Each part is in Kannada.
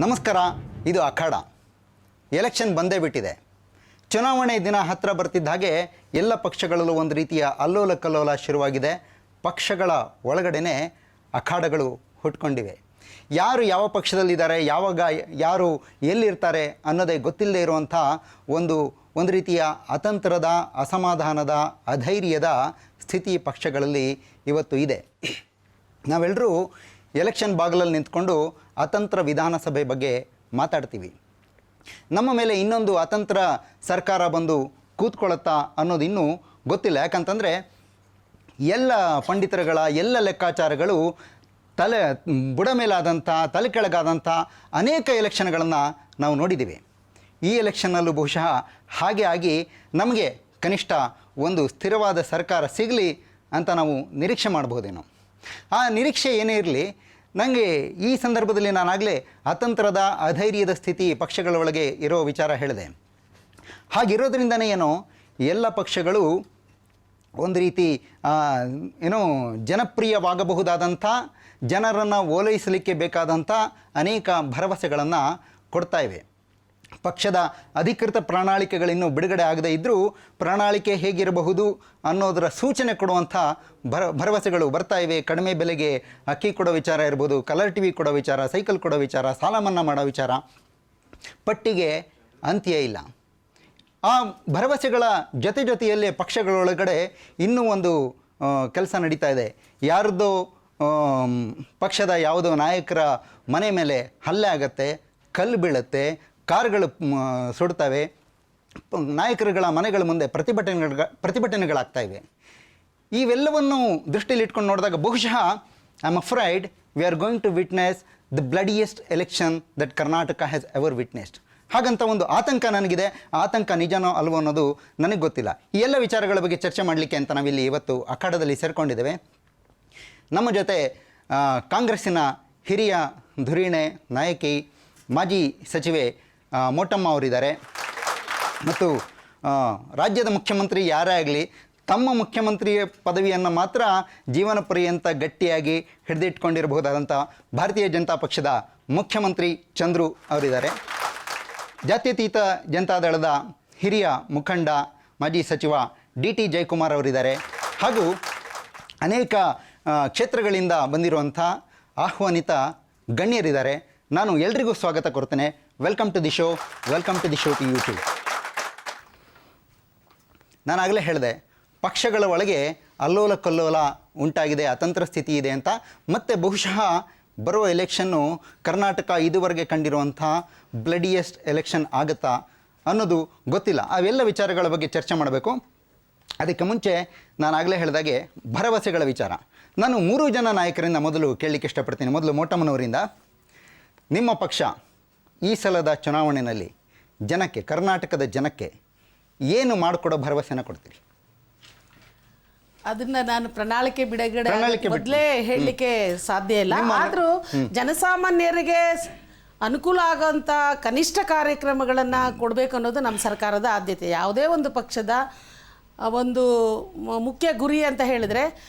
ನಮಸ್ಕಾರ. ಇದು ಅಖಾಡ. ಎಲೆಕ್ಷನ್ ಬಂದೇ ಬಿಟ್ಟಿದೆ. ಚುನಾವಣೆ ದಿನ ಹತ್ತಿರ ಬರ್ತಿದ್ದ ಹಾಗೆ ಎಲ್ಲ ಪಕ್ಷಗಳಲ್ಲೂ ಒಂದು ರೀತಿಯ ಅಲ್ಲೋಲ ಕಲ್ಲೋಲ ಶುರುವಾಗಿದೆ. ಪಕ್ಷಗಳ ಒಳಗಡೆನೇ ಅಖಾಡಗಳು ಹುಟ್ಕೊಂಡಿವೆ. ಯಾರು ಯಾವ ಪಕ್ಷದಲ್ಲಿದ್ದಾರೆ, ಯಾವಾಗ ಯಾರು ಎಲ್ಲಿರ್ತಾರೆ ಅನ್ನೋದೇ ಗೊತ್ತಿಲ್ಲದೆ ಇರುವಂಥ ಒಂದು ರೀತಿಯ ಅತಂತ್ರದ, ಅಸಮಾಧಾನದ, ಅಧೈರ್ಯದ ಸ್ಥಿತಿ ಪಕ್ಷಗಳಲ್ಲಿ ಇವತ್ತು ಇದೆ. ನಾವೆಲ್ಲರೂ ಎಲೆಕ್ಷನ್ ಬಾಗಿಲಲ್ಲಿ ನಿಂತ್ಕೊಂಡು ಅತಂತ್ರ ವಿಧಾನಸಭೆ ಬಗ್ಗೆ ಮಾತಾಡ್ತೀವಿ. ನಮ್ಮ ಮೇಲೆ ಇನ್ನೊಂದು ಅತಂತ್ರ ಸರ್ಕಾರ ಬಂದು ಕೂತ್ಕೊಳ್ಳುತ್ತಾ ಅನ್ನೋದು ಇನ್ನೂ ಗೊತ್ತಿಲ್ಲ. ಯಾಕಂತಂದರೆ ಎಲ್ಲ ಪಂಡಿತರುಗಳ ಎಲ್ಲ ಲೆಕ್ಕಾಚಾರಗಳು ಬುಡ ಮೇಲಾದಂಥ, ತಲೆ ಕೆಳಗಾದಂಥ ಅನೇಕ ಎಲೆಕ್ಷನ್ಗಳನ್ನು ನಾವು ನೋಡಿದ್ದೀವಿ. ಈ ಎಲೆಕ್ಷನ್ನಲ್ಲೂ ಬಹುಶಃ ಹಾಗೆ ಆಗಿ ನಮಗೆ ಕನಿಷ್ಠ ಒಂದು ಸ್ಥಿರವಾದ ಸರ್ಕಾರ ಸಿಗಲಿ ಅಂತ ನಾವು ನಿರೀಕ್ಷೆ ಮಾಡಬಹುದೇನೋ. ಆ ನಿರೀಕ್ಷೆ ಏನೇ ಇರಲಿ, ನನಗೆ ಈ ಸಂದರ್ಭದಲ್ಲಿ ನಾನಾಗಲೇ ಅತಂತ್ರದ, ಅಧೈರ್ಯದ ಸ್ಥಿತಿ ಪಕ್ಷಗಳ ಒಳಗೆ ಇರೋ ವಿಚಾರ ಹೇಳಿದೆ. ಹಾಗಿರೋದ್ರಿಂದನೇ ಏನೋ ಎಲ್ಲ ಪಕ್ಷಗಳು ಒಂದು ರೀತಿ ಜನಪ್ರಿಯವಾಗಬಹುದಾದಂಥ, ಜನರನ್ನು ಓಲೈಸಲಿಕ್ಕೆ ಬೇಕಾದಂಥ ಅನೇಕ ಭರವಸೆಗಳನ್ನು ಕೊಡ್ತಾ ಇವೆ. ಪಕ್ಷದ ಅಧಿಕೃತ ಪ್ರಣಾಳಿಕೆಗಳಿನ್ನೂ ಬಿಡುಗಡೆ ಆಗದೇ ಇದ್ದರೂ ಪ್ರಣಾಳಿಕೆ ಹೇಗಿರಬಹುದು ಅನ್ನೋದರ ಸೂಚನೆ ಕೊಡುವಂಥ ಭರವಸೆಗಳು ಬರ್ತಾ ಇವೆ. ಕಡಿಮೆ ಬೆಲೆಗೆ ಅಕ್ಕಿ ಕೊಡೋ ವಿಚಾರ ಇರ್ಬೋದು, ಕಲರ್ ಟಿ ವಿ ಕೊಡೋ ವಿಚಾರ, ಸೈಕಲ್ ಕೊಡೋ ವಿಚಾರ, ಸಾಲ ಮನ್ನಾ ಮಾಡೋ ವಿಚಾರ, ಪಟ್ಟಿಗೆ ಅಂತ್ಯ ಇಲ್ಲ. ಆ ಭರವಸೆಗಳ ಜೊತೆಯಲ್ಲೇ ಪಕ್ಷಗಳೊಳಗಡೆ ಇನ್ನೂ ಒಂದು ಕೆಲಸ ನಡೀತಾ ಇದೆ. ಯಾರದ್ದೋ ಪಕ್ಷದ ಯಾವುದೋ ನಾಯಕರ ಮನೆ ಮೇಲೆ ಹಲ್ಲೆ ಆಗತ್ತೆ, ಕಲ್ಲು ಬೀಳುತ್ತೆ, ಕಾರುಗಳು ಸುಡ್ತವೆ, ನಾಯಕರುಗಳ ಮನೆಗಳ ಮುಂದೆ ಪ್ರತಿಭಟನೆಗಳಾಗ್ತಾ ಇವೆ. ಇವೆಲ್ಲವನ್ನು ದೃಷ್ಟಿಯಲ್ಲಿ ಇಟ್ಕೊಂಡು ನೋಡಿದಾಗ ಬಹುಶಃ I am afraid we are going to witness the bloodiest election that Karnataka has ever witnessed. ಹಾಗಂತ ಒಂದು ಆತಂಕ ನನಗಿದೆ. ಆ ಆತಂಕ ನಿಜನೋ ಅಲ್ವೋ ಅನ್ನೋದು ನನಗೆ ಗೊತ್ತಿಲ್ಲ. ಈ ಎಲ್ಲ ವಿಚಾರಗಳ ಬಗ್ಗೆ ಚರ್ಚೆ ಮಾಡಲಿಕ್ಕೆ ಅಂತ ನಾವಿಲ್ಲಿ ಇವತ್ತು ಅಖಾಡದಲ್ಲಿ ಸೇರಿಕೊಂಡಿದ್ದೇವೆ. ನಮ್ಮ ಜೊತೆ ಕಾಂಗ್ರೆಸ್ಸಿನ ಹಿರಿಯ ಧುರೀಣೆ, ನಾಯಕಿ, ಮಾಜಿ ಸಚಿವೆ ಮೋಟಮ್ಮ ಅವರಿದ್ದಾರೆ. ಮತ್ತು ರಾಜ್ಯದ ಮುಖ್ಯಮಂತ್ರಿ ಯಾರೇ ಆಗಲಿ ತಮ್ಮ ಮುಖ್ಯಮಂತ್ರಿ ಪದವಿಯನ್ನು ಮಾತ್ರ ಜೀವನ ಪರ್ಯಂತ ಗಟ್ಟಿಯಾಗಿ ಹಿಡಿದಿಟ್ಕೊಂಡಿರಬಹುದಾದಂಥ ಭಾರತೀಯ ಜನತಾ ಪಕ್ಷದ ಮುಖ್ಯಮಂತ್ರಿ ಚಂದ್ರು ಅವರಿದ್ದಾರೆ. ಜಾತ್ಯತೀತ ಜನತಾದಳದ ಹಿರಿಯ ಮುಖಂಡ, ಮಾಜಿ ಸಚಿವ ಡಿ ಜಯಕುಮಾರ್ ಅವರಿದ್ದಾರೆ. ಹಾಗೂ ಅನೇಕ ಕ್ಷೇತ್ರಗಳಿಂದ ಬಂದಿರುವಂಥ ಆಹ್ವಾನಿತ ಗಣ್ಯರಿದ್ದಾರೆ. ನಾನು ಎಲ್ರಿಗೂ ಸ್ವಾಗತ ಕೊಡ್ತೇನೆ. Welcome to the show, welcome to the show to YouTube. ನಾನಾಗಲೇ ಹೇಳಿದೆ, ಪಕ್ಷಗಳ ಒಳಗೆ ಅಲ್ಲೋಲ ಕಲ್ಲೋಲ ಉಂಟಾಗಿದೆ, ಅತಂತ್ರ ಸ್ಥಿತಿ ಇದೆ ಅಂತ. ಮತ್ತು ಬಹುಶಃ ಬರೋ ಎಲೆಕ್ಷನ್ನು ಕರ್ನಾಟಕ ಇದುವರೆಗೆ ಕಂಡಿರುವಂಥ ಬ್ಲಡಿಯೆಸ್ಟ್ ಎಲೆಕ್ಷನ್ ಆಗುತ್ತಾ ಅನ್ನೋದು ಗೊತ್ತಿಲ್ಲ. ಅವೆಲ್ಲ ವಿಚಾರಗಳ ಬಗ್ಗೆ ಚರ್ಚೆ ಮಾಡಬೇಕು. ಅದಕ್ಕೆ ಮುಂಚೆ ನಾನಾಗಲೇ ಹೇಳಿದಾಗೆ ಭರವಸೆಗಳ ವಿಚಾರ. ನಾನು 3 ಜನ ನಾಯಕರಿಂದ ಮೊದಲು ಕೇಳಲಿಕ್ಕೆ ಇಷ್ಟಪಡ್ತೀನಿ. ಮೊದಲು ಮೋಟಮ್ಮನವರಿಂದ, ನಿಮ್ಮ ಪಕ್ಷ ಈ ಸಲದ ಚುನಾವಣೆಯಲ್ಲಿ ಜನಕ್ಕೆ, ಕರ್ನಾಟಕದ ಜನಕ್ಕೆ ಏನು ಮಾಡಿಕೊಡೋ ಭರವಸೆನ ಕೊಡ್ತೀರಿ? ಅದನ್ನ ನಾನು ಪ್ರಣಾಳಿಕೆ ಬಿಡುಗಡೆ ಮೊದಲೇ ಹೇಳಲಿಕ್ಕೆ ಸಾಧ್ಯ ಇಲ್ಲ. ಆದರೂ ಜನಸಾಮಾನ್ಯರಿಗೆ ಅನುಕೂಲ ಆಗೋಂಥ ಕನಿಷ್ಠ ಕಾರ್ಯಕ್ರಮಗಳನ್ನು ಕೊಡಬೇಕು ಅನ್ನೋದು ನಮ್ಮ ಸರ್ಕಾರದ ಆದ್ಯತೆ. ಯಾವುದೇ ಒಂದು ಪಕ್ಷದ ಒಂದು ಮುಖ್ಯ ಗುರಿ ಅಂತ ಹೇಳಿದರೆ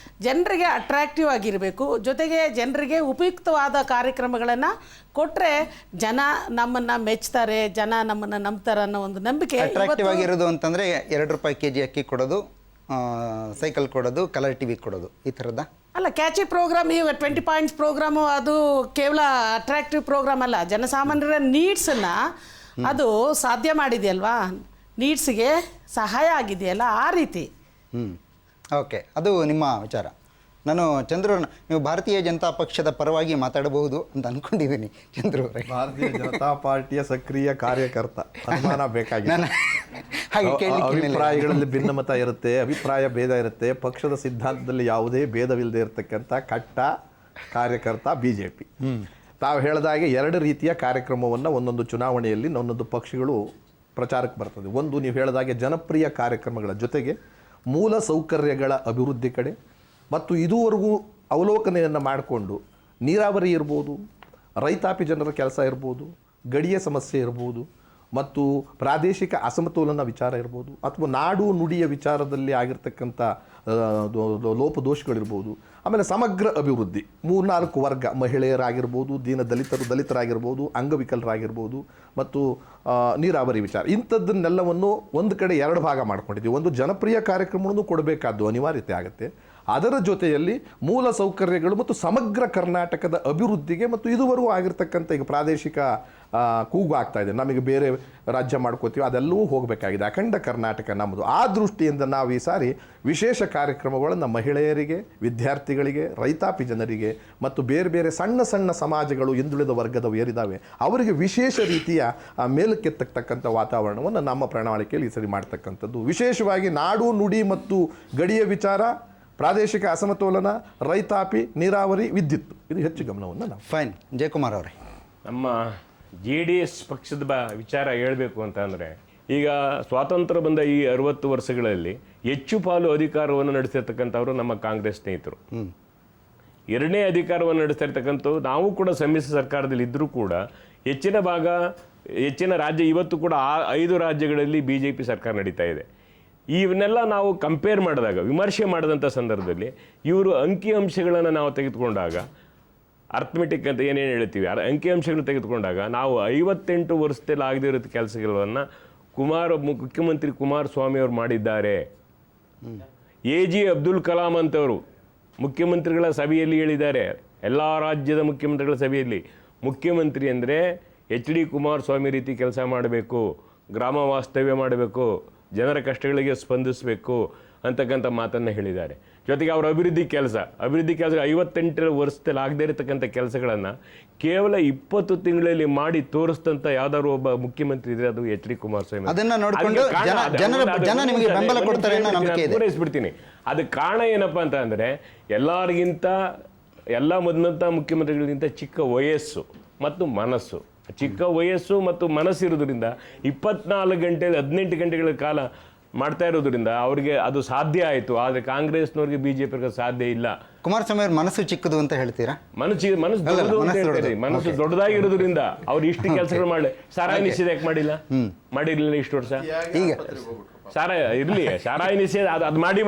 ಜನರಿಗೆ ಅಟ್ರಾಕ್ಟಿವ್ ಆಗಿರಬೇಕು, ಜೊತೆಗೆ ಜನರಿಗೆ ಉಪಯುಕ್ತವಾದ ಕಾರ್ಯಕ್ರಮಗಳನ್ನು ಕೊಟ್ಟರೆ ಜನ ನಮ್ಮನ್ನು ಮೆಚ್ತಾರೆ, ಜನ ನಮ್ಮನ್ನು ನಂಬ್ತಾರೆ ಅನ್ನೋ ಒಂದು ನಂಬಿಕೆ. ಅಟ್ರಾಕ್ಟಿವ್ ಆಗಿರೋದು ಅಂತಂದರೆ 2 ರೂಪಾಯಿ kg ಅಕ್ಕಿ ಕೊಡೋದು, ಸೈಕಲ್ ಕೊಡೋದು, ಕಲರ್ ಟಿ ವಿ ಕೊಡೋದು, ಈ ಥರದ ಅಲ್ಲ. ಕ್ಯಾಚಿ ಪ್ರೋಗ್ರಾಮ್, ಈ 20 ಪಾಯಿಂಟ್ಸ್ ಪ್ರೋಗ್ರಾಮು ಅದು ಕೇವಲ ಅಟ್ರಾಕ್ಟಿವ್ ಪ್ರೋಗ್ರಾಮ್ ಅಲ್ಲ, ಜನಸಾಮಾನ್ಯರ ನೀಡ್ಸನ್ನು ಅದು ಸಾಧ್ಯ ಮಾಡಿದೆಯಲ್ವಾ, ನೀಡ್ಸ್ಗೆ ಸಹಾಯ ಆಗಿದೆಯಲ್ಲ, ಆ ರೀತಿ. ಓಕೆ, ಅದು ನಿಮ್ಮ ವಿಚಾರ. ನಾನು ಚಂದ್ರು, ನೀವು ಭಾರತೀಯ ಜನತಾ ಪಕ್ಷದ ಪರವಾಗಿ ಮಾತಾಡಬಹುದು ಅಂತ ಅಂದ್ಕೊಂಡಿದ್ದೀನಿ. ಚಂದ್ರು ಅವರೇ, ಭಾರತೀಯ ಜನತಾ ಪಾರ್ಟಿಯ ಸಕ್ರಿಯ ಕಾರ್ಯಕರ್ತ, ಅನುಮಾನ ಬೇಕಾಗಿಲ್ಲ. ಅಭಿಪ್ರಾಯಗಳಲ್ಲಿ ಭಿನ್ನಮತ ಇರುತ್ತೆ, ಅಭಿಪ್ರಾಯ ಭೇದ ಇರುತ್ತೆ. ಪಕ್ಷದ ಸಿದ್ಧಾಂತದಲ್ಲಿ ಯಾವುದೇ ಭೇದವಿಲ್ಲದೆ ಇರತಕ್ಕಂಥ ಕಟ್ಟ ಕಾರ್ಯಕರ್ತ ಬಿಜೆಪಿ. ತಾವು ಹೇಳಿದಾಗೆ 2 ರೀತಿಯ ಕಾರ್ಯಕ್ರಮವನ್ನು ಒಂದೊಂದು ಚುನಾವಣೆಯಲ್ಲಿ ಒಂದೊಂದು ಪಕ್ಷಗಳು ಪ್ರಚಾರಕ್ಕೆ ಬರ್ತದೆ. ಒಂದು, ನೀವು ಹೇಳಿದಾಗೆ ಜನಪ್ರಿಯ ಕಾರ್ಯಕ್ರಮಗಳ ಜೊತೆಗೆ ಮೂಲ ಸೌಕರ್ಯಗಳ ಅಭಿವೃದ್ಧಿ ಕಡೆ, ಮತ್ತು ಇದುವರೆಗೂ ಅವಲೋಕನೆಯನ್ನು ಮಾಡಿಕೊಂಡು ನೀರಾವರಿ ಇರ್ಬೋದು, ರೈತಾಪಿ ಜನರ ಕೆಲಸ ಇರ್ಬೋದು, ಗಡಿಯ ಸಮಸ್ಯೆ ಇರ್ಬೋದು, ಮತ್ತು ಪ್ರಾದೇಶಿಕ ಅಸಮತೋಲನ ವಿಚಾರ ಇರ್ಬೋದು, ಅಥವಾ ನಾಡು ನುಡಿಯ ವಿಚಾರದಲ್ಲಿ ಆಗಿರ್ತಕ್ಕಂಥ ಲೋಪದೋಷಗಳಿರ್ಬೋದು. ಆಮೇಲೆ ಸಮಗ್ರ ಅಭಿವೃದ್ಧಿ, 3-4 ವರ್ಗ, ಮಹಿಳೆಯರಾಗಿರ್ಬೋದು, ದಲಿತರಾಗಿರ್ಬೋದು, ಅಂಗವಿಕಲರಾಗಿರ್ಬೋದು ಮತ್ತು ನೀರಾವರಿ ವಿಚಾರ, ಇಂಥದ್ದನ್ನೆಲ್ಲವನ್ನು ಒಂದು ಕಡೆ 2 ಭಾಗ ಮಾಡ್ಕೊಂಡಿದ್ದೀವಿ. ಒಂದು ಜನಪ್ರಿಯ ಕಾರ್ಯಕ್ರಮವನ್ನು ಕೊಡಬೇಕಾದ್ದು ಅನಿವಾರ್ಯತೆ ಆಗುತ್ತೆ. ಅದರ ಜೊತೆಯಲ್ಲಿ ಮೂಲ ಸೌಕರ್ಯಗಳು ಮತ್ತು ಸಮಗ್ರ ಕರ್ನಾಟಕದ ಅಭಿವೃದ್ಧಿಗೆ ಮತ್ತು ಇದುವರೆಗೂ ಆಗಿರ್ತಕ್ಕಂಥ ಈಗ ಪ್ರಾದೇಶಿಕ ಕೂಗು ಆಗ್ತಾ ಇದೆ, ನಮಗೆ ಬೇರೆ ರಾಜ್ಯ ಮಾಡ್ಕೋತೀವಿ, ಅದೆಲ್ಲವೂ ಹೋಗಬೇಕಾಗಿದೆ. ಅಖಂಡ ಕರ್ನಾಟಕ ನಮ್ಮದು. ಆ ದೃಷ್ಟಿಯಿಂದ ನಾವು ಈ ಸಾರಿ ವಿಶೇಷ ಕಾರ್ಯಕ್ರಮಗಳನ್ನು ಮಹಿಳೆಯರಿಗೆ, ವಿದ್ಯಾರ್ಥಿಗಳಿಗೆ, ರೈತಾಪಿ ಜನರಿಗೆ ಮತ್ತು ಬೇರೆ ಬೇರೆ ಸಣ್ಣ ಸಣ್ಣ ಸಮಾಜಗಳು, ಹಿಂದುಳಿದ ವರ್ಗದವು ಏರಿದ್ದಾವೆ, ಅವರಿಗೆ ವಿಶೇಷ ರೀತಿಯ ಮೇಲಕ್ಕೆತ್ತಕ್ಕಂಥ ವಾತಾವರಣವನ್ನು ನಮ್ಮ ಪ್ರಣಾಳಿಕೆಯಲ್ಲಿ ಈ ಸರಿ ಮಾಡ್ತಕ್ಕಂಥದ್ದು. ವಿಶೇಷವಾಗಿ ನಾಡು, ನುಡಿ ಮತ್ತು ಗಡಿಯ ವಿಚಾರ, ಪ್ರಾದೇಶಿಕ ಅಸಮತೋಲನ, ರೈತಾಪಿ, ನೀರಾವರಿ, ವಿದ್ಯುತ್, ಇದು ಹೆಚ್ಚು ಗಮನವನ್ನು ನಾವು. ಫೈನ್. ಜಯಕುಮಾರ್ ಅವರೇ, ನಮ್ಮ JDS ಪಕ್ಷದ ವಿಚಾರ ಹೇಳಬೇಕು ಅಂತ ಅಂದರೆ, ಈಗ ಸ್ವಾತಂತ್ರ್ಯ ಬಂದ ಈ 60 ವರ್ಷಗಳಲ್ಲಿ ಹೆಚ್ಚು ಪಾಲು ಅಧಿಕಾರವನ್ನು ನಡೆಸಿರ್ತಕ್ಕಂಥವ್ರು ನಮ್ಮ ಕಾಂಗ್ರೆಸ್ ಸ್ನೇಹಿತರು. 2ನೇ ಅಧಿಕಾರವನ್ನು ನಡೆಸ್ತಾ ಇರ್ತಕ್ಕಂಥವು ನಾವು ಕೂಡ ಸಮ್ಮಿಶ್ರ ಸರ್ಕಾರದಲ್ಲಿ ಇದ್ದರೂ ಕೂಡ ಹೆಚ್ಚಿನ ರಾಜ್ಯ ಇವತ್ತು ಕೂಡ 5 ರಾಜ್ಯಗಳಲ್ಲಿ BJP ಸರ್ಕಾರ ನಡೀತಾ ಇದೆ. ಇವನ್ನೆಲ್ಲ ನಾವು ಕಂಪೇರ್ ಮಾಡಿದಾಗ, ವಿಮರ್ಶೆ ಮಾಡಿದಂಥ ಸಂದರ್ಭದಲ್ಲಿ ಇವರು ಅಂಕಿಅಂಶಗಳನ್ನು ನಾವು ತೆಗೆದುಕೊಂಡಾಗ, ಅರ್ಥಮೆಟಿಕ್ ಅಂತ ಏನೇನು ಹೇಳ್ತೀವಿ, ಅಂಕಿಅಂಶಗಳು ತೆಗೆದುಕೊಂಡಾಗ ನಾವು 58 ವರ್ಷದಲ್ಲಿ ಆಗದಿರೋ ಕೆಲಸಗಳನ್ನು ಮುಖ್ಯಮಂತ್ರಿ ಕುಮಾರಸ್ವಾಮಿ ಅವರು ಮಾಡಿದ್ದಾರೆ. AG ಅಬ್ದುಲ್ ಕಲಾಂ ಅಂತವರು ಮುಖ್ಯಮಂತ್ರಿಗಳ ಸಭೆಯಲ್ಲಿ ಹೇಳಿದ್ದಾರೆ, ಎಲ್ಲ ರಾಜ್ಯದ ಮುಖ್ಯಮಂತ್ರಿಗಳ ಸಭೆಯಲ್ಲಿ, ಮುಖ್ಯಮಂತ್ರಿ ಅಂದರೆ HD ಕುಮಾರಸ್ವಾಮಿ ರೀತಿ ಕೆಲಸ ಮಾಡಬೇಕು, ಗ್ರಾಮ ವಾಸ್ತವ್ಯ ಮಾಡಬೇಕು, ಜನರ ಕಷ್ಟಗಳಿಗೆ ಸ್ಪಂದಿಸಬೇಕು ಅಂತಕ್ಕಂಥ ಮಾತನ್ನು ಹೇಳಿದ್ದಾರೆ. ಜೊತೆಗೆ ಅವರ ಅಭಿವೃದ್ಧಿ ಕೆಲಸ 58 ವರ್ಷದಲ್ಲಿ ಆಗದೇ ಇರತಕ್ಕಂಥ ಕೆಲಸಗಳನ್ನು ಕೇವಲ 20 ತಿಂಗಳಲ್ಲಿ ಮಾಡಿ ತೋರಿಸಿದಂಥ ಯಾವ್ದಾದ್ರು ಒಬ್ಬ ಮುಖ್ಯಮಂತ್ರಿ ಇದ್ರೆ ಅದು HD ಕುಮಾರಸ್ವಾಮಿ. ಅದನ್ನ ನೋಡಿಕೊಂಡು ಜನ ನಿಮಗೆ ಬೆಂಬಲ ಕೊಡ್ತಾರೆ ಅನ್ನೋ ನಂಬಿಕೆ ಇದೆ. ಪೂರೈಸ್ಬಿಡ್ತೀನಿ. ಅದಕ್ಕೆ ಕಾರಣ ಏನಪ್ಪಾ ಅಂತ ಅಂದರೆ, ಎಲ್ಲ ಮೊದಲಂಥ ಮುಖ್ಯಮಂತ್ರಿಗಳಿಗಿಂತ ಚಿಕ್ಕ ವಯಸ್ಸು ಮತ್ತು ಮನಸ್ಸು, ಇರೋದ್ರಿಂದ 24 ಗಂಟೆ 18 ಗಂಟೆಗಳ ಕಾಲ ಮಾಡ್ತಾ ಇರೋದ್ರಿಂದ ಅವರಿಗೆ ಅದು ಸಾಧ್ಯ ಆಯಿತು. ಆದರೆ ಕಾಂಗ್ರೆಸ್ನವ್ರಿಗೆ, BJP ಸಾಧ್ಯ ಇಲ್ಲ. ಕುಮಾರಸ್ವಾಮಿ ಅವ್ರ ಮನಸ್ಸು ಚಿಕ್ಕದು ಅಂತ ಹೇಳ್ತೀರಾ? ಮನಸ್ಸು ದೊಡ್ಡದಾಗಿರೋದ್ರಿಂದ ಅವ್ರು ಇಷ್ಟು ಕೆಲಸಗಳು ಮಾಡಲಿ. ಸಾರಾಯಿ ನಿಷೇಧ ಯಾಕೆ ಮಾಡಿರಲಿಲ್ಲ ಇಷ್ಟು ವರ್ಷ? ಈಗ ಸಾರಾಯಿ ನಿಷೇಧ ಅದು ಮಾಡಿ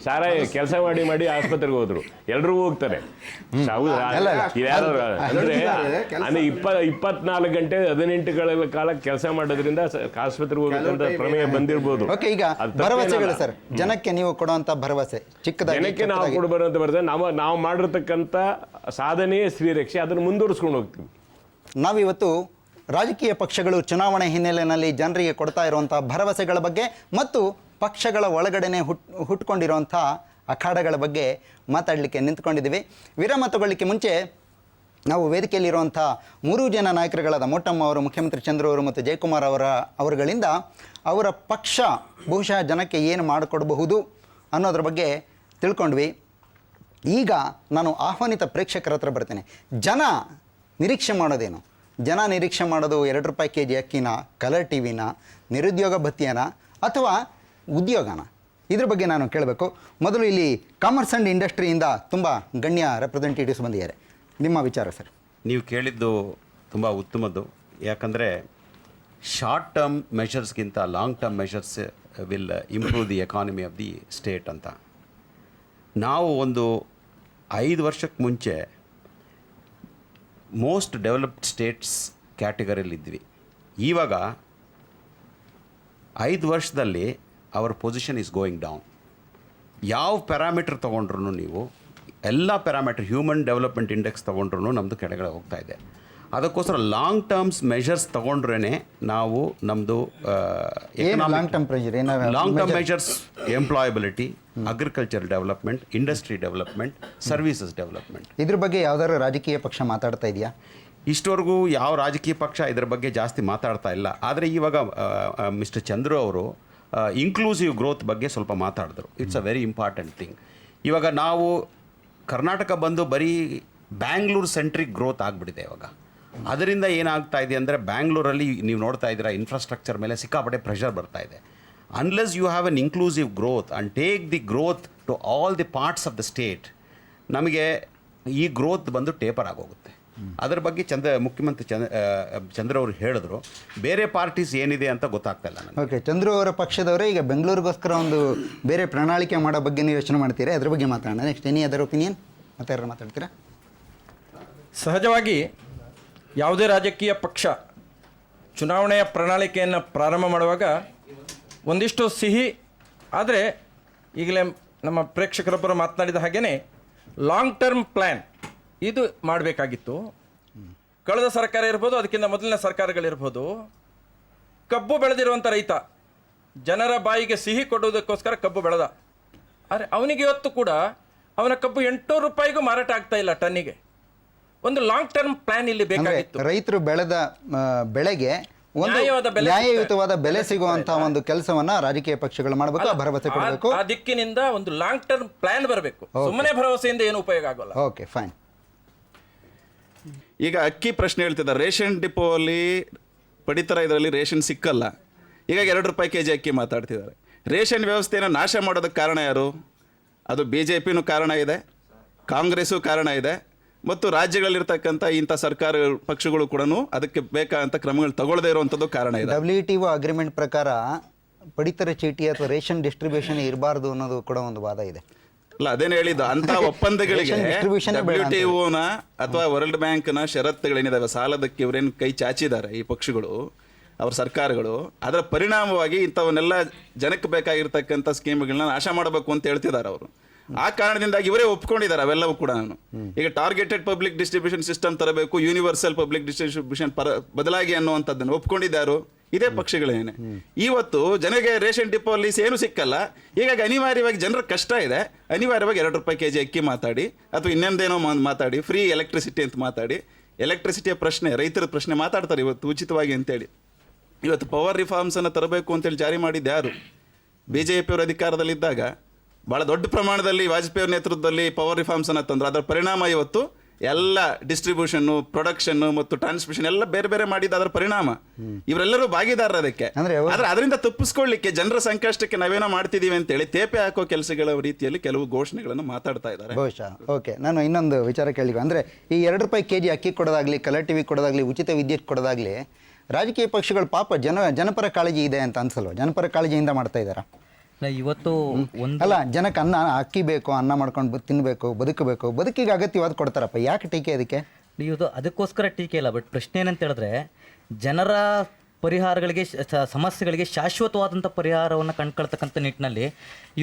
ಸಾರಾಯಿ ಕೆಲಸ ಮಾಡಿ ಆಸ್ಪತ್ರೆಗೆ ಹೋದ್ರು, ಎಲ್ರಿಗೂ ಹೋಗ್ತಾರೆ. ಅಂದ್ರೆ 24 ಗಂಟೆ 18 ಕಾಲ ಕೆಲಸ ಮಾಡೋದ್ರಿಂದ ಆಸ್ಪತ್ರೆಗೆ ಹೋಗ್ಬೇಕಂತ ಪ್ರಮೇಯ ಬಂದಿರ್ಬೋದು. ಈಗ ಭರವಸೆಗಳು ಸರ್, ಜನಕ್ಕೆ ನೀವು ಕೊಡುವಂತ ಭರವಸೆ ಚಿಕ್ಕದಾಗಿ, ಜನಕ್ಕೆ ನಾವು ಕೊಡಬಾರಂತ ಬರ್ತದೆ. ನಾವು ಮಾಡಿರ್ತಕ್ಕಂಥ ಸಾಧನೆಯೇ ಶ್ರೀರಕ್ಷೆ, ಅದನ್ನು ಮುಂದುವರಿಸ್ಕೊಂಡು ಹೋಗ್ತೀವಿ. ನಾವಿವತ್ತು ರಾಜಕೀಯ ಪಕ್ಷಗಳು ಚುನಾವಣೆ ಹಿನ್ನೆಲೆಯಲ್ಲಿ ಜನರಿಗೆ ಕೊಡ್ತಾ ಇರುವಂಥ ಭರವಸೆಗಳ ಬಗ್ಗೆ ಮತ್ತು ಪಕ್ಷಗಳ ಒಳಗಡೆನೆ ಹುಟ್ಕೊಂಡಿರುವಂಥ ಅಖಾಡಗಳ ಬಗ್ಗೆ ಮಾತಾಡಲಿಕ್ಕೆ ನಿಂತ್ಕೊಂಡಿದ್ದೀವಿ. ವಿರಾಮ ತಗೊಳ್ಳಿಕ್ಕೆ ಮುಂಚೆ ನಾವು ವೇದಿಕೆಯಲ್ಲಿರುವಂಥ 3 ಜನ ನಾಯಕರುಗಳಾದ ಮೋಟಮ್ಮ ಅವರು, ಮುಖ್ಯಮಂತ್ರಿ ಚಂದ್ರು ಅವರು ಮತ್ತು ಜಯಕುಮಾರ್ ಅವರುಗಳಿಂದ ಅವರ ಪಕ್ಷ ಬಹುಶಃ ಜನಕ್ಕೆ ಏನು ಮಾಡಿಕೊಡಬಹುದು ಅನ್ನೋದ್ರ ಬಗ್ಗೆ ತಿಳ್ಕೊಂಡ್ವಿ. ಈಗ ನಾನು ಆಹ್ವಾನಿತ ಪ್ರೇಕ್ಷಕರ ಹತ್ರ ಬರ್ತೇನೆ. ಜನ ನಿರೀಕ್ಷೆ ಮಾಡೋದೇನು? ಜನ ನಿರೀಕ್ಷೆ ಮಾಡೋದು 2 ರೂಪಾಯಿ kg ಅಕ್ಕಿನ, ಕಲರ್ ಟಿವಿನ, ನಿರುದ್ಯೋಗ ಭತ್ಯೆನ ಅಥವಾ ಉದ್ಯೋಗನ? ಇದ್ರ ಬಗ್ಗೆ ನಾನು ಕೇಳಬೇಕು. ಮೊದಲು ಇಲ್ಲಿ ಕಾಮರ್ಸ್ ಆ್ಯಂಡ್ ಇಂಡಸ್ಟ್ರಿಯಿಂದ ತುಂಬ ಗಣ್ಯ ರೆಪ್ರೆಸೆಂಟೇಟಿವ್ಸ್ ಬಂದಿದ್ದಾರೆ. ನಿಮ್ಮ ವಿಚಾರ ಸರ್? ನೀವು ಕೇಳಿದ್ದು ತುಂಬ ಉತ್ತಮದ್ದು. ಯಾಕಂದರೆ ಶಾರ್ಟ್ ಟರ್ಮ್ ಮೆಷರ್ಸ್ಗಿಂತ long term measures will improve the economy of the state ಅಂತ. ನಾವು ಒಂದು 5 ವರ್ಷಕ್ಕೆ ಮುಂಚೆ ಮೋಸ್ಟ್ ಡೆವಲಪ್ಡ್ ಸ್ಟೇಟ್ಸ್ ಕ್ಯಾಟಗರಿಯಲ್ಲಿದ್ವಿ. ಇವಾಗ 5 ವರ್ಷದಲ್ಲಿ our position is going down. ಯಾವ ಪ್ಯಾರಾಮೀಟರ್ ತೊಗೊಂಡ್ರು ನೀವು, ಎಲ್ಲ ಪ್ಯಾರಾಮೀಟರ್, ಹ್ಯೂಮನ್ ಡೆವಲಪ್ಮೆಂಟ್ ಇಂಡೆಕ್ಸ್ ತೊಗೊಂಡ್ರು ನಮ್ಮದು ಕೆಳಗಡೆ ಹೋಗ್ತಾ ಇದೆ. ಅದಕ್ಕೋಸ್ಕರ ಲಾಂಗ್ ಟರ್ಮ್ಸ್ ಮೆಷರ್ಸ್ ತೊಗೊಂಡ್ರೇ ನಾವು ನಮ್ಮದು long term measures, employability, agriculture development, industry development, services development. ಇದ್ರ ಬಗ್ಗೆ ಯಾವ್ದಾದ್ರು ರಾಜಕೀಯ ಪಕ್ಷ ಮಾತಾಡ್ತಾ ಇದೆಯಾ? ಇಷ್ಟವರೆಗೂ ಯಾವ ರಾಜಕೀಯ ಪಕ್ಷ ಇದರ ಬಗ್ಗೆ ಜಾಸ್ತಿ ಮಾತಾಡ್ತಾ ಇಲ್ಲ. ಆದರೆ ಇವಾಗ ಮಿಸ್ಟರ್ ಚಂದ್ರು ಅವರು ಇನ್ಕ್ಲೂಸಿವ್ ಗ್ರೋತ್ ಬಗ್ಗೆ ಸ್ವಲ್ಪ ಮಾತಾಡಿದ್ರು. It's a very important thing. ಇವಾಗ ನಾವು ಕರ್ನಾಟಕ ಬಂದು ಬರೀ ಬ್ಯಾಂಗ್ಳೂರು ಸೆಂಟ್ರಿಕ್ ಗ್ರೋತ್ ಆಗಿಬಿಟ್ಟಿದೆ ಇವಾಗ. ಅದರಿಂದ ಏನಾಗ್ತಾ ಇದೆ ಅಂದರೆ, ಬ್ಯಾಂಗ್ಳೂರಲ್ಲಿ ನೀವು ನೋಡ್ತಾ ಇದ್ದೀರಾ ಇನ್ಫ್ರಾಸ್ಟ್ರಕ್ಚರ್ ಮೇಲೆ ಸಿಕ್ಕಾಪಟ್ಟೆ ಪ್ರೆಷರ್ ಬರ್ತಾ ಇದೆ. Unless you have an inclusive growth and take the growth to all the parts of the state, ನಮಗೆ ಈ ಗ್ರೋತ್ ಬಂದು ಟೇಪರ್ ಆಗೋಗುತ್ತೆ. ಅದರ ಬಗ್ಗೆ ಮುಖ್ಯಮಂತ್ರಿ ಚಂದ್ರ ಅವರು ಹೇಳಿದ್ರು. ಬೇರೆ ಪಾರ್ಟೀಸ್ ಏನಿದೆ ಅಂತ ಗೊತ್ತಾಗ್ತಾ ಇಲ್ಲ ನನಗೆ. ಓಕೆ, ಚಂದ್ರು ಅವರ ಪಕ್ಷದವರೇ ಈಗ ಬೆಂಗಳೂರಿಗೋಸ್ಕರ ಒಂದು ಬೇರೆ ಪ್ರಣಾಳಿಕೆ ಮಾಡೋ ಬಗ್ಗೆ ನೀವು ಯೋಚನೆ ಮಾಡ್ತೀರಾ? ಅದ್ರ ಬಗ್ಗೆ ಮಾತಾಡೋಣ. Next any other opinion? ಮತ್ತೆ ಯಾರು ಮಾತಾಡ್ತೀರಾ? ಸಹಜವಾಗಿ ಯಾವುದೇ ರಾಜಕೀಯ ಪಕ್ಷ ಚುನಾವಣೆಯ ಪ್ರಣಾಳಿಕೆಯನ್ನು ಪ್ರಾರಂಭ ಮಾಡುವಾಗ ಒಂದಿಷ್ಟು ಸಿಹಿ, ಆದರೆ ಈಗಲೇ ನಮ್ಮ ಪ್ರೇಕ್ಷಕರೊಬ್ಬರು ಮಾತನಾಡಿದ ಹಾಗೆಯೇ ಲಾಂಗ್ ಟರ್ಮ್ ಪ್ಲ್ಯಾನ್ ಇದು ಮಾಡಬೇಕಾಗಿತ್ತು. ಕಳೆದ ಸರ್ಕಾರ ಇರ್ಬೋದು, ಅದಕ್ಕಿಂತ ಮೊದಲಿನ ಸರ್ಕಾರಗಳಿರ್ಬೋದು, ಕಬ್ಬು ಬೆಳೆದಿರುವಂಥ ರೈತ ಜನರ ಬಾಯಿಗೆ ಸಿಹಿ ಕೊಡುವುದಕ್ಕೋಸ್ಕರ ಕಬ್ಬು ಬೆಳೆದ. ಆದರೆ ಅವನಿಗೆ ಇವತ್ತು ಕೂಡ ಅವನ ಕಬ್ಬು 800 ರೂಪಾಯಿಗೂ ಮಾರಾಟ ಆಗ್ತಾ ಇಲ್ಲ ಟನ್ನಿಗೆ. ಒಂದು ಲಾಂಗ್ ಟರ್ಮ್ ಪ್ಲಾನ್ ಇಲ್ಲಿ ಬೇಕಾಗಿತ್ತು. ರೈತರು ಬೆಳೆದ ಬೆಳೆಗೆ ಒಂದು ನ್ಯಾಯಯುತವಾದ ಬೆಲೆ ಸಿಗುವಂತ ಒಂದು ಕೆಲಸವನ್ನ ರಾಜಕೀಯ ಪಕ್ಷಗಳು ಮಾಡಬೇಕು, ಭರವಸೆ ಕೊಡಬೇಕು. ಆ ದಿಕ್ಕಿನಿಂದ ಒಂದು ಲಾಂಗ್ ಟರ್ಮ್ ಪ್ಲಾನ್ ಬರಬೇಕು. ಸುಮ್ಮನೆ ಭರವಸೆಯಿಂದ ಏನು ಉಪಯೋಗ ಆಗೋಲ್ಲ. Okay, fine. ಈಗ ಅಕ್ಕಿ ಪ್ರಶ್ನೆ ಹೇಳ್ತಿದ್ದಾರೆ. ರೇಷನ್ ಡಿಪೋ ಅಲ್ಲಿ ಪಡಿತರ ಇದರಲ್ಲಿ ರೇಷನ್ ಸಿಕ್ಕಲ್ಲ, ಹೀಗಾಗಿ 2 ರೂಪಾಯಿ ಕೆಜಿ ಅಕ್ಕಿ ಮಾತಾಡ್ತಿದ್ದಾರೆ. ರೇಷನ್ ವ್ಯವಸ್ಥೆಯನ್ನು ನಾಶ ಮಾಡೋದಕ್ಕೆ ಕಾರಣ ಯಾರು? ಅದು BJPನೂ ಕಾರಣ ಇದೆ, ಕಾಂಗ್ರೆಸ್ಸು ಕಾರಣ ಇದೆ, ಮತ್ತು ರಾಜ್ಯಗಳಲ್ಲಿರ್ತಕ್ಕಂಥ ಇಂಥ ಸರ್ಕಾರ ಪಕ್ಷಗಳು ಕೂಡ ಅದಕ್ಕೆ ಬೇಕಾದಂಥ ಕ್ರಮಗಳು ತಗೊಳ್ಳದೇ ಇರುವಂಥದ್ದು ಕಾರಣ ಇದೆ. WTO ಅಗ್ರಿಮೆಂಟ್ ಪ್ರಕಾರ ಪಡಿತರ ಚೀಟಿ ಅಥವಾ ರೇಷನ್ ಡಿಸ್ಟ್ರಿಬ್ಯೂಷನ್ ಇರಬಾರ್ದು ಅನ್ನೋದು ಕೂಡ ಒಂದು ವಾದ ಇದೆ. ಅಲ್ಲ, ಅದೇನು ಹೇಳಿದ್ದು, ಅಂತ ಒಪ್ಪಂದಗಳಿಗೆ WTOನ ಅಥವಾ ವರ್ಲ್ಡ್ ಬ್ಯಾಂಕ್ನ ಷರತ್ತುಗಳೇನಿದಾವೆ, ಸಾಲದಕ್ಕೆ ಇವರೇನು ಕೈ ಚಾಚಿದ್ದಾರೆ ಈ ಪಕ್ಷಗಳು, ಅವ್ರ ಸರ್ಕಾರಗಳು, ಅದರ ಪರಿಣಾಮವಾಗಿ ಇಂಥವನ್ನೆಲ್ಲ ಜನಕ್ಕೆ ಬೇಕಾಗಿರ್ತಕ್ಕಂಥ ಸ್ಕೀಮ್ಗಳನ್ನ ನಾಶ ಮಾಡಬೇಕು ಅಂತ ಹೇಳ್ತಿದ್ದಾರೆ ಅವರು. ಆ ಕಾರಣದಿಂದಾಗಿ ಇವರೇ ಒಪ್ಕೊಂಡಿದ್ದಾರೆ ಅವೆಲ್ಲವೂ ಕೂಡ. ಈಗ ಟಾರ್ಗೆಟೆಡ್ ಪಬ್ಲಿಕ್ ಡಿಸ್ಟ್ರಿಬ್ಯೂಷನ್ ಸಿಸ್ಟಮ್ ತರಬೇಕು, ಯೂನಿವರ್ಸಲ್ ಪಬ್ಲಿಕ್ ಡಿಸ್ಟ್ರಿಬ್ಯೂಷನ್ ಬದಲಾಗಿ ಅನ್ನುವಂಥದ್ದನ್ನು ಒಪ್ಕೊಂಡಿದ್ದಾರು ಇದೇ ಪಕ್ಷಗಳೇನೆ. ಇವತ್ತು ಜನಗೆ ರೇಷನ್ ಡಿಪೋ ಅಲ್ಲಿ ಏನು ಸಿಕ್ಕಲ್ಲ, ಹೀಗಾಗಿ ಅನಿವಾರ್ಯವಾಗಿ ಜನರ ಕಷ್ಟ ಇದೆ, ಅನಿವಾರ್ಯವಾಗಿ 2 ರೂಪಾಯಿ ಕೆಜಿ ಅಕ್ಕಿ ಮಾತಾಡಿ ಅಥವಾ ಇನ್ನೊಂದೇನೋ ಮಾತಾಡಿ, ಫ್ರೀ ಎಲೆಕ್ಟ್ರಿಸಿಟಿ ಅಂತ ಮಾತಾಡಿ, ಎಲೆಕ್ಟ್ರಿಸಿಟಿಯ ಪ್ರಶ್ನೆ, ರೈತರ ಪ್ರಶ್ನೆ ಮಾತಾಡ್ತಾರೆ ಇವತ್ತು ಉಚಿತವಾಗಿ ಅಂತೇಳಿ. ಇವತ್ತು ಪವರ್ ರಿಫಾರ್ಮ್ಸನ್ನು ತರಬೇಕು ಅಂತೇಳಿ ಜಾರಿ ಮಾಡಿದ್ದು ಯಾರು? BJP ಅವರು ಅಧಿಕಾರದಲ್ಲಿದ್ದಾಗ ಭಾಳ ದೊಡ್ಡ ಪ್ರಮಾಣದಲ್ಲಿ ವಾಜಪೇಯಿ ಅವರ ನೇತೃತ್ವದಲ್ಲಿ ಪವರ್ ರಿಫಾರ್ಮ್ಸನ್ನು ತಂದರು. ಅದರ ಪರಿಣಾಮ ಇವತ್ತು ಎಲ್ಲ ಡಿಸ್ಟ್ರಿಬ್ಯೂಷನ್ನು, ಪ್ರೊಡಕ್ಷನ್ನು ಮತ್ತು ಟ್ರಾನ್ಸ್ಮಿಷನ್ ಎಲ್ಲ ಬೇರೆ ಬೇರೆ ಮಾಡಿದ ಅದರ ಪರಿಣಾಮ. ಇವರೆಲ್ಲರೂ ಭಾಗಿದಾರರು ಅದಕ್ಕೆ. ಆದರೆ ಅದರಿಂದ ತಪ್ಪಿಸ್ಕೊಳ್ಳಿಕ್ಕೆ, ಜನರ ಸಂಕಷ್ಟಕ್ಕೆ ನಾವೇನೋ ಮಾಡ್ತಿದ್ದೀವಿ ಅಂತೇಳಿ ತೇಪೆ ಹಾಕೋ ಕೆಲಸಗಳ ರೀತಿಯಲ್ಲಿ ಕೆಲವು ಘೋಷಣೆಗಳನ್ನು ಮಾತಾಡ್ತಾ ಇದ್ದಾರೆ. ಬಹುಶಃ. ಓಕೆ, ನಾನು ಇನ್ನೊಂದು ವಿಚಾರ ಕೇಳಿ, ಅಂದರೆ ಈ 2 ರೂಪಾಯಿ ಕೆಜಿ ಅಕ್ಕಿ ಕೊಡೋದಾಗ್ಲಿ, ಕಲರ್ ಟಿವಿ ಕೊಡೋದಾಗ್ಲಿ, ಉಚಿತ ವಿದ್ಯುತ್ ಕೊಡೋದಾಗ್ಲಿ, ರಾಜಕೀಯ ಪಕ್ಷಗಳು ಪಾಪ ಜನಪರ ಕಾಳಜಿ ಇದೆ ಅಂತ ಅನ್ಸಲ್ವ? ಜನಪರ ಕಾಳಜಿಯಿಂದ ಮಾಡ್ತಾ ಇದ್ದಾರಾ? ಇವತ್ತು ಅಲ್ಲ, ಜನಕ್ಕೆ ಅಕ್ಕಿ ಬೇಕು, ಅನ್ನ ಮಾಡ್ಕೊಂಡು ತಿನ್ನಬೇಕು, ಬದುಕಬೇಕು, ಬದುಕಿಗೆ ಅಗತ್ಯವಾದ ಕೊಡ್ತಾರಪ್ಪ, ಯಾಕೆ ಟೀಕೆ ಅದಕ್ಕೆ? ಇದು ಅದಕ್ಕೋಸ್ಕರ ಟೀಕೆ ಇಲ್ಲ. ಬಟ್ ಪ್ರಶ್ನೆ ಏನಂತ ಹೇಳಿದ್ರೆ, ಜನರ ಪರಿಹಾರಗಳಿಗೆ, ಸಮಸ್ಯೆಗಳಿಗೆ ಶಾಶ್ವತವಾದಂಥ ಪರಿಹಾರವನ್ನು ಕಂಡುಕೊಳ್ತಕ್ಕಂಥ ನಿಟ್ಟಿನಲ್ಲಿ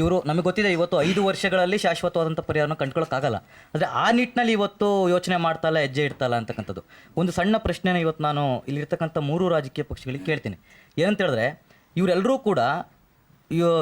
ಇವರು, ನಮಗೆ ಗೊತ್ತಿದೆ ಇವತ್ತು 5 ವರ್ಷಗಳಲ್ಲಿ ಶಾಶ್ವತವಾದಂಥ ಪರಿಹಾರನ ಕಂಡುಕೊಳ್ಳೋಕ್ಕಾಗಲ್ಲ. ಆದರೆ ಆ ನಿಟ್ಟಿನಲ್ಲಿ ಇವತ್ತು ಯೋಚನೆ ಮಾಡ್ತಾ ಇಲ್ಲ, ಹೆಜ್ಜೆ ಇಡ್ತಾ ಇಲ್ಲ ಅಂತಕ್ಕಂಥದ್ದು ಒಂದು ಸಣ್ಣ ಪ್ರಶ್ನೆನ ಇವತ್ತು ನಾನು ಇಲ್ಲಿರ್ತಕ್ಕಂಥ 3 ರಾಜಕೀಯ ಪಕ್ಷಗಳಿಗೆ ಕೇಳ್ತೀನಿ. ಏನಂತ ಹೇಳಿದ್ರೆ, ಇವರೆಲ್ಲರೂ ಕೂಡ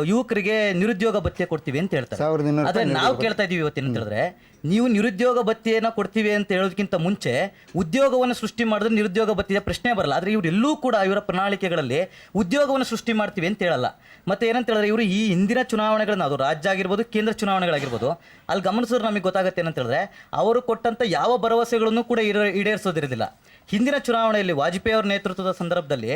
ಯುವಕರಿಗೆ ನಿರುದ್ಯೋಗ ಭತ್ಯೆ ಕೊಡ್ತೀವಿ ಅಂತ ಹೇಳ್ತಾರೆ. ಆದರೆ ನಾವು ಕೇಳ್ತಾ ಇದೀವಿ ಇವತ್ತೇನಂತ ಹೇಳಿದ್ರೆ, ನೀವು ನಿರುದ್ಯೋಗ ಭತ್ಯೆಯನ್ನು ಕೊಡ್ತೀವಿ ಅಂತ ಹೇಳೋದಕ್ಕಿಂತ ಮುಂಚೆ ಉದ್ಯೋಗವನ್ನು ಸೃಷ್ಟಿ ಮಾಡಿದ್ರೆ ನಿರುದ್ಯೋಗ ಭತ್ಯೆಯ ಪ್ರಶ್ನೆ ಬರಲ್ಲ. ಆದರೆ ಇವರೆಲ್ಲೂ ಕೂಡ ಇವರ ಪ್ರಣಾಳಿಕೆಗಳಲ್ಲಿ ಉದ್ಯೋಗವನ್ನು ಸೃಷ್ಟಿ ಮಾಡ್ತೀವಿ ಅಂತ ಹೇಳಲ್ಲ. ಮತ್ತೆ ಏನಂತ ಹೇಳಿದ್ರೆ, ಇವರು ಈ ಹಿಂದಿನ ಚುನಾವಣೆಗಳನ್ನ, ಅದು ರಾಜ್ಯ ಆಗಿರ್ಬೋದು, ಕೇಂದ್ರ ಚುನಾವಣೆಗಳಾಗಿರ್ಬೋದು, ಅಲ್ಲಿ ಗಮನಿಸಿದ್ರೆ ನಮಗೆ ಗೊತ್ತಾಗುತ್ತೆ ಏನಂತ ಹೇಳಿದ್ರೆ, ಅವರು ಕೊಟ್ಟಂಥ ಯಾವ ಭರವಸೆಗಳನ್ನು ಕೂಡ ಈಡೇರಿಸೋದಿರೋದಿಲ್ಲ. ಹಿಂದಿನ ಚುನಾವಣೆಯಲ್ಲಿ ವಾಜಪೇಯಿ ಅವರ ನೇತೃತ್ವದ ಸಂದರ್ಭದಲ್ಲಿ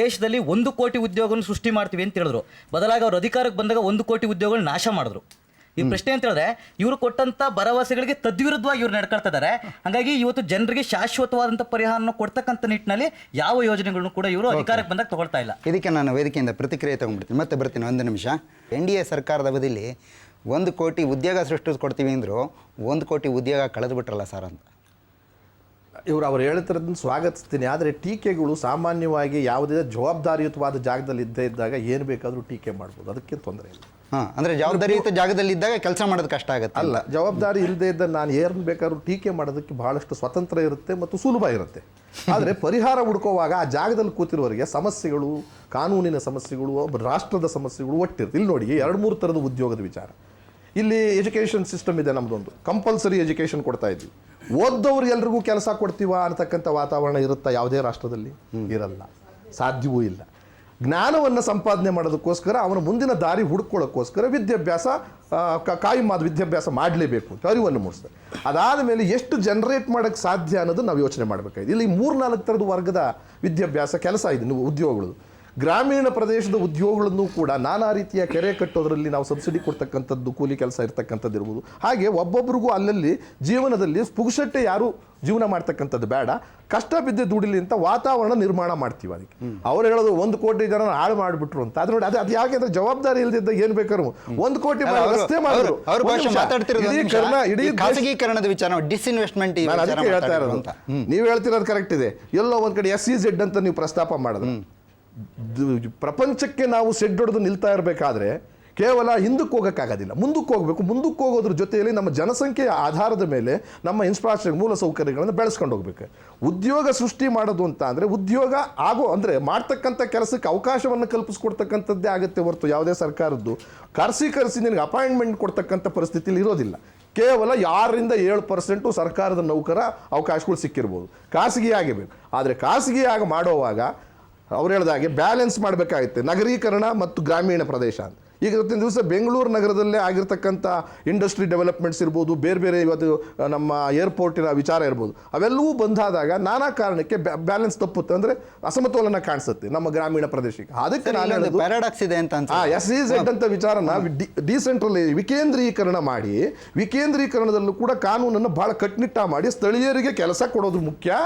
ದೇಶದಲ್ಲಿ 1 ಕೋಟಿ ಉದ್ಯೋಗವನ್ನು ಸೃಷ್ಟಿ ಮಾಡ್ತೀವಿ ಅಂತ ಹೇಳಿದ್ರು. ಬದಲಾಗಿ ಅವರು ಅಧಿಕಾರಕ್ಕೆ ಬಂದಾಗ 1 ಕೋಟಿ ಉದ್ಯೋಗಗಳು ನಾಶ ಮಾಡಿದ್ರು. ಈ ಪ್ರಶ್ನೆ ಅಂತ ಹೇಳಿದ್ರೆ, ಇವರು ಕೊಟ್ಟಂತ ಭರವಸೆಗಳಿಗೆ ತದ್ವಿರುದ್ಧವಾಗಿ ಇವ್ರು ನಡ್ಕೊಳ್ತಾ ಇದ್ದಾರೆ. ಹಾಗಾಗಿ ಇವತ್ತು ಜನರಿಗೆ ಶಾಶ್ವತವಾದಂಥ ಪರಿಹಾರವನ್ನು ಕೊಡ್ತಕ್ಕಂಥ ನಿಟ್ಟಿನಲ್ಲಿ ಯಾವ ಯೋಜನೆಗಳನ್ನು ಕೂಡ ಇವರು ಅಧಿಕಾರಕ್ಕೆ ಬಂದಾಗ ತಗೊಳ್ತಾ ಇಲ್ಲ. ಇದಕ್ಕೆ ನಾನು ವೇದಿಕೆಯಿಂದ ಪ್ರತಿಕ್ರಿಯೆ ತಗೊಂಡ್ಬಿಡ್ತೀನಿ, ಮತ್ತೆ ಬರ್ತೀನಿ 1 ನಿಮಿಷ. NDA ಸರ್ಕಾರದ ಅವಧಿಯಲ್ಲಿ 1 ಕೋಟಿ ಉದ್ಯೋಗ ಸೃಷ್ಟಿಸ್ಕೊಡ್ತೀವಿ ಅಂದರು, 1 ಕೋಟಿ ಉದ್ಯೋಗ ಕಳೆದು ಬಿಟ್ರಲ್ಲ ಸರ್ ಅಂತ. ಅವ್ರು ಹೇಳ್ತಿರೋದನ್ನು ಸ್ವಾಗತಿಸ್ತೀನಿ. ಆದರೆ ಟೀಕೆಗಳು ಸಾಮಾನ್ಯವಾಗಿ ಯಾವುದೇ ಜವಾಬ್ದಾರಿಯುತವಾದ ಜಾಗದಲ್ಲಿ ಇದ್ದೇ ಇದ್ದಾಗ ಏನು ಬೇಕಾದರೂ ಟೀಕೆ ಮಾಡ್ಬೋದು, ಅದಕ್ಕೆ ತೊಂದರೆ ಇಲ್ಲ. ಅಂದರೆ ಜವಾಬ್ದಾರಿಯುತ ಜಾಗದಲ್ಲಿ ಇದ್ದಾಗ ಕೆಲಸ ಮಾಡೋದು ಕಷ್ಟ ಆಗುತ್ತೆ. ಅಲ್ಲ, ಜವಾಬ್ದಾರಿ ಇಲ್ಲದೆ ಇದ್ದ ನಾನು ಏನು ಬೇಕಾದ್ರೂ ಟೀಕೆ ಮಾಡೋದಕ್ಕೆ ಬಹಳಷ್ಟು ಸ್ವತಂತ್ರ ಇರುತ್ತೆ ಮತ್ತು ಸುಲಭ ಇರುತ್ತೆ. ಆದರೆ ಪರಿಹಾರ ಹುಡ್ಕೋವಾಗ ಆ ಜಾಗದಲ್ಲಿ ಕೂತಿರೋರಿಗೆ ಸಮಸ್ಯೆಗಳು, ಕಾನೂನಿನ ಸಮಸ್ಯೆಗಳು, ರಾಷ್ಟ್ರದ ಸಮಸ್ಯೆಗಳು ಒಟ್ಟಿರುತ್ತೆ. ಇಲ್ಲಿ ನೋಡಿ, 2-3 ಥರದ ಉದ್ಯೋಗದ ವಿಚಾರ. ಇಲ್ಲಿ ಎಜುಕೇಷನ್ ಸಿಸ್ಟಮ್ ಇದೆ, ನಮ್ಮದೊಂದು ಕಂಪಲ್ಸರಿ ಎಜುಕೇಷನ್ ಕೊಡ್ತಾ ಇದ್ವಿ. ಓದ್ದವ್ರು ಎಲ್ರಿಗೂ ಕೆಲಸ ಕೊಡ್ತೀವ ಅಂತಕ್ಕಂಥ ವಾತಾವರಣ ಇರುತ್ತಾ ಯಾವುದೇ ರಾಷ್ಟ್ರದಲ್ಲಿ? ಇರಲ್ಲ, ಸಾಧ್ಯವೂ ಇಲ್ಲ. ಜ್ಞಾನವನ್ನು ಸಂಪಾದನೆ ಮಾಡೋದಕ್ಕೋಸ್ಕರ, ಅವನ ಮುಂದಿನ ದಾರಿ ಹುಡ್ಕೊಳ್ಳೋಕ್ಕೋಸ್ಕರ ವಿದ್ಯಾಭ್ಯಾಸ, ಕಾಯಮಾದ ವಿದ್ಯಾಭ್ಯಾಸ ಮಾಡಲೇಬೇಕು ಅಂತ ಅರಿವನ್ನು ಮೂಡಿಸ್ತಾರೆ. ಅದಾದ ಮೇಲೆ ಎಷ್ಟು ಜನರೇಟ್ ಮಾಡೋಕ್ಕೆ ಸಾಧ್ಯ ಅನ್ನೋದು ನಾವು ಯೋಚನೆ ಮಾಡಬೇಕಾಗಿದೆ. ಇಲ್ಲಿ 3-4 ಥರದ ವರ್ಗದ ವಿದ್ಯಾಭ್ಯಾಸ ಕೆಲಸ ಇದೆ, ನೀವು ಉದ್ಯೋಗಗಳು. ಗ್ರಾಮೀಣ ಪ್ರದೇಶದ ಉದ್ಯೋಗಗಳನ್ನು ಕೂಡ ನಾನಾ ರೀತಿಯ ಕೆರೆ ಕಟ್ಟೋದ್ರಲ್ಲಿ ನಾವು ಸಬ್ಸಿಡಿ ಕೊಡ್ತಕ್ಕಂಥದ್ದು, ಕೂಲಿ ಕೆಲಸ ಇರ್ತಕ್ಕಂಥದ್ದು ಇರ್ಬೋದು. ಹಾಗೆ ಒಬ್ಬೊಬ್ರಿಗೂ ಅಲ್ಲಲ್ಲಿ ಜೀವನದಲ್ಲಿ ಪುಗುಸಟ್ಟೆ ಯಾರು ಜೀವನ ಮಾಡ್ತಕ್ಕಂಥದ್ದು ಬೇಡ, ಕಷ್ಟ ಬಿದ್ದೆ ದುಡಿಲಿ ಅಂತ ವಾತಾವರಣ ನಿರ್ಮಾಣ ಮಾಡ್ತೀವಿ. ಅದಕ್ಕೆ ಅವ್ರು ಹೇಳೋದು 1 ಕೋಟಿ ಜನ ಹಾಳು ಮಾಡಿಬಿಟ್ರು ಅಂತ. ಅದು ನೋಡಿ, ಅದು ಯಾಕೆಂದ್ರೆ ಜವಾಬ್ದಾರಿ ಇಲ್ಲದಿದ್ದ ಏನ್ ಬೇಕಾದ್ರು 1 ಕೋಟಿ ರಸ್ತೆ ಮಾಡಿದ್ರು. ಅವ್ರ ಭಾಷೆ ಮಾತಾಡ್ತಿರೋದು ಖಾಸಗೀಕರಣದ ವಿಚಾರ, ಡಿಸ್ಇನ್ವೆಸ್ಟ್ಮೆಂಟ್ ಅದಕ್ಕೆ ಹೇಳ್ತಾ ಇರೋದು ಅಂತ. ನೀವು ಹೇಳ್ತಿರೋದು ಕರೆಕ್ಟ್ ಇದೆ. ಎಲ್ಲೋ ಒಂದ್ ಕಡೆ SEZ ಅಂತ ನೀವು ಪ್ರಸ್ತಾಪ ಮಾಡಿದ್ರೆ, ಪ್ರಪಂಚಕ್ಕೆ ನಾವು ಸೆಡ್ ಹೊಡೆದು ನಿಲ್ತಾ ಇರಬೇಕಾದ್ರೆ ಕೇವಲ ಹಿಂದಕ್ಕೆ ಹೋಗೋಕ್ಕಾಗೋದಿಲ್ಲ, ಮುಂದಕ್ಕೆ ಹೋಗಬೇಕು. ಮುಂದಕ್ಕೆ ಹೋಗೋದ್ರ ಜೊತೆಯಲ್ಲಿ ನಮ್ಮ ಜನಸಂಖ್ಯೆಯ ಆಧಾರದ ಮೇಲೆ ನಮ್ಮ ಇನ್ಫ್ರಾಸ್ಟ್ರಕ್ಚರ್ ಮೂಲ ಸೌಕರ್ಯಗಳನ್ನು ಬೆಳೆಸ್ಕೊಂಡು ಹೋಗ್ಬೇಕು. ಉದ್ಯೋಗ ಸೃಷ್ಟಿ ಮಾಡೋದು ಅಂತ ಅಂದರೆ ಉದ್ಯೋಗ ಅಂದರೆ ಮಾಡ್ತಕ್ಕಂಥ ಕೆಲಸಕ್ಕೆ ಅವಕಾಶವನ್ನು ಕಲ್ಪಿಸ್ಕೊಡ್ತಕ್ಕಂಥದ್ದೇ ಆಗುತ್ತೆ ಹೊರತು ಯಾವುದೇ ಸರ್ಕಾರದ್ದು ಕರೆಸಿ ನಿನಗೆ ಅಪಾಯಿಂಟ್ಮೆಂಟ್ ಕೊಡ್ತಕ್ಕಂಥ ಪರಿಸ್ಥಿತಿಯಲ್ಲಿ ಇರೋದಿಲ್ಲ. ಕೇವಲ 6-7% ಸರ್ಕಾರದ ನೌಕರ ಅವಕಾಶಗಳು ಸಿಕ್ಕಿರ್ಬೋದು, ಖಾಸಗಿಯಾಗಿಬೇಕು. ಆದರೆ ಖಾಸಗಿಯಾಗಿ ಮಾಡೋವಾಗ ಅವ್ರು ಹೇಳಿದಾಗೆ ಬ್ಯಾಲೆನ್ಸ್ ಮಾಡಬೇಕಾಗುತ್ತೆ ನಗರೀಕರಣ ಮತ್ತು ಗ್ರಾಮೀಣ ಪ್ರದೇಶ ಅಂತ. ಈಗ ಇವತ್ತಿನ ದಿವಸ ಬೆಂಗಳೂರು ನಗರದಲ್ಲೇ ಆಗಿರ್ತಕ್ಕಂಥ ಇಂಡಸ್ಟ್ರಿ ಡೆವಲಪ್ಮೆಂಟ್ಸ್ ಇರ್ಬೋದು, ಬೇರೆ ಇವತ್ತು ನಮ್ಮ ಏರ್ಪೋರ್ಟಿನ ವಿಚಾರ ಇರ್ಬೋದು, ಅವೆಲ್ಲವೂ ಬಂದಾದಾಗ ನಾನಾ ಕಾರಣಕ್ಕೆ ಬ್ಯಾಲೆನ್ಸ್ ತಪ್ಪುತ್ತೆ, ಅಂದರೆ ಅಸಮತೋಲನ ಕಾಣಿಸುತ್ತೆ ನಮ್ಮ ಗ್ರಾಮೀಣ ಪ್ರದೇಶಕ್ಕೆ. ಅದಕ್ಕೆ ನಾನು ಪ್ಯಾರಾಡಾಕ್ಸ್ ಇದೆ ಅಂತ SEZ ಅಂತ ವಿಚಾರನ ವಿಕೇಂದ್ರೀಕರಣ ಮಾಡಿ, ವಿಕೇಂದ್ರೀಕರಣದಲ್ಲೂ ಕೂಡ ಕಾನೂನನ್ನು ಬಹಳ ಕಟ್ಟುನಿಟ್ಟಾಗಿ ಮಾಡಿ ಸ್ಥಳೀಯರಿಗೆ ಕೆಲಸ ಕೊಡೋದು ಮುಖ್ಯ.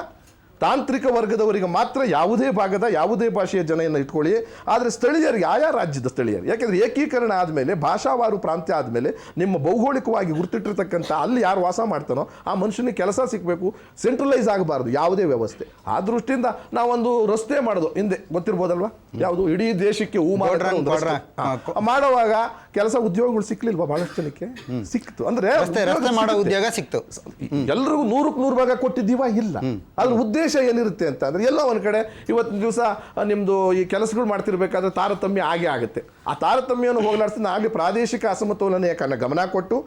ತಾಂತ್ರಿಕ ವರ್ಗದವರಿಗೆ ಮಾತ್ರ ಯಾವುದೇ ಭಾಗದ ಯಾವುದೇ ಭಾಷೆಯ ಜನಯನ್ನು ಇಟ್ಕೊಳ್ಳಿ, ಆದರೆ ಸ್ಥಳೀಯರಿಗೆ ಆಯಾ ರಾಜ್ಯದ ಸ್ಥಳೀಯರು, ಯಾಕೆಂದರೆ ಏಕೀಕರಣ ಆದಮೇಲೆ ಭಾಷಾವಾರು ಪ್ರಾಂತ್ಯ ಆದಮೇಲೆ ನಿಮ್ಮ ಭೌಗೋಳಿಕವಾಗಿ ಗುರುತಿಟ್ಟಿರ್ತಕ್ಕಂಥ ಅಲ್ಲಿ ಯಾರು ವಾಸ ಮಾಡ್ತಾನೋ ಆ ಮನುಷ್ಯನಿಗೆ ಕೆಲಸ ಸಿಗಬೇಕು. ಸೆಂಟ್ರಲೈಸ್ ಆಗಬಾರ್ದು ಯಾವುದೇ ವ್ಯವಸ್ಥೆ. ಆ ದೃಷ್ಟಿಯಿಂದ ನಾವೊಂದು ರಸ್ತೆ ಮಾಡೋದು ಹಿಂದೆ ಗೊತ್ತಿರ್ಬೋದಲ್ವಾ, ಯಾವುದು ಇಡೀ ದೇಶಕ್ಕೆ ಮಾಡುವಾಗ ಕೆಲಸ ಉದ್ಯೋಗಗಳು ಸಿಕ್ಲಿಲ್ವಾ ಬಹಳಷ್ಟು ಜನಕ್ಕೆ? ಸಿಕ್ತು. ಅಂದ್ರೆ ಉದ್ಯೋಗ ಸಿಕ್ತು. ಎಲ್ರಿಗೂ 100ಕ್ಕೆ 100 ಭಾಗ ಕೊಟ್ಟಿದ್ದೀವ? ಇಲ್ಲ. ಅದ್ರ ಉದ್ದೇಶ ಏನಿರುತ್ತೆ ಅಂತ ಅಂದ್ರೆ ಎಲ್ಲ ಒಂದ್ ಕಡೆ ಇವತ್ತಿನ ದಿವಸ ನಿಮ್ದು ಈ ಕೆಲಸಗಳು ಮಾಡ್ತಿರ್ಬೇಕಾದ್ರೆ ತಾರತಮ್ಯ ಆಗೇ ಆಗುತ್ತೆ. ಆ ತಾರತಮ್ಯವನ್ನು ಹೋಗಲಾಡಿಸಿ ಆಗಲೇ ಪ್ರಾದೇಶಿಕ ಅಸಮತೋಲನೆಯ ಗಮನ ಕೊಟ್ಟು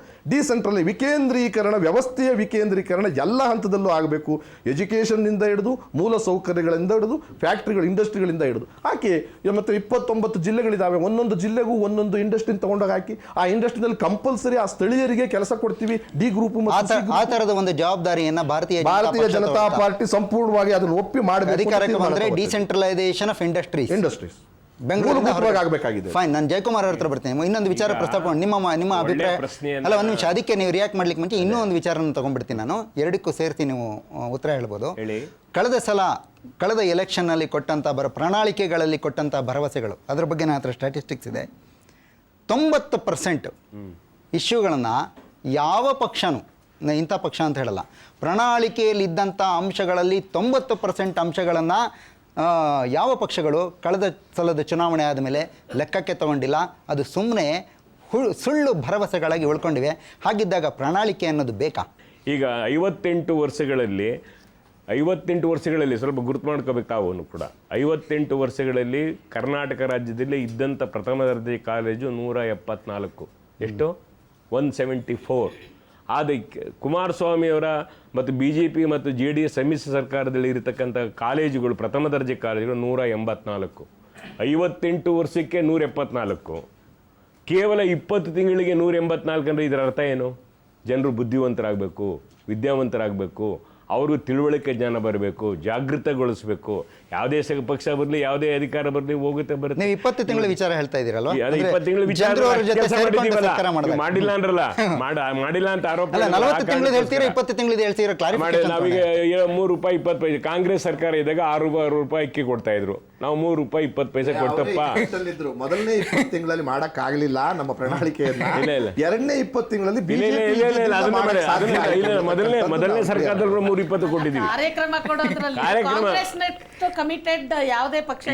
ವಿಕೇಂದ್ರೀಕರಣ, ವ್ಯವಸ್ಥೆಯ ವಿಕೇಂದ್ರೀಕರಣ ಎಲ್ಲ ಹಂತದಲ್ಲೂ ಆಗಬೇಕು. ಎಜುಕೇಷನ್ನಿಂದ ಹಿಡಿದು ಮೂಲ ಸೌಕರ್ಯಗಳಿಂದ ಹಿಡಿದು ಫ್ಯಾಕ್ಟ್ರಿಗಳು, ಇಂಡಸ್ಟ್ರಿಗಳಿಂದ ಹಿಡಿದು ಹಾಕಿ. ಮತ್ತು 29 ಜಿಲ್ಲೆಗಳಿದ್ದಾವೆ. ಒಂದೊಂದು ಜಿಲ್ಲೆಗೂ ಒಂದೊಂದು ಇಂಡಸ್ಟ್ರಿನ ತಗೊಂಡೋಗಿ ಹಾಕಿ ಆ ಇಂಡಸ್ಟ್ರಿನಲ್ಲಿ ಕಂಪಲ್ಸರಿ ಆ ಸ್ಥಳೀಯರಿಗೆ ಕೆಲಸ ಕೊಡ್ತೀವಿ. ಡಿ ಗ್ರೂಪ್ ಆ ತರದ ಒಂದು ಜವಾಬ್ದಾರಿಯನ್ನ ಭಾರತೀಯ ಜನತಾ ಪಾರ್ಟಿ ಸಂಪೂರ್ಣವಾಗಿ ಅದನ್ನು ಒಪ್ಪಿ ಮಾಡಬೇಕು. ಡಿಸೆಂಟ್ರಲೈಸೇಷನ್ ಆಫ್ ಇಂಡಸ್ಟ್ರೀಸ್ ಆಗಬೇಕಾಗಿದೆ. ಫೈನ್, ನಾನು ಜಯಕುಮಾರ್ ಅವ್ರ ಹತ್ರ ಬರ್ತೀನಿ. ಇನ್ನೊಂದು ವಿಚಾರ ಪ್ರಸ್ತಾಪ, ನಿಮ್ಮ ಅಭಿಪ್ರಾಯ ಅಲ್ಲ, ಒಂದು ನಿಮಿಷ. ಅದಕ್ಕೆ ನೀವು ರಿಯಾಕ್ಟ್ ಮಾಡ್ಲಿಕ್ಕೆ ಮುಂಚೆ ಇನ್ನೂ ಒಂದು ವಿಚಾರನ ತಗೊಂಡ್ಬಿಡ್ತೀನಿ ನಾನು. ಎರಡಕ್ಕೂ ಸೇರಿಸಿ ನೀವು ಉತ್ತರ ಹೇಳ್ಬೋದು. ಕಳೆದ ಎಲೆಕ್ಷನ್ನಲ್ಲಿ ಕೊಟ್ಟಂಥ ಪ್ರಣಾಳಿಕೆಗಳಲ್ಲಿ ಕೊಟ್ಟಂಥ ಭರವಸೆಗಳು, ಅದ್ರ ಬಗ್ಗೆ ನನ್ನ ಹತ್ರ ಸ್ಟ್ಯಾಟಿಸ್ಟಿಕ್ಸ್ ಇದೆ. 90% ಇಶ್ಯೂಗಳನ್ನು ಯಾವ ಪಕ್ಷನೂ, ಇಂಥ ಪಕ್ಷ ಅಂತ ಹೇಳಲ್ಲ, ಪ್ರಣಾಳಿಕೆಯಲ್ಲಿದ್ದಂಥ ಅಂಶಗಳಲ್ಲಿ 90% ಅಂಶಗಳನ್ನು ಯಾವ ಪಕ್ಷಗಳು ಕಳೆದ ಸಲದ ಚುನಾವಣೆ ಆದಮೇಲೆ ಲೆಕ್ಕಕ್ಕೆ ತಗೊಂಡಿಲ್ಲ. ಅದು ಸುಮ್ಮನೆ ಸುಳ್ಳು ಭರವಸೆಗಳಾಗಿ ಉಳ್ಕೊಂಡಿವೆ. ಹಾಗಿದ್ದಾಗ ಪ್ರಣಾಳಿಕೆ ಅನ್ನೋದು ಬೇಕಾ? ಈಗ 58 ವರ್ಷಗಳಲ್ಲಿ ಸ್ವಲ್ಪ ಗುರುತು ಮಾಡ್ಕೋಬೇಕು ತಾವು ಕೂಡ. 58 ವರ್ಷಗಳಲ್ಲಿ ಕರ್ನಾಟಕ ರಾಜ್ಯದಲ್ಲಿ ಇದ್ದಂಥ ಪ್ರಥಮ ದರ್ಜೆ ಕಾಲೇಜು 174. ಎಷ್ಟು? 174. ಅದಕ್ಕೆ ಕುಮಾರಸ್ವಾಮಿಯವರ ಮತ್ತು BJP ಮತ್ತು JDS ಸಮ್ಮಿಶ್ರ ಸರ್ಕಾರದಲ್ಲಿ ಇರತಕ್ಕಂಥ ಕಾಲೇಜುಗಳು, ಪ್ರಥಮ ದರ್ಜೆ ಕಾಲೇಜುಗಳು 184. 58 ವರ್ಷಕ್ಕೆ 174. ಕೇವಲ 20 ತಿಂಗಳಿಗೆ 184 ಅಂದರೆ ಇದರ ಅರ್ಥ ಏನು? ಜನರು ಬುದ್ಧಿವಂತರಾಗಬೇಕು, ವಿದ್ಯಾವಂತರಾಗಬೇಕು, ಅವರು ತಿಳುವಳಿಕೆ ಜ್ಞಾನ ಬರಬೇಕು, ಜಾಗೃತಗೊಳಿಸಬೇಕು. ಯಾವುದೇ ಪಕ್ಷ ಬರಲಿ, ಯಾವುದೇ ಅಧಿಕಾರ ಬರಲಿ, ಹೋಗುತ್ತೆ ಬರುತ್ತೆ. ನೀವು 20 ತಿಂಗಳ ವಿಚಾರ ಹೇಳ್ತಾ ಇದ್ದೀರಲ್ಲ, 20 ತಿಂಗಳ ವಿಚಾರ ಮಾಡಿಲ್ಲ ಅಂದ್ರಲ್ಲ, ಮಾಡಿಲ್ಲ ಅಂತ ಆರೋಪ. 40 ತಿಂಗಳು ಹೇಳ್ತೀರಾ, 20 ತಿಂಗಳು ಹೇಳ್ತೀರಾ? ನಾವೀಗ 3 ರೂಪಾಯಿ 20 ಪೈಸೆ ಕಾಂಗ್ರೆಸ್ ಸರ್ಕಾರ ಇದ್ದಾಗ 6 ರೂಪಾಯಿ ಅಕ್ಕಿ ಕೊಡ್ತಾ ಇದ್ರು. ನಾವು 3 ರೂಪಾಯಿ 20 ಪೈಸೆ ಕೊಡ್ತಪ್ಪ. ಮೊದಲನೇ 20 ತಿಂಗಳಲ್ಲಿ ಮಾಡಕ್ ಆಗ್ಲಿಲ್ಲ ನಮ್ಮ ಪ್ರಣಾಳಿಕೆಯನ್ನ. ಎರಡನೇ 20 ತಿಂಗಳಲ್ಲಿ ಮೊದಲನೇ ಸರ್ಕಾರದಲ್ಲಿ 320 ಕೊಟ್ಟಿದ್ದೀವಿ. ಕಾರ್ಯಕ್ರಮ ಕೊಡೋದ್ರಲ್ಲಿ ಕಮಿಟೆಡ್ ಯಾವುದೇ ಪಕ್ಷ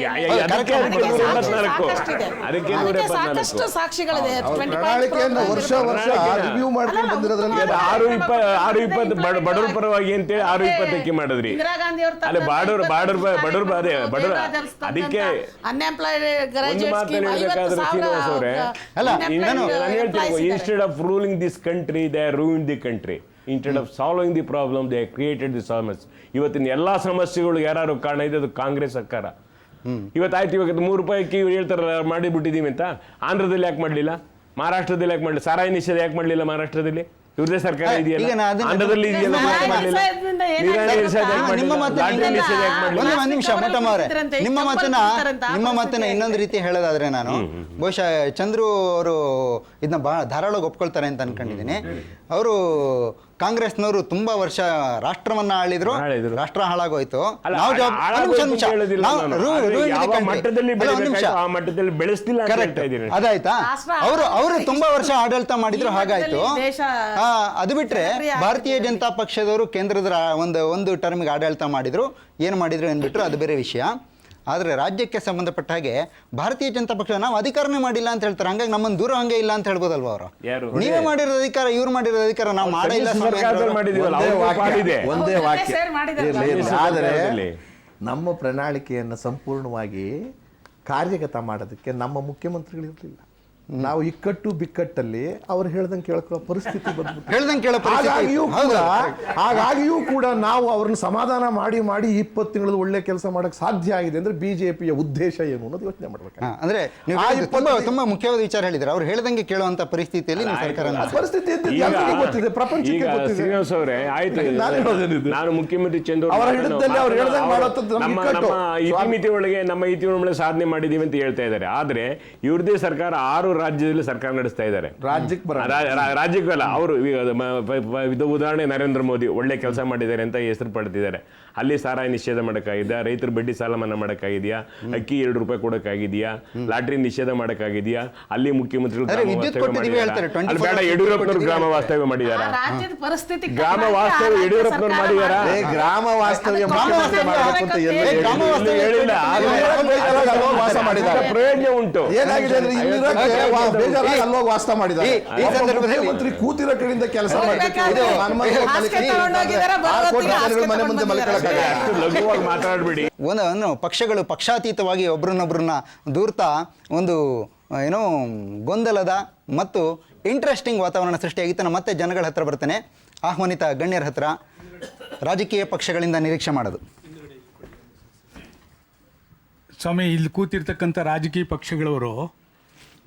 ಸಾಕಷ್ಟು ಸಾಕ್ಷಿಗಳಿದೆ. ವರ್ಷ ರಿವ್ಯೂ ಮಾಡ್ಕೊಂಡು ಬಂದಿರೋದ್ರಲ್ಲಿ 620 ಬಡವ್ರ ಪರವಾಗಿ ಅಂತೇಳಿ 620 ಅಕ್ಕಿ ಮಾಡಿದ್ರಿ. ಇಂದಿರಾ ಗಾಂಧಿ ಅವರು ಅದೇ ಬಡವ್ರ ಅದಕ್ಕೆ ಅನ್ಎಂಪ್ಲಾಯ್ಡ್ ಶ್ರೀನಿವಾಸ್ ಅವರೇ, instead of ruling this country they ruin the country. Instead of solving the problem, they created the ಸಮಸ್ಯೆ. ಇವತ್ತಿನ ಎಲ್ಲ ಸಮಸ್ಯೆಗಳು ಯಾರು ಕಾರಣ ಇದೆ? ಅದು ಕಾಂಗ್ರೆಸ್ ಸರ್ಕಾರ. ಇವತ್ತಾಯ್ತು, ಇವಾಗ 3 ರೂಪಾಯಿಗೆ ಹೇಳ್ತಾರಲ್ಲ ಮಾಡಿಬಿಟ್ಟಿದ್ದೀವಿ ಅಂತ. ಆಂಧ್ರದಲ್ಲಿ ಯಾಕೆ ಮಾಡಲಿಲ್ಲ? ಮಹಾರಾಷ್ಟ್ರದಲ್ಲಿ ಯಾಕೆ ಮಾಡಲಿಲ್ಲ? ಸಾರಾಯಿ ನಿಷೇಧ ಯಾಕೆ ಮಾಡಲಿಲ್ಲ ಮಹಾರಾಷ್ಟ್ರದಲ್ಲಿ? ಇವ್ರದೇ ಸರ್ಕಾರ ಈಗ ಇದೆಯಲ್ಲ, ನಾ ಅದನ್ನ- ಆಂಧ್ರದಲ್ಲಿ ಇದೆಯಲ್ಲ, ನ್ಯಾಯ ಯಾಕೆ ಮಾಡ್ಲಿಲ್ಲ? ನಿಷೇಧದಿಂದ ಏನಾಗ್ತದೆ ನ್ಯಾಯ ನಿಷೇಧ ಯಾಕೆ ಗೊತ್ತಾ? ಮಾಡ್ಲಿಲ್ಲ? ನಿಮ್ಮ ಮಾತನ್ನ ಲಾಟರಿ ಇನ್ನೊಂದು- ನಿಷೇಧ ಯಾಕೆ ಮಾಡ್ಲಿಲ್ಲ? ಒಂದು ನಿಮಿಷ ಮೊಟ್ಟಮ್ಮ ಅವರೇ, ನಿಮ್ಮ ಮಾತನ್ನ ಈ ಇನ್ನೊಂದು ರೀತಿ ಹೇಳೋದಾದ್ರೆ ನಾನು ಬಹುಶಃ ಚಂದ್ರು ಅವರು ಇದನ್ನ ಬಹಳ ಧಾರಾಳವಾಗಿ ಒಪ್ಕೊಳ್ತಾರೆ ಅಂತ ಅನ್ಕೊಂಡಿದ್ದೀನಿ. ಅವರು ಕಾಂಗ್ರೆಸ್ನವರು ತುಂಬಾ ವರ್ಷ ರಾಷ್ಟ್ರವನ್ನ ಆಳಿದ್ರು, ರಾಷ್ಟ್ರ ಹಾಳಾಗೋಯ್ತು. ಅಲ್ಲ, ನಾವು ಹಾಳಾಗೋಯ್ತು ಅಂತ ಹೇಳೋದಿಲ್ಲ ನಾನು. ಆದ್ರೆ ಯಾವ ಮಟ್ಟದಲ್ಲಿ ಬೆಳಿಬೇಕಾಯ್ತು ಆ ಮಟ್ಟದಲ್ಲಿ ಬೆಳೆಸ್ತಿಲ್ಲ ಅಂತ ಕರೆಕ್ಟ್, ಹೇಳ್ತಾ ಇದ್ದೀನಿ. ಅದಾಯ್ತಾ? ರಾಷ್ಟ್ರ ಅವರು ತುಂಬಾ ವರ್ಷ ಆಡಳಿತ ಮಾಡಿದ್ರು, ಈ ಹಾಗಾಯ್ತು. ಮಟ್ಟದಲ್ಲಿ ದೇಶ ಅದು ಬಿಟ್ರೆ ಭಾರತೀಯ ಜನತಾ ಪಕ್ಷದವರು ಕೇಂದ್ರದ ಒಂದು ಟರ್ಮ್ಗೆ ಆಡಳಿತ ಮಾಡಿದ್ರು, ಏನು ಮಾಡಿದ್ರು ಏನ್ಬಿಟ್ರು ಅದು ಬೇರೆ ವಿಷಯ. ಆದರೆ ರಾಜ್ಯಕ್ಕೆ ಸಂಬಂಧಪಟ್ಟ ಹಾಗೆ ಭಾರತೀಯ ಜನತಾ ಪಕ್ಷ ನಾವು ಅಧಿಕಾರನೇ ಮಾಡಿಲ್ಲ ಅಂತ ಹೇಳ್ತಾರೆ. ಹಂಗಾಗಿ ನಮ್ಮನ್ನು ದೂರ ಹಂಗೆ ಇಲ್ಲ ಅಂತ ಹೇಳ್ಬೋದಲ್ವ ಅವರು? ಯಾರು? ನೀವೇ ಮಾಡಿರೋ ಅಧಿಕಾರ, ಇವ್ರು ಮಾಡಿರೋ ಅಧಿಕಾರ ನಾವು ಮಾಡೇ ಇಲ್ಲ ಸ್ವಾಮಿ ಸರ್ಕಾರದಲ್ಲಿ ಅಂದ್ರು. ಮಾಡಿದೀವಲ್ಲ, ಒಂದೇ ಅವ್ರಿಗೂ ವಾಕ್ಯ, ಪಾಲಿದೆ. ಒಂದೇ ವಾಕ್ಯ ಸೇರ್ ಮಾಡಿದ್ದಾರೆ. ಇರ್ಲಿ, ಇರ್ಲಿ. ಆದರೆ ಸರ್ಕಾರದಲ್ಲಿ. ನಮ್ಮ ಪ್ರಣಾಳಿಕೆಯನ್ನು ಸಂಪೂರ್ಣವಾಗಿ ಕಾರ್ಯಗತ ಮಾಡೋದಕ್ಕೆ ನಮ್ಮ ಮುಖ್ಯಮಂತ್ರಿಗಳಿರಲಿಲ್ಲ. ನಾವು ಇಕ್ಕಟ್ಟು ಬಿಕ್ಕಟ್ಟಲ್ಲಿ ಅವ್ರು ಹೇಳ್ದಂಗೆ ಕೇಳ್ಕೊಳ್ಳೋ ಪರಿಸ್ಥಿತಿ ಬಂದ್ಬಿಟ್ಟು ಹೇಳ್ದಂಗೆ ಕೇಳೋ ಪರಿಸ್ಥಿತಿ. ಹಾಗಾಗಿಯೂ ಕೂಡ ನಾವು ಅವ್ರನ್ನ ಸಮಾಧಾನ ಮಾಡಿ 20 ತಿಂಗಳು ಒಳ್ಳೆ ಕೆಲಸ ಮಾಡಕ್ ಸಾಧ್ಯ ಆಗಿದೆ ಅಂದ್ರೆ ಬಿಜೆಪಿಯ ಉದ್ದೇಶ ಏನು ಅನ್ನೋದು ಯೋಚನೆ ಮಾಡ್ಬೇಕು. ಅಂದ್ರೆ ನೀವು ತುಂಬಾ ಮುಖ್ಯವಾದ ವಿಚಾರ ಹೇಳಿದ್ರೆ, ಅವ್ರು ಹೇಳ್ದಂಗೆ ಕೇಳುವಂತ ಪರಿಸ್ಥಿತಿಯಲ್ಲಿ ನೀವು ಸರ್ಕಾರ ಪರಿಸ್ಥಿತಿ ಇದ್ದಿದ್ದು ಈಗ- ಎಲ್ರಿಗೂ ಗೊತ್ತಿದೆ, ಪ್ರಪಂಚಕ್ಕೆ ಈಗ ಗೊತ್ತಿದೆ. ಶ್ರೀನಿವಾಸ್ ಅವರೇ, ಆಯ್ತು, ನಾನು ಹೇಳೋದೇನಿದೆ? ನಾನು ಮುಖ್ಯಮಂತ್ರಿ ಚಂದ್ರ ಅವರ ಹಿಡಿತದಲ್ಲಿ ಅವ್ರು ಹೇಳ್ದಂಗೆ ಮಾಡೋದು ನಮ್ಗೆ ಇಕ್ಕಟ್ಟು. ನಮ್ಮ ಇತಿಮಿತಿ ಸಾಧನೆ ಮಾಡಿದೀವಿ ಅಂತ ಹೇಳ್ತಾ ಇದ್ದಾರೆ. ಆದ್ರೆ ಇವ್ರದೇ ಸರ್ಕಾರ 6 ರಾಜ್ಯದಲ್ಲಿ ಸರ್ಕಾರ ನಡೆಸ್ತಾ ಇದ್ದಾರೆ. ರಾಜ್ಯಕ್ಕೆ ಬರ ರಾಜ್ಯಕ್ಕಲ್ಲ, ಅವರು ಇದು ಉದಾಹರಣೆ ನರೇಂದ್ರ ಮೋದಿ ಒಳ್ಳೆ ಕೆಲಸ ಮಾಡಿದ್ದಾರೆ ಅಂತ ಹೆಸರು ಪಡೆದಿದ್ದಾರೆ. ಅಲ್ಲಿ ಸಾರಾಯಿ ನಿಷೇಧ ಮಾಡಕ್ಕಾಗಿದೆಯಾ? ರೈತರ ಬಡ್ಡಿ ಸಾಲ ಮನ್ನಾ ಮಾಡಕ್ಕಾಗಿದೆಯಾ? ಅಕ್ಕಿ 2 ರೂಪಾಯಿ ಕೊಡಕ್ಕಾಗಿದೆಯಾ? ಲಾಟ್ರಿ ನಿಷೇಧ ಮಾಡಕ್ಕಾಗಿದೆಯಾ? ಅಲ್ಲಿ ಮುಖ್ಯಮಂತ್ರಿಗಳು ಅಲ್ಲಿ ಬೇಡ, ಯಡಿಯೂರಪ್ಪನವರು ಗ್ರಾಮ ವಾಸ್ತವ್ಯ ಮಾಡಿದಾರ? ರಾಜ್ಯದ ಪರಿಸ್ಥಿತಿ ಗ್ರಾಮ ವಾಸ್ತವ್ಯ ಯಡಿಯೂರಪ್ಪನವ್ರು ಮಾಡಿದಾರ? ಗ್ರಾಮ ವಾಸ್ತವ್ಯ ಮಾಡಬೇಕು ಅಂತ ಹೇಳಿಲ್ಲ. ವಾಸ ಮಾಡಿದ್ದಾರೆ. ಪ್ರಯೋಜನ ಉಂಟು. ಏನಾಗಿದೆ ಅಂದ್ರೆ ಬೇಜಾರಾಗಿ ಅಲ್ಲೋಗಿ ವಾಸ ಮಾಡಿದ್ದಾರೆ. ಈ ಸಂದರ್ಭದಲ್ಲಿ ಮುಖ್ಯಮಂತ್ರಿ ಕೂತಿರೋ ಕಡೆಯಿಂದ ಕೆಲಸ ಮಾಡಬೇಕು. ಮನೆ ಮುಂದೆ ಮಲ್ಕೊಳ್ಳೋಕ್ಕಾಗಲ್ಲ. ಲಘುವಾಗಿ ಮಾತಾಡಬೇಡಿ. ಒಂದು ಪಕ್ಷಗಳು ಪಕ್ಷಾತೀತವಾಗಿ ಒಬ್ರನ್ನೊಬ್ರನ್ನ ದೂರ್ತಾ ಒಂದು ಏನೋ ಗೊಂದಲದ ಮತ್ತು ಇಂಟ್ರೆಸ್ಟಿಂಗ್ ವಾತಾವರಣ ಸೃಷ್ಟಿಯಾಗಿತ್ತು. ನಾನು ಮತ್ತೆ ಜನಗಳ ಹತ್ರ ಬರ್ತೇನೆ, ಆಹ್ವಾನಿತ ಗಣ್ಯರ ಹತ್ರ ರಾಜಕೀಯ ಪಕ್ಷಗಳಿಂದ ನಿರೀಕ್ಷೆ ಮಾಡೋದು. ಸ್ವಾಮಿ, ಇಲ್ಲಿ ಕೂತಿರ್ತಕ್ಕಂಥ ರಾಜಕೀಯ ಪಕ್ಷಗಳವರು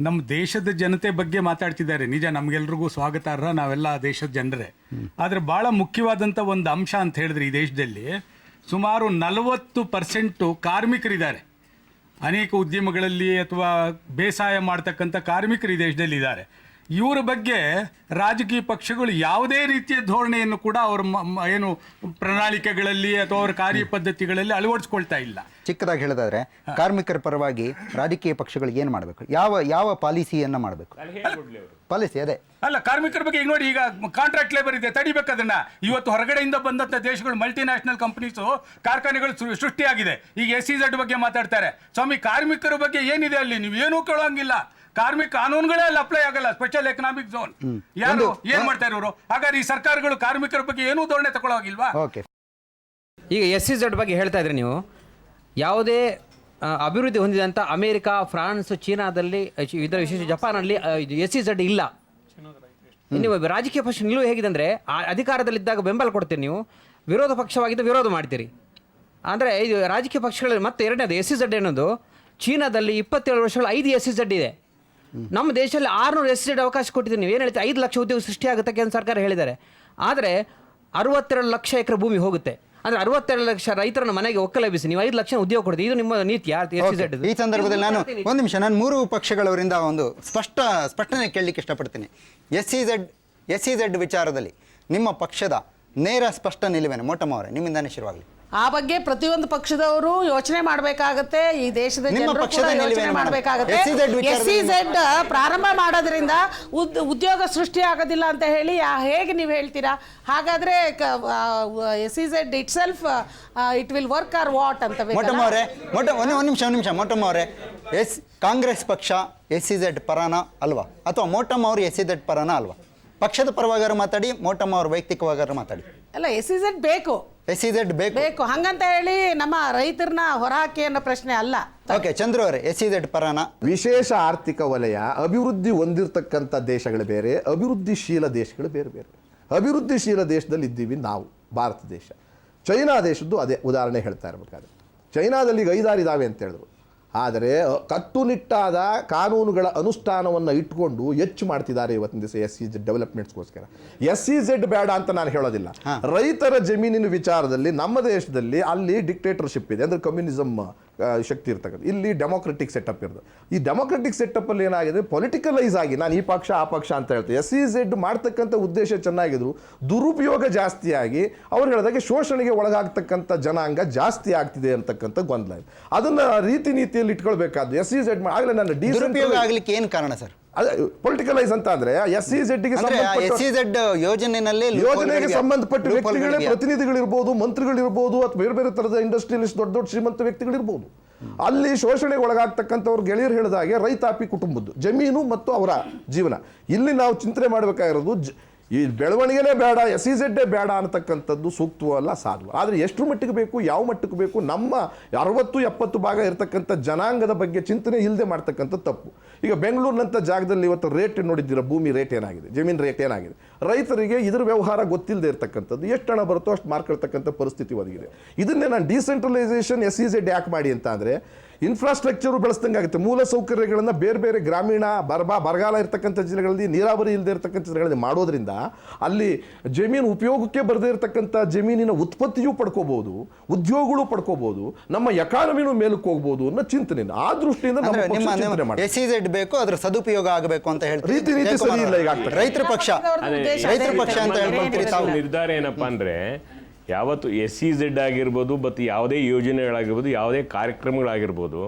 ನಮ್ಮ ದೇಶದ ಜನತೆ ಬಗ್ಗೆ ಮಾತಾಡ್ತಿದ್ದಾರೆ. ನಿಜ, ನಮಗೆಲ್ರಿಗೂ ಸ್ವಾಗತಾರ್ಹ, ನಾವೆಲ್ಲ ದೇಶದ ಜನರೇ. ಆದರೆ ಭಾಳ ಮುಖ್ಯವಾದಂಥ ಒಂದು ಅಂಶ ಅಂತ ಹೇಳಿದ್ರೆ, ಈ ದೇಶದಲ್ಲಿ ಸುಮಾರು 40% ಕಾರ್ಮಿಕರಿದ್ದಾರೆ. ಅನೇಕ ಉದ್ಯಮಗಳಲ್ಲಿ ಅಥವಾ ಬೇಸಾಯ ಮಾಡ್ತಕ್ಕಂಥ ಕಾರ್ಮಿಕರು ಈ ದೇಶದಲ್ಲಿ ಇದ್ದಾರೆ. ಇವರ ಬಗ್ಗೆ ರಾಜಕೀಯ ಪಕ್ಷಗಳು ಯಾವುದೇ ರೀತಿಯ ಧೋರಣೆಯನ್ನು ಕೂಡ ಅವರ ಏನು ಪ್ರಣಾಳಿಕೆಗಳಲ್ಲಿ ಅಥವಾ ಅವರ ಕಾರ್ಯಪದ್ಧತಿಗಳಲ್ಲಿ ಅಳವಡಿಸ್ಕೊಳ್ತಾ ಇಲ್ಲ. ಚಿಕ್ಕದಾಗಿ ಹೇಳೋದಾದ್ರೆ, ಕಾರ್ಮಿಕರ ಪರವಾಗಿ ರಾಜಕೀಯ ಪಕ್ಷಗಳು ಏನು ಮಾಡಬೇಕು, ಯಾವ ಪಾಲಿಸಿಯನ್ನ ಮಾಡಬೇಕು? ಪಾಲಿಸಿ ಅದೇ ಅಲ್ಲ, ಕಾರ್ಮಿಕರ ಬಗ್ಗೆ ಈಗ ನೋಡಿ, ಈಗ ಕಾಂಟ್ರಾಕ್ಟ್ ಲೇಬರ್ ಇದೆ, ತಡಿಬೇಕು ಅದನ್ನ. ಇವತ್ತು ಹೊರಗಡೆಯಿಂದ ಬಂದಂಥ ದೇಶಗಳು, ಮಲ್ಟಿನ್ಯಾಷನಲ್ ಕಂಪನೀಸು, ಕಾರ್ಖಾನೆಗಳು ಸೃಷ್ಟಿಯಾಗಿದೆ. ಈಗ SEZ ಬಗ್ಗೆ ಮಾತಾಡ್ತಾರೆ. ಸ್ವಾಮಿ, ಕಾರ್ಮಿಕರ ಬಗ್ಗೆ ಏನಿದೆ ಅಲ್ಲಿ? ನೀವು ಏನೂ ಕೇಳೋಂಗಿಲ್ಲ. ಕಾರ್ಮಿಕ ಕಾನೂನುಗಳೇ ಅಲ್ಲಿ ಅಪ್ಲೈ ಆಗಲ್ಲ. ಸ್ಪೆಷಲ್ ಎಕನಾಮಿಕ್ ಝೋನ್ ಯಾರು ಏನ್ ಮಾಡ್ತಾರೆ ಇವರು? ಹಾಗಾದ್ರೆ ಈ ಸರ್ಕಾರಗಳು ಕಾರ್ಮಿಕರ ಬಗ್ಗೆ ಏನೂ ಧೋರಣೆ ತಗೊಳ್ಳೋಗಿಲ್ವಾ? ಓಕೆ. ಈಗ SEZ ಬಗ್ಗೆ ಹೇಳ್ತಾ ಇದ್ರಿ ನೀವು. ಯಾವುದೇ ಅಭಿವೃದ್ಧಿ ಹೊಂದಿದಂಥ ಅಮೇರಿಕಾ, ಫ್ರಾನ್ಸ್, ಚೀನಾದಲ್ಲಿ, ಇದರ ವಿಶೇಷ ಜಪಾನಲ್ಲಿ SEZ ಇಲ್ಲ. ನೀವು ರಾಜಕೀಯ ಪಕ್ಷ ನಿಲುವು ಹೇಗಿದೆ ಅಂದರೆ, ಅಧಿಕಾರದಲ್ಲಿದ್ದಾಗ ಬೆಂಬಲ ಕೊಡ್ತೀರಿ ನೀವು, ವಿರೋಧ ಪಕ್ಷವಾಗಿದ್ದು ವಿರೋಧ ಮಾಡ್ತೀರಿ. ಅಂದರೆ ಇದು ರಾಜಕೀಯ ಪಕ್ಷಗಳಲ್ಲಿ. ಮತ್ತೆ ಎರಡನೇದು SEZ ಅನ್ನೋದು, ಚೀನಾದಲ್ಲಿ 27 ವರ್ಷಗಳು 5 SEZ ಇದೆ. ನಮ್ಮ ದೇಶದಲ್ಲಿ 600 SEZ ಅವಕಾಶ ಕೊಟ್ಟಿದ್ದೀವಿ. ನೀವು ಏನು ಹೇಳ್ತೀವಿ? 5 ಲಕ್ಷ ಉದ್ಯೋಗ ಸೃಷ್ಟಿಯಾಗುತ್ತೆ ಕೇಂದ್ರ ಸರ್ಕಾರ ಹೇಳಿದ್ದಾರೆ. ಆದರೆ 62 ಲಕ್ಷ ಎಕರೆ ಭೂಮಿ ಹೋಗುತ್ತೆ. ಅಂದರೆ 62 ಲಕ್ಷ ರೈತರನ್ನ ಮನೆಗೆ ಒಕ್ಕಲೆಬ್ಬಿಸಿ ನೀವು 5 ಲಕ್ಷ ಉದ್ಯೋಗ ಕೊಡ್ತೀವಿ. ಇದು ನಿಮ್ಮ ನೀತಿ. ಈ ಸಂದರ್ಭದಲ್ಲಿ ನಾನು ಒಂದು ನಿಮಿಷ, ನಾನು 3 ಪಕ್ಷಗಳವರಿಂದ ಒಂದು ಸ್ಪಷ್ಟನೆ ಕೇಳಲಿಕ್ಕೆ ಇಷ್ಟಪಡ್ತೀನಿ. SEZ ವಿಚಾರದಲ್ಲಿ ನಿಮ್ಮ ಪಕ್ಷದ ನೇರ ಸ್ಪಷ್ಟ ನಿಲುವೇನು? ಮೊಟ್ಟಮ್ಮ ಅವರೇ, ನಿಮ್ಮಿಂದಾನೇ ಶುರುವಾಗಲಿ. ಆ ಬಗ್ಗೆ ಪ್ರತಿಯೊಂದು ಪಕ್ಷದವರು ಯೋಚನೆ ಮಾಡಬೇಕಾಗತ್ತೆ. ಈ ದೇಶದ ಜನರು ಕೂಡ ಯೋಚನೆ ಮಾಡಬೇಕಾಗತ್ತೆ. SEZ ಪ್ರಾರಂಭ ಮಾಡೋದ್ರಿಂದ ಉದ್ಯೋಗ ಸೃಷ್ಟಿ ಆಗೋದಿಲ್ಲ ಅಂತ ಹೇಳಿ ಹೇಗೆ ನೀವು ಹೇಳ್ತೀರಾ? ಹಾಗಾದ್ರೆ SEZ itself it will work or what ಅಂತ ಮೊಟ್ಟಮ್ಮ ಅವರೇ, ಒಂದು ನಿಮಿಷ ಮೊಟ್ಟಮ್ಮ ಅವರೇ, ಕಾಂಗ್ರೆಸ್ ಪಕ್ಷ SEZ ಪರಾನ ಅಲ್ವಾ, ಅಥವಾ ಮೊಟ್ಟಮ್ಮ ಅವರು SEZ ಪರಾನ ಅಲ್ವಾ? ಪಕ್ಷದ ಪರವಾಗಾರು ಮಾತಾಡಿ, ಮೊಟ್ಟಮ್ಮ ಅವರು ವೈಯಕ್ತಿಕವಾಗಾರು ಮಾತಾಡಿ. ಅಲ್ಲ, SEZ ಬೇಕು, SEZ ಬೇಕು ಹಂಗಂತ ಹೇಳಿ ನಮ್ಮ ರೈತರನ್ನ ಹೊರಹಾಕಿ ಅನ್ನೋ ಪ್ರಶ್ನೆ ಅಲ್ಲ. ಓಕೆ, ಚಂದ್ರು ಅವರೇ, SEZ ಪರಾನ? ವಿಶೇಷ ಆರ್ಥಿಕ ವಲಯ, ಅಭಿವೃದ್ಧಿ ಹೊಂದಿರತಕ್ಕಂಥ ದೇಶಗಳು ಬೇರೆ, ಅಭಿವೃದ್ಧಿಶೀಲ ದೇಶಗಳು ಬೇರೆ ಬೇರೆ. ಅಭಿವೃದ್ಧಿಶೀಲ ದೇಶದಲ್ಲಿ ಇದ್ದೀವಿ ನಾವು, ಭಾರತ ದೇಶ. ಚೈನಾ ದೇಶದ್ದು ಅದೇ ಉದಾಹರಣೆ ಹೇಳ್ತಾ ಇರಬೇಕಾದ್ರೆ, ಚೈನಾದಲ್ಲಿ ಈಗ 5-6 ಇದಾವೆ ಅಂತ ಹೇಳಿದ್ರು. ಆದರೆ ಕಟ್ಟುನಿಟ್ಟಾದ ಕಾನೂನುಗಳ ಅನುಷ್ಠಾನವನ್ನು ಇಟ್ಕೊಂಡು ಹೆಚ್ಚು ಮಾಡ್ತಿದ್ದಾರೆ ಇವತ್ತಿನ ದಿವಸ SEZ ಡೆವಲಪ್ಮೆಂಟ್ಸ್ಗೋಸ್ಕರ. SEZ ಬೇಡ ಅಂತ ನಾನು ಹೇಳೋದಿಲ್ಲ. ರೈತರ ಜಮೀನಿನ ವಿಚಾರದಲ್ಲಿ ನಮ್ಮ ದೇಶದಲ್ಲಿ ಅಲ್ಲಿ ಡಿಕ್ಟೇಟರ್ಶಿಪ್ ಇದೆ, ಅಂದರೆ ಕಮ್ಯುನಿಸಮ್ ಶಕ್ತಿ ಇರ್ತಕ್ಕಂಥ. ಇಲ್ಲಿ ಡೆಮೋಕ್ರೆಟಿಕ್ ಸೆಟಪ್ ಇರೋದು. ಈ ಡೆಮೋಕ್ರೆಟಿಕ್ ಸೆಟಪ್ಪಲ್ಲಿ ಏನಾಗಿದೆ, ಪೊಲಿಟಿಕಲೈಸ್ ಆಗಿ ನಾನು ಈ ಪಕ್ಷ ಆ ಪಕ್ಷ ಅಂತ ಹೇಳ್ತೀನಿ. SEZ ಮಾಡ್ತಕ್ಕಂಥ ಉದ್ದೇಶ ಚೆನ್ನಾಗಿದ್ರು ದುರುಪಯೋಗ ಜಾಸ್ತಿಯಾಗಿ ಅವ್ರು ಹೇಳಿದಾಗೆ ಶೋಷಣೆಗೆ ಒಳಗಾಗ್ತಕ್ಕಂಥ ಜನಾಂಗ ಜಾಸ್ತಿ ಆಗ್ತಿದೆ ಅಂತಕ್ಕಂಥ ಗೊಂದಲ ಇದೆ. ಅದನ್ನು ರೀತಿ ನೀತಿಯಲ್ಲಿ ಇಟ್ಕೊಳ್ಬೇಕಾದ್ದು. SEZ ಆಗಲೇ ನಾನು ದುರುಪಯೋಗ ಆಗ್ಲಿಕ್ಕೆ ಏನು ಕಾರಣ ಸರ್? ಪೊಲಿಟಿಕಲೈಸ್ ಅಂತ ಅಂದ್ರೆ SEZಗೆ ಯೋಜನೆಗೆ ಸಂಬಂಧಪಟ್ಟ ವ್ಯಕ್ತಿಗಳೇ ಪ್ರತಿನಿಧಿಗಳಿರ್ಬೋದು, ಮಂತ್ರಿಗಳಿರ್ಬೋದು, ಅಥವಾ ಬೇರೆ ಬೇರೆ ತರದ ಇಂಡಸ್ಟ್ರಿಯಲಿಸ್ಟ್ ದೊಡ್ಡ ದೊಡ್ಡ ಶ್ರೀಮಂತ ವ್ಯಕ್ತಿಗಳಿರ್ಬೋದು. ಅಲ್ಲಿ ಶೋಷಣೆಗೆ ಒಳಗಾಗ್ತಕ್ಕಂಥವ್ರು ಗೆಳೆಯರು ಹೇಳಿದಾಗೆ ರೈತಾಪಿ ಕುಟುಂಬದ್ದು ಜಮೀನು ಮತ್ತು ಅವರ ಜೀವನ. ಇಲ್ಲಿ ನಾವು ಚಿಂತನೆ ಮಾಡಬೇಕಾಗಿರೋದು ಈ ಬೆಳವಣಿಗೆನೇ ಬೇಡ, SEZ ಬೇಡ ಅನ್ನತಕ್ಕಂಥದ್ದು ಸೂಕ್ತವಲ್ಲ, ಸಾಧು. ಆದರೆ ಎಷ್ಟು ಮಟ್ಟಿಗೆ ಬೇಕು, ಯಾವ ಮಟ್ಟಕ್ಕೆ ಬೇಕು, ನಮ್ಮ 60-70 ಭಾಗ ಇರತಕ್ಕಂಥ ಜನಾಂಗದ ಬಗ್ಗೆ ಚಿಂತನೆ ಇಲ್ಲದೆ ಮಾಡ್ತಕ್ಕಂಥ ತಪ್ಪು. ಈಗ ಬೆಂಗಳೂರಿನಂಥ ಜಾಗದಲ್ಲಿ ಇವತ್ತು ರೇಟ್ ನೋಡಿದ್ದೀರ, ಭೂಮಿ ರೇಟ್ ಏನಾಗಿದೆ, ಜಮೀನು ರೇಟ್ ಏನಾಗಿದೆ. ರೈತರಿಗೆ ಇದ್ರ ವ್ಯವಹಾರ ಗೊತ್ತಿಲ್ಲದೆ ಇರತಕ್ಕಂಥದ್ದು, ಎಷ್ಟು ಹಣ ಬರುತ್ತೋ ಅಷ್ಟು ಮಾರ್ಕೊಳ್ತಕ್ಕಂಥ ಪರಿಸ್ಥಿತಿ ಒದಗಿದೆ. ಇದನ್ನೇ ನಾನು ಡಿಸೆಂಟ್ರಲೈಸೇಷನ್ SEZ ಯಾಕೆ ಮಾಡಿ ಅಂತ ಅಂದರೆ, ಇನ್ಫ್ರಾಸ್ಟ್ರಕ್ಚರು ಬೆಳೆಸ್ದಂಗೆ ಆಗುತ್ತೆ. ಮೂಲ ಸೌಕರ್ಯಗಳನ್ನು ಬೇರೆ ಬೇರೆ ಗ್ರಾಮೀಣ ಬರಗಾಲ ಇರತಕ್ಕಂಥ ಜಿಲ್ಲೆಗಳಲ್ಲಿ, ನೀರಾವರಿ ಇಲ್ಲದೆ ಇರತಕ್ಕಂಥ ಜಿಲ್ಲೆಗಳಲ್ಲಿ ಮಾಡೋದ್ರಿಂದ ಅಲ್ಲಿ ಜಮೀನು ಉಪಯೋಗಕ್ಕೆ ಬರದೇ ಇರತಕ್ಕಂಥ ಜಮೀನಿನ ಉತ್ಪತ್ತಿಯೂ ಪಡ್ಕೋಬಹುದು, ಉದ್ಯೋಗಗಳು ಪಡ್ಕೋಬಹುದು, ನಮ್ಮ ಎಕಾನಮಿನೂ ಮೇಲಕ್ಕೆ ಹೋಗ್ಬೋದು ಅನ್ನೋ ಚಿಂತನೆ. ಆ ದೃಷ್ಟಿಯಿಂದ SEZ ಬೇಕು, ಅದ್ರ ಸದುಪಯೋಗ ಆಗಬೇಕು ಅಂತ ಹೇಳ್ತಾರೆ. ರೀತಿ ನೀತಿ ಸರಿ ಇಲ್ಲ. ಈಗ ರೈತರ ಪಕ್ಷ ಅಂತ ಹೇಳ್ಕೊಳ್ತೀರಿ ತಾವು. ನಿರ್ಧಾರ ಏನಪ್ಪಾ ಅಂದ್ರೆ, ಯಾವತ್ತು SEZ ಆಗಿರ್ಬೋದು ಮತ್ತು ಯಾವುದೇ ಯೋಜನೆಗಳಾಗಿರ್ಬೋದು, ಯಾವುದೇ ಕಾರ್ಯಕ್ರಮಗಳಾಗಿರ್ಬೋದು,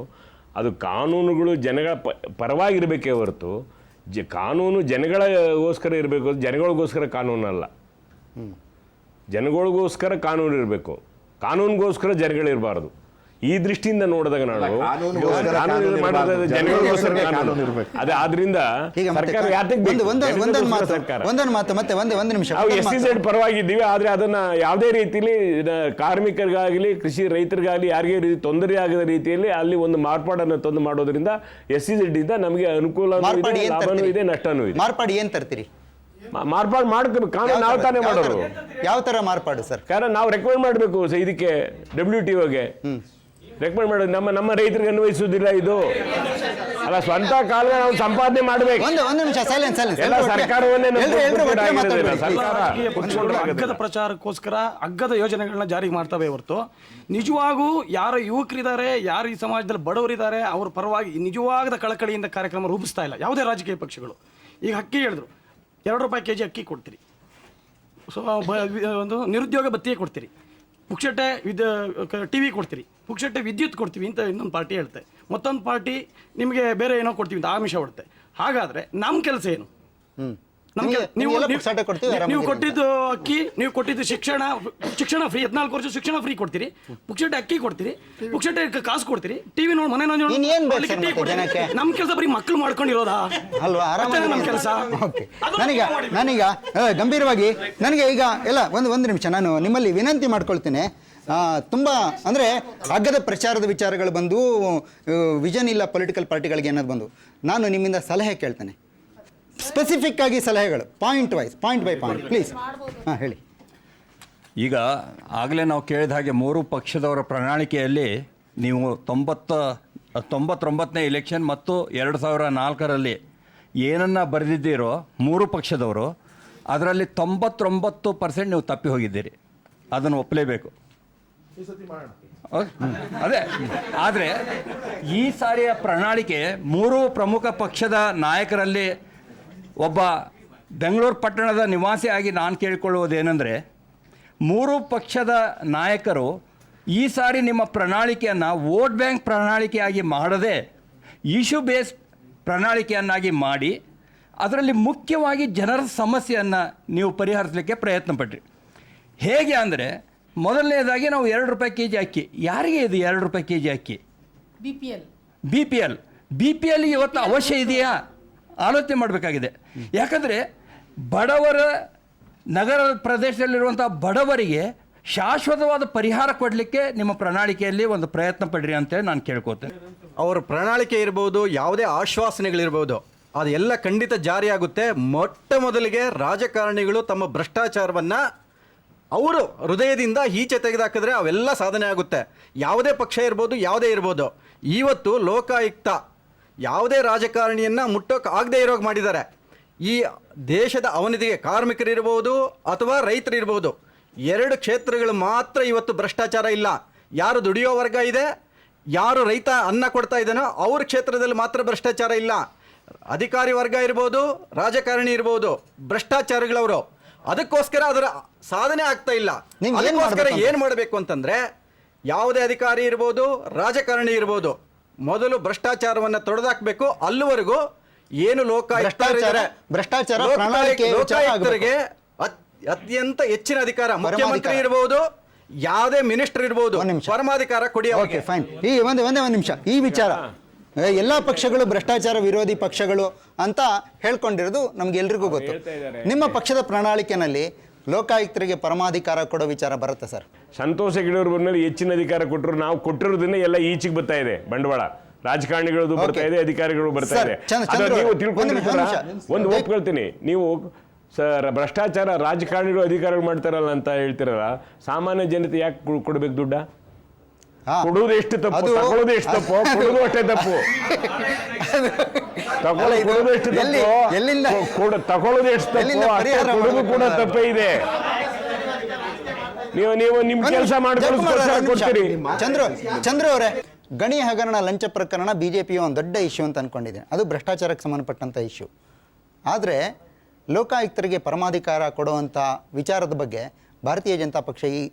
ಅದು ಕಾನೂನುಗಳು ಜನಗಳ ಪರವಾಗಿರಬೇಕೇ ಹೊರತು ಕಾನೂನು ಜನಗಳಿಗೋಸ್ಕರ ಇರಬೇಕು, ಜನಗಳಿಗೋಸ್ಕರ ಕಾನೂನಲ್ಲ. ಜನಗಳಿಗೋಸ್ಕರ ಕಾನೂನು ಇರಬೇಕು, ಕಾನೂನಿಗೋಸ್ಕರ ಜನಗಳಿರಬಾರ್ದು. ಈ ದೃಷ್ಟಿಯಿಂದ ನೋಡಿದಾಗ ನಾವು ಅದೇ ಆದ್ರಿಂದ SEZ ಪರವಾಗಿದ್ದೀವಿ. ಆದ್ರೆ ಅದನ್ನ ಯಾವುದೇ ರೀತಿಯಲ್ಲಿ ಕಾರ್ಮಿಕರಿಗಾಗಲಿ, ಕೃಷಿ ರೈತರಿಗಾಗಲಿ, ಯಾರಿಗೆ ತೊಂದರೆ ಆಗದ ರೀತಿಯಲ್ಲಿ ಅಲ್ಲಿ ಒಂದು ಮಾರ್ಪಾಡನ್ನು ತಂದು ಮಾಡೋದ್ರಿಂದ SEZ ಇಂದ ನಮಗೆ ಅನುಕೂಲ ಇದೆ, ನಷ್ಟನೂ ಇದೆ. ಮಾರ್ಪಾಡು ಏನ್ ತರ್ತೀರಿ? ಮಾರ್ಪಾಡು ಮಾಡ್ಬೇಕು, ಕಾನೂನು ನಾವು ತಾನೇ ಮಾಡೋರು. ಯಾವ ತರ ಮಾರ್ಪಾಡು ಸರ್? ಕಾರಣ ನಾವು ರೆಕಮೆಂಡ್ ಮಾಡಬೇಕು ಇದಕ್ಕೆ, WTOಗೆ ರೆಕಮೆಂಡ್ ಮಾಡೋದು. ನಮ್ಮ ರೈತರಿಗೆ ಅನ್ವಯಿಸುವುದಿಲ್ಲ ಇದು. ಅಲ್ಲ, ಸ್ವಂತ ಕಾಲ ನಾವು ಸಂಪಾದನೆ ಮಾಡಬೇಕು. ಒಂದು ನಿಮಿಷ ಸೈಲೆನ್ಸ್. ಸರ್ಕಾರವನ್ನೇ ಅಗ್ಗದ ಪ್ರಚಾರಕ್ಕೋಸ್ಕರ ಅಗ್ಗದ ಯೋಜನೆಗಳನ್ನ ಜಾರಿಗೆ ಮಾಡ್ತವೆ ಹೊರತು ನಿಜವಾಗೂ ಯಾರು ಯುವಕರಿದ್ದಾರೆ, ಯಾರು ಈ ಸಮಾಜದಲ್ಲಿ ಬಡವರಿದ್ದಾರೆ, ಅವ್ರ ಪರವಾಗಿ ನಿಜವಾದ ಕಳಕಳಿಯಿಂದ ಕಾರ್ಯಕ್ರಮ ರೂಪಿಸ್ತಾ ಇಲ್ಲ ಯಾವುದೇ ರಾಜಕೀಯ ಪಕ್ಷಗಳು. ಈಗ ಅಕ್ಕಿ ಹೇಳಿದ್ರು, 2 ರೂಪಾಯಿ kg ಅಕ್ಕಿ ಕೊಡ್ತೀರಿ, ಸೊ ಒಂದು ನಿರುದ್ಯೋಗ ಭತ್ಯೆ ಕೊಡ್ತೀರಿ, ಪುಕ್ಷಟ್ಟೆ TV ಕೊಡ್ತೀರಿ, ಪುಕ್ಷಟ್ಟೆ ವಿದ್ಯುತ್ ಕೊಡ್ತೀವಿ ಅಂತ ಇನ್ನೊಂದು ಪಾರ್ಟಿ ಹೇಳ್ತೆ, ಮತ್ತೊಂದು ಪಾರ್ಟಿ ನಿಮಗೆ ಬೇರೆ ಏನೋ ಕೊಡ್ತೀವಿ ಅಂತ ಆಮಿಷ ಹೊಡುತ್ತೆ. ಹಾಗಾದರೆ ನಮ್ಮ ಕೆಲಸ ಏನು? ನೀವು ಕೊಟ್ಟಿದ್ದು ಅಕ್ಕಿ, ನೀವು ಕೊಟ್ಟಿದ್ದು ಶಿಕ್ಷಣ ಫ್ರೀ, 14 ವರ್ಷ ಶಿಕ್ಷಣ ಫ್ರೀ ಕೊಡ್ತೀರಿ, ಪುಕ್ಷಟ್ಟೆ ಅಕ್ಕಿ ಕೊಡ್ತೀರಿ, ಪುಕ್ಷಟ್ಟೆ ಕಾಸು ಕೊಡ್ತೀರಿ, ಟಿವಿ ನೋಡಿ, ಮನೆ ನೋಡಿ, ನಮ್ಮ ಕೆಲಸ ಬರೀ ಮಕ್ಕಳು ಮಾಡ್ಕೊಂಡಿರೋದಾ ಅಲ್ವಾ? ನಮ್ಮ ಕೆಲಸ. ನಾನೀಗ ಗಂಭೀರವಾಗಿ ನನಗೆ ಈಗ ಎಲ್ಲ ಒಂದು ನಿಮಿಷ ನಾನು ನಿಮ್ಮಲ್ಲಿ ವಿನಂತಿ ಮಾಡ್ಕೊಳ್ತೇನೆ. ತುಂಬ ಅಂದರೆ ಅಗ್ಗದ ಪ್ರಚಾರದ ವಿಚಾರಗಳು ಬಂದು, ವಿಷನ್ ಇಲ್ಲ ಪೊಲಿಟಿಕಲ್ ಪಾರ್ಟಿಗಳಿಗೆ ಅನ್ನೋದು ಬಂದು, ನಾನು ನಿಮ್ಮಿಂದ ಸಲಹೆ ಕೇಳ್ತೇನೆ, ಸ್ಪೆಸಿಫಿಕ್ ಆಗಿ ಸಲಹೆಗಳು, point wise, point by point, please. ಹೇಳಿ. ಈಗ ಆಗಲೇ ನಾವು ಕೇಳಿದ ಹಾಗೆ 3 ಪಕ್ಷದವರ ಪ್ರಣಾಳಿಕೆಯಲ್ಲಿ ನೀವು 99ನೇ ಎಲೆಕ್ಷನ್ ಮತ್ತು 2004ರಲ್ಲಿ ಏನನ್ನ ಬರೆದಿದ್ದೀರೋ 3 ಪಕ್ಷದವರು, ಅದರಲ್ಲಿ 99% ನೀವು ತಪ್ಪಿ ಹೋಗಿದ್ದೀರಿ. ಅದನ್ನು ಒಪ್ಪಲೇಬೇಕು. ಅದೇ, ಆದರೆ ಈ ಸಾರಿಯ ಪ್ರಣಾಳಿಕೆ 3 ಪ್ರಮುಖ ಪಕ್ಷದ ನಾಯಕರಲ್ಲಿ ಒಬ್ಬ ಬೆಂಗಳೂರು ಪಟ್ಟಣದ ನಿವಾಸಿಯಾಗಿ ನಾನು ಕೇಳಿಕೊಳ್ಳುವುದೇನೆಂದರೆ, 3 ಪಕ್ಷದ ನಾಯಕರು ಈ ಸಾರಿ ನಿಮ್ಮ ಪ್ರಣಾಳಿಕೆಯನ್ನು ವೋಟ್ ಬ್ಯಾಂಕ್ ಪ್ರಣಾಳಿಕೆಯಾಗಿ ಮಾಡದೆ ಇಶ್ಯೂ ಬೇಸ್ ಪ್ರಣಾಳಿಕೆಯನ್ನಾಗಿ ಮಾಡಿ ಅದರಲ್ಲಿ ಮುಖ್ಯವಾಗಿ ಜನರ ಸಮಸ್ಯೆಯನ್ನು ನೀವು ಪರಿಹರಿಸಲಿಕ್ಕೆ ಪ್ರಯತ್ನ ಪಟ್ರಿ. ಹೇಗೆ ಅಂದರೆ, ಮೊದಲನೇದಾಗಿ ನಾವು 2 ರೂಪಾಯಿ kg ಅಕ್ಕಿ. ಯಾರಿಗೆ ಇದು 2 ರೂಪಾಯಿ kg ಅಕ್ಕಿ? ಬಿ ಪಿ ಎಲ್ ಇವತ್ತು ಅವಶ್ಯ ಇದೆಯಾ? ಆಲೋಚನೆ ಮಾಡಬೇಕಾಗಿದೆ. ಯಾಕಂದರೆ ಬಡವರ, ನಗರ ಪ್ರದೇಶದಲ್ಲಿರುವಂಥ ಬಡವರಿಗೆ ಶಾಶ್ವತವಾದ ಪರಿಹಾರ ಕೊಡಲಿಕ್ಕೆ ನಿಮ್ಮ ಪ್ರಣಾಳಿಕೆಯಲ್ಲಿ ಒಂದು ಪ್ರಯತ್ನ ಪಡ್ರಿ ಅಂತೇಳಿ ನಾನು ಕೇಳ್ಕೊತೇನೆ. ಅವರ ಪ್ರಣಾಳಿಕೆ ಇರ್ಬೋದು, ಯಾವುದೇ ಆಶ್ವಾಸನೆಗಳಿರ್ಬೋದು, ಅದೆಲ್ಲ ಖಂಡಿತ ಜಾರಿಯಾಗುತ್ತೆ. ಮೊಟ್ಟ ಮೊದಲಿಗೆ ರಾಜಕಾರಣಿಗಳು ತಮ್ಮ ಭ್ರಷ್ಟಾಚಾರವನ್ನು ಅವರು ಹೃದಯದಿಂದ ಈಚೆ ತೆಗೆದಾಕಿದ್ರೆ ಅವೆಲ್ಲ ಸಾಧನೆ ಆಗುತ್ತೆ. ಯಾವುದೇ ಪಕ್ಷ ಇರ್ಬೋದು, ಯಾವುದೇ ಇರ್ಬೋದು. ಇವತ್ತು ಲೋಕಾಯುಕ್ತ ಯಾವುದೇ ರಾಜಕಾರಣಿಯನ್ನು ಮುಟ್ಟೋಕೆ ಆಗದೆ ಇರೋಕೆ ಮಾಡಿದ್ದಾರೆ. ಈ ದೇಶದ ಅವನತಿಗೆ ಕಾರ್ಮಿಕರಿರ್ಬೋದು ಅಥವಾ ರೈತರಿರ್ಬೋದು, 2 ಕ್ಷೇತ್ರಗಳು ಮಾತ್ರ ಇವತ್ತು ಭ್ರಷ್ಟಾಚಾರ ಇಲ್ಲ. ಯಾರು ದುಡಿಯೋ ವರ್ಗ ಇದೆ, ಯಾರು ರೈತ ಅನ್ನ ಕೊಡ್ತಾ ಇದ್ದಾನೋ ಅವ್ರ ಕ್ಷೇತ್ರದಲ್ಲಿ ಮಾತ್ರ ಭ್ರಷ್ಟಾಚಾರ ಇಲ್ಲ. ಅಧಿಕಾರಿ ವರ್ಗ ಇರ್ಬೋದು, ರಾಜಕಾರಣಿ ಇರ್ಬೋದು, ಭ್ರಷ್ಟಾಚಾರಿಗಳವರು. ಅದಕ್ಕೋಸ್ಕರ ಅದರ ಸಾಧನೆ ಆಗ್ತಾ ಇಲ್ಲ. ಅದಕ್ಕೋಸ್ಕರ ಏನು ಮಾಡಬೇಕು ಅಂತಂದ್ರೆ, ಯಾವುದೇ ಅಧಿಕಾರಿ ಇರ್ಬೋದು, ರಾಜಕಾರಣಿ ಇರ್ಬೋದು, ಮೊದಲು ಭ್ರಷ್ಟಾಚಾರವನ್ನು ತೊಡೆದಾಕಬೇಕು. ಅಲ್ಲಿವರೆಗೂ ಏನು ಲೋಕಾಯುಕ್ತರಿಗೆ ಅತ್ಯಂತ ಹೆಚ್ಚಿನ ಅಧಿಕಾರ, ಮುಖ್ಯಮಂತ್ರಿ ಇರ್ಬೋದು, ಯಾವುದೇ ಮಿನಿಸ್ಟರ್ ಇರ್ಬೋದು, ಪರಮಾಧಿಕಾರ ಕೊಡಿ. Okay, fine. ಈ ಒಂದೇ ನಿಮಿಷ, ಈ ವಿಚಾರ ಎಲ್ಲ ಪಕ್ಷಗಳು ಭ್ರಷ್ಟಾಚಾರ ವಿರೋಧಿ ಪಕ್ಷಗಳು ಅಂತ ಹೇಳ್ಕೊಂಡಿರೋದು ನಮ್ಗೆಲ್ರಿಗೂ ಗೊತ್ತು. ನಿಮ್ಮ ಪಕ್ಷದ ಪ್ರಣಾಳಿಕೆನಲ್ಲಿ ಲೋಕಾಯುಕ್ತರಿಗೆ ಪರಮಾಧಿಕಾರ ಕೊಡೋ ವಿಚಾರ ಬರುತ್ತೆ ಸರ್? ಸಂತೋಷ ಗಿಡವ್ರ ಬಂದ್ಮೇಲೆ ಹೆಚ್ಚಿನ ಅಧಿಕಾರ ಕೊಟ್ಟರು, ನಾವು ಕೊಟ್ಟಿರೋದನ್ನ ಎಲ್ಲ ಈಚೆಗೆ ಬರ್ತಾ ಇದೆ. ಬಂಡವಾಳ ರಾಜಕಾರಣಿಗಳದ್ದು ಬರ್ತಾ ಇದೆ, ಅಧಿಕಾರಿಗಳು ಬರ್ತಾ ಇದೆ. ನೀವು ತಿಳ್ಕೊಂಡಿರ್ತೀರ, ಒಂದು ಒಪ್ಕೊಳ್ತೀನಿ. ನೀವು ಭ್ರಷ್ಟಾಚಾರ ರಾಜಕಾರಣಿಗಳು ಅಧಿಕಾರಿಗಳು ಮಾಡ್ತಾರಲ್ಲ ಅಂತ ಹೇಳ್ತಿರಲ್ಲ, ಸಾಮಾನ್ಯ ಜನತೆ ಯಾಕೆ ಕೊಡ್ಬೇಕು ದುಡ್ಡ? ಕೊಡುವುದು ಎಷ್ಟು ತಪ್ಪು, ತಗೊಳ್ಳೋದು ಎಷ್ಟು ತಪ್ಪು, ಕೊಡುವುದು ಅಷ್ಟೇ ತಪ್ಪು. ಕೊಡುವುದು ಎಷ್ಟು ತಪ್ಪು, ತಗೊಳ್ಳೋದು ಎಷ್ಟು ತಪ್ಪು, ಕೊಡುವುದು ಕೂಡ ತಪ್ಪೇ ಇದೆ. ನೀವು ನಿಮ್ ಕೆಲಸ ಮಾಡ್ಕೊಳ್ತೀರಿ. ಚಂದ್ರು ಅವರೇ, ಗಣಿ ಹಗರಣ ಲಂಚ ಪ್ರಕರಣ ಬಿಜೆಪಿಯ ಒಂದು ದೊಡ್ಡ ಇಶ್ಯೂ ಅಂತ ಅನ್ಕೊಂಡಿದ್ದೀನಿ. ಅದು ಭ್ರಷ್ಟಾಚಾರಕ್ಕೆ ಸಂಬಂಧಪಟ್ಟಂಥ ಇಶ್ಯೂ. ಆದರೆ ಲೋಕಾಯುಕ್ತರಿಗೆ ಪರಮಾಧಿಕಾರ ಕೊಡುವಂಥ ವಿಚಾರದ ಬಗ್ಗೆ ಭಾರತೀಯ ಜನತಾ ಪಕ್ಷ